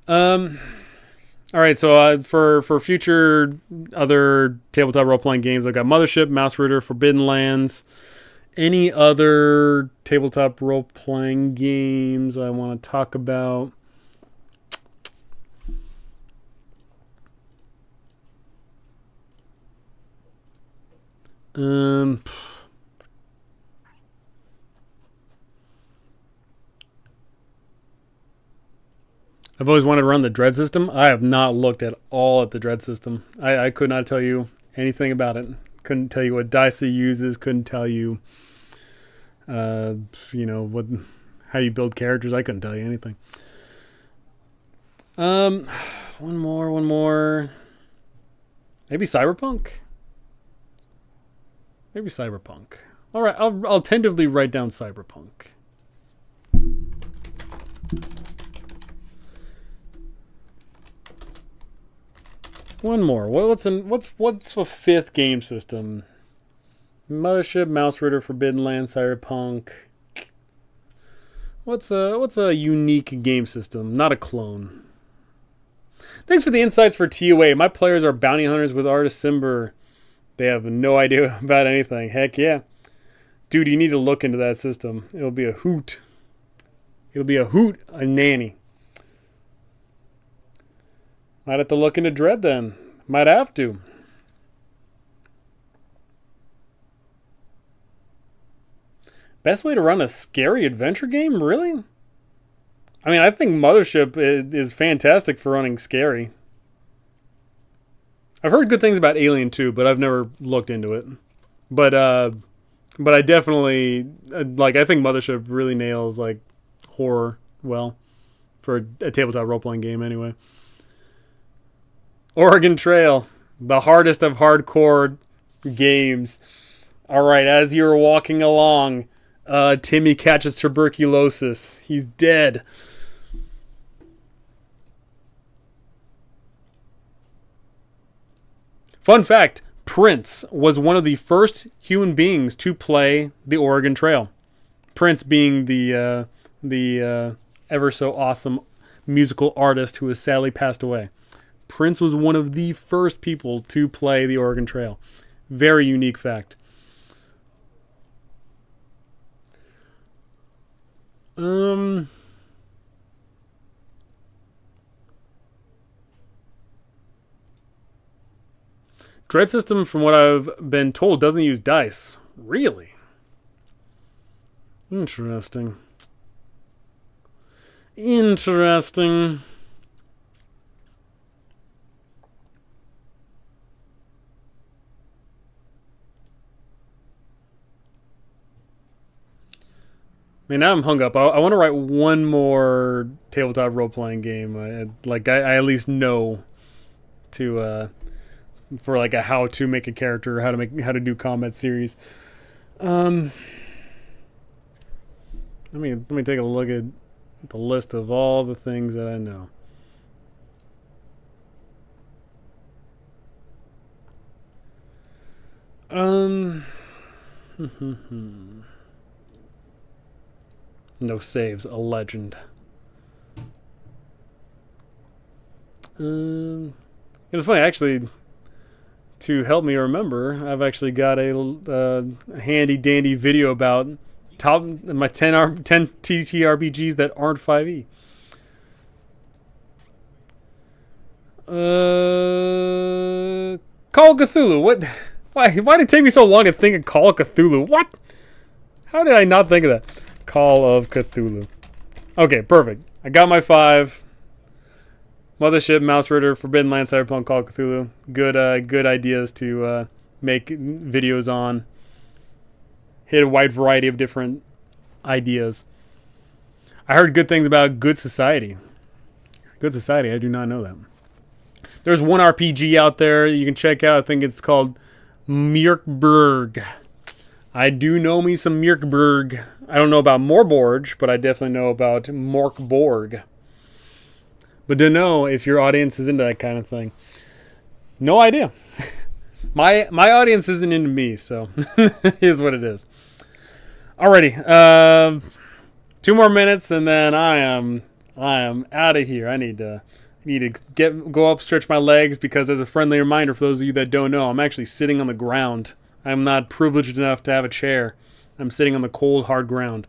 All right, so for future other tabletop role-playing games, I've got Mothership, Mouse Rider, Forbidden Lands. Any other tabletop role-playing games I want to talk about? Um, I've always wanted to run the Dread system. I have not looked at all at the Dread system. I could not tell you anything about it. Couldn't tell you what dice it uses. Couldn't tell you, what, how you build characters. I couldn't tell you anything. One more. Maybe Cyberpunk. All right, I'll tentatively write down Cyberpunk. One more. What's a fifth game system? Mothership, Mouse Ritter, Forbidden Land, Cyberpunk. What's a unique game system? Not a clone. Thanks for the insights for TOA. My players are bounty hunters with Artis Cimber. They have no idea about anything. Heck yeah. Dude, you need to look into that system. It'll be a hoot. A nanny. Might have to look into Dread then. Might have to. Best way to run a scary adventure game? Really? I mean, I think Mothership is fantastic for running scary. I've heard good things about Alien 2, but I've never looked into it. But I definitely I think Mothership really nails like horror well for a tabletop role-playing game anyway. Oregon Trail, the hardest of hardcore games. All right, as you're walking along, Timmy catches tuberculosis. He's dead. Fun fact, Prince was one of the first human beings to play the Oregon Trail. Prince being the ever so awesome musical artist who has sadly passed away. Prince was one of the first people to play the Oregon Trail. Very unique fact. Dread system, from what I've been told, doesn't use dice. Really? Interesting. I mean, now I'm hung up. I want to write one more tabletop role-playing game. I at least know to for like a how to make a character, how to do combat series. Let me take a look at the list of all the things that I know. No saves, a legend. It's funny, actually, to help me remember, I've actually got a handy dandy video about my 10 TTRPGs that aren't 5e. Call of Cthulhu. What? Why did it take me so long to think of Call of Cthulhu? What? How did I not think of that? Call of Cthulhu. Okay, perfect. I got my 5. Mothership, Mouse Ritter, Forbidden Land, Cyberpunk, Call of Cthulhu. Good ideas to make videos on. Hit a wide variety of different ideas. I heard good things about Good Society. Good Society, I do not know that. There's one RPG out there you can check out. I think it's called Mörkborg. I do know me some Mörkborg. I don't know about Morborg, but I definitely know about Mörkborg. But to know if your audience is into that kind of thing. No idea. My audience isn't into me, so here's what it is. Alrighty. 2 more minutes and then I am out of here. I need to go up, stretch my legs, because as a friendly reminder for those of you that don't know, I'm actually sitting on the ground. I'm not privileged enough to have a chair. I'm sitting on the cold, hard ground.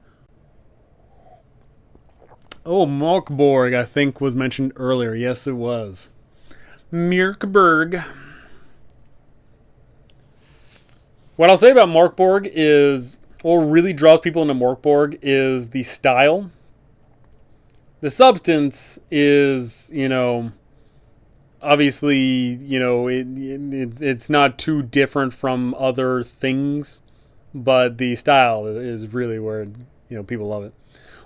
Oh, Mörkborg, I think, was mentioned earlier. Yes, it was. Mörkborg. What I'll say about Morkborg is, what really draws people into Morkborg is the style. The substance is, obviously, it's not too different from other things, but the style is really where, people love it.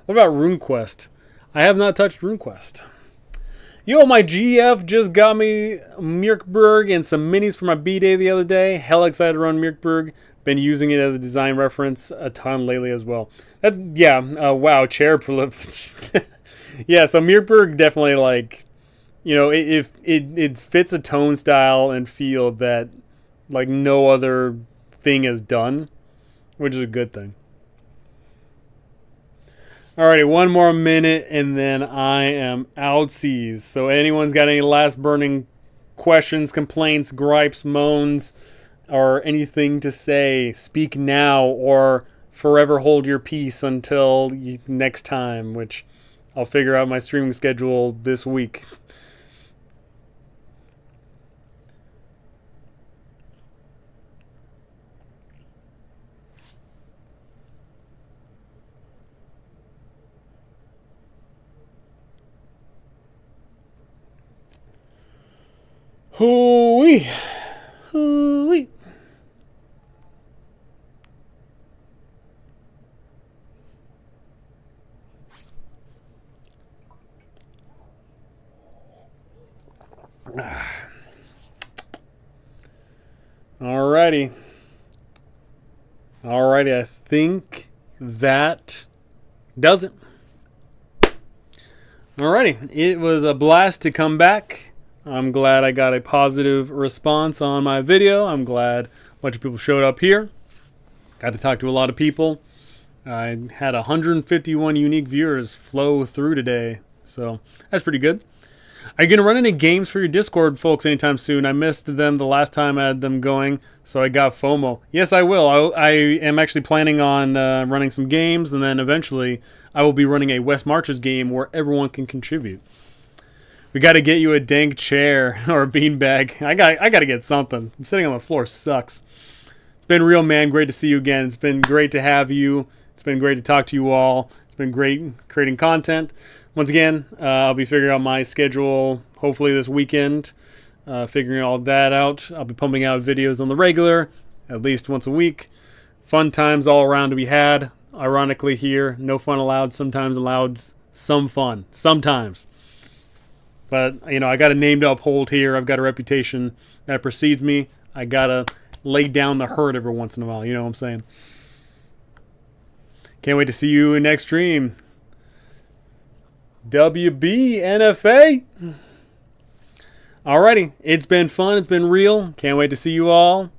What about RuneQuest? I have not touched RuneQuest. Yo, my GF just got me Mirkburg and some minis for my B-Day the other day. Hell excited to run Mirkburg. Been using it as a design reference a ton lately as well. Wow, chair prolific. Yeah, so Mirkburg definitely, like, it fits a tone style and feel that, like, no other thing has done, which is a good thing. Alrighty, one more minute and then I am outsies. So anyone's got any last burning questions, complaints, gripes, moans, or anything to say, speak now or forever hold your peace until next time, which I'll figure out my streaming schedule this week. Hoo-wee. Hoo-wee. Alrighty. I think that does it. Alrighty, it was a blast to come back. I'm glad I got a positive response on my video. I'm glad a bunch of people showed up here. Got to talk to a lot of people. I had 151 unique viewers flow through today, so that's pretty good. Are you going to run any games for your Discord folks anytime soon? I missed them the last time I had them going, so I got FOMO. Yes, I will. I am actually planning on running some games, and then eventually I will be running a West Marches game where everyone can contribute. We got to get you a dank chair or a beanbag. I got to get something. I'm sitting on the floor. Sucks. It's been real, man. Great to see you again. It's been great to have you. It's been great to talk to you all. It's been great creating content. Once again, I'll be figuring out my schedule hopefully this weekend, figuring all that out. I'll be pumping out videos on the regular, at least once a week. Fun times all around to be had. Ironically here, no fun allowed, sometimes allowed some fun. Sometimes. But, I got a name to uphold here. I've got a reputation that precedes me. I got to lay down the hurt every once in a while. You know what I'm saying? Can't wait to see you in next stream. WBNFA. Alrighty, it's been fun. It's been real. Can't wait to see you all.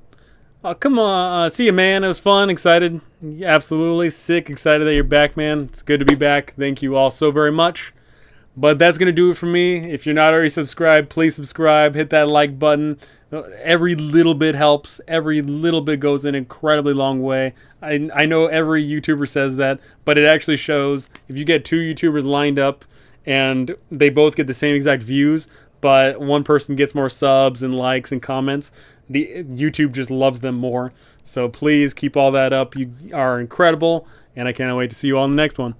Come on, see you, man. It was fun. Excited. Absolutely sick. Excited that you're back, man. It's good to be back. Thank you all so very much. But that's going to do it for me. If you're not already subscribed, please subscribe. Hit that like button. Every little bit helps. Every little bit goes an incredibly long way. I know every YouTuber says that, but it actually shows. If you get two YouTubers lined up and they both get the same exact views, but one person gets more subs and likes and comments, the YouTube just loves them more. So please keep all that up. You are incredible, and I can't wait to see you all in the next one.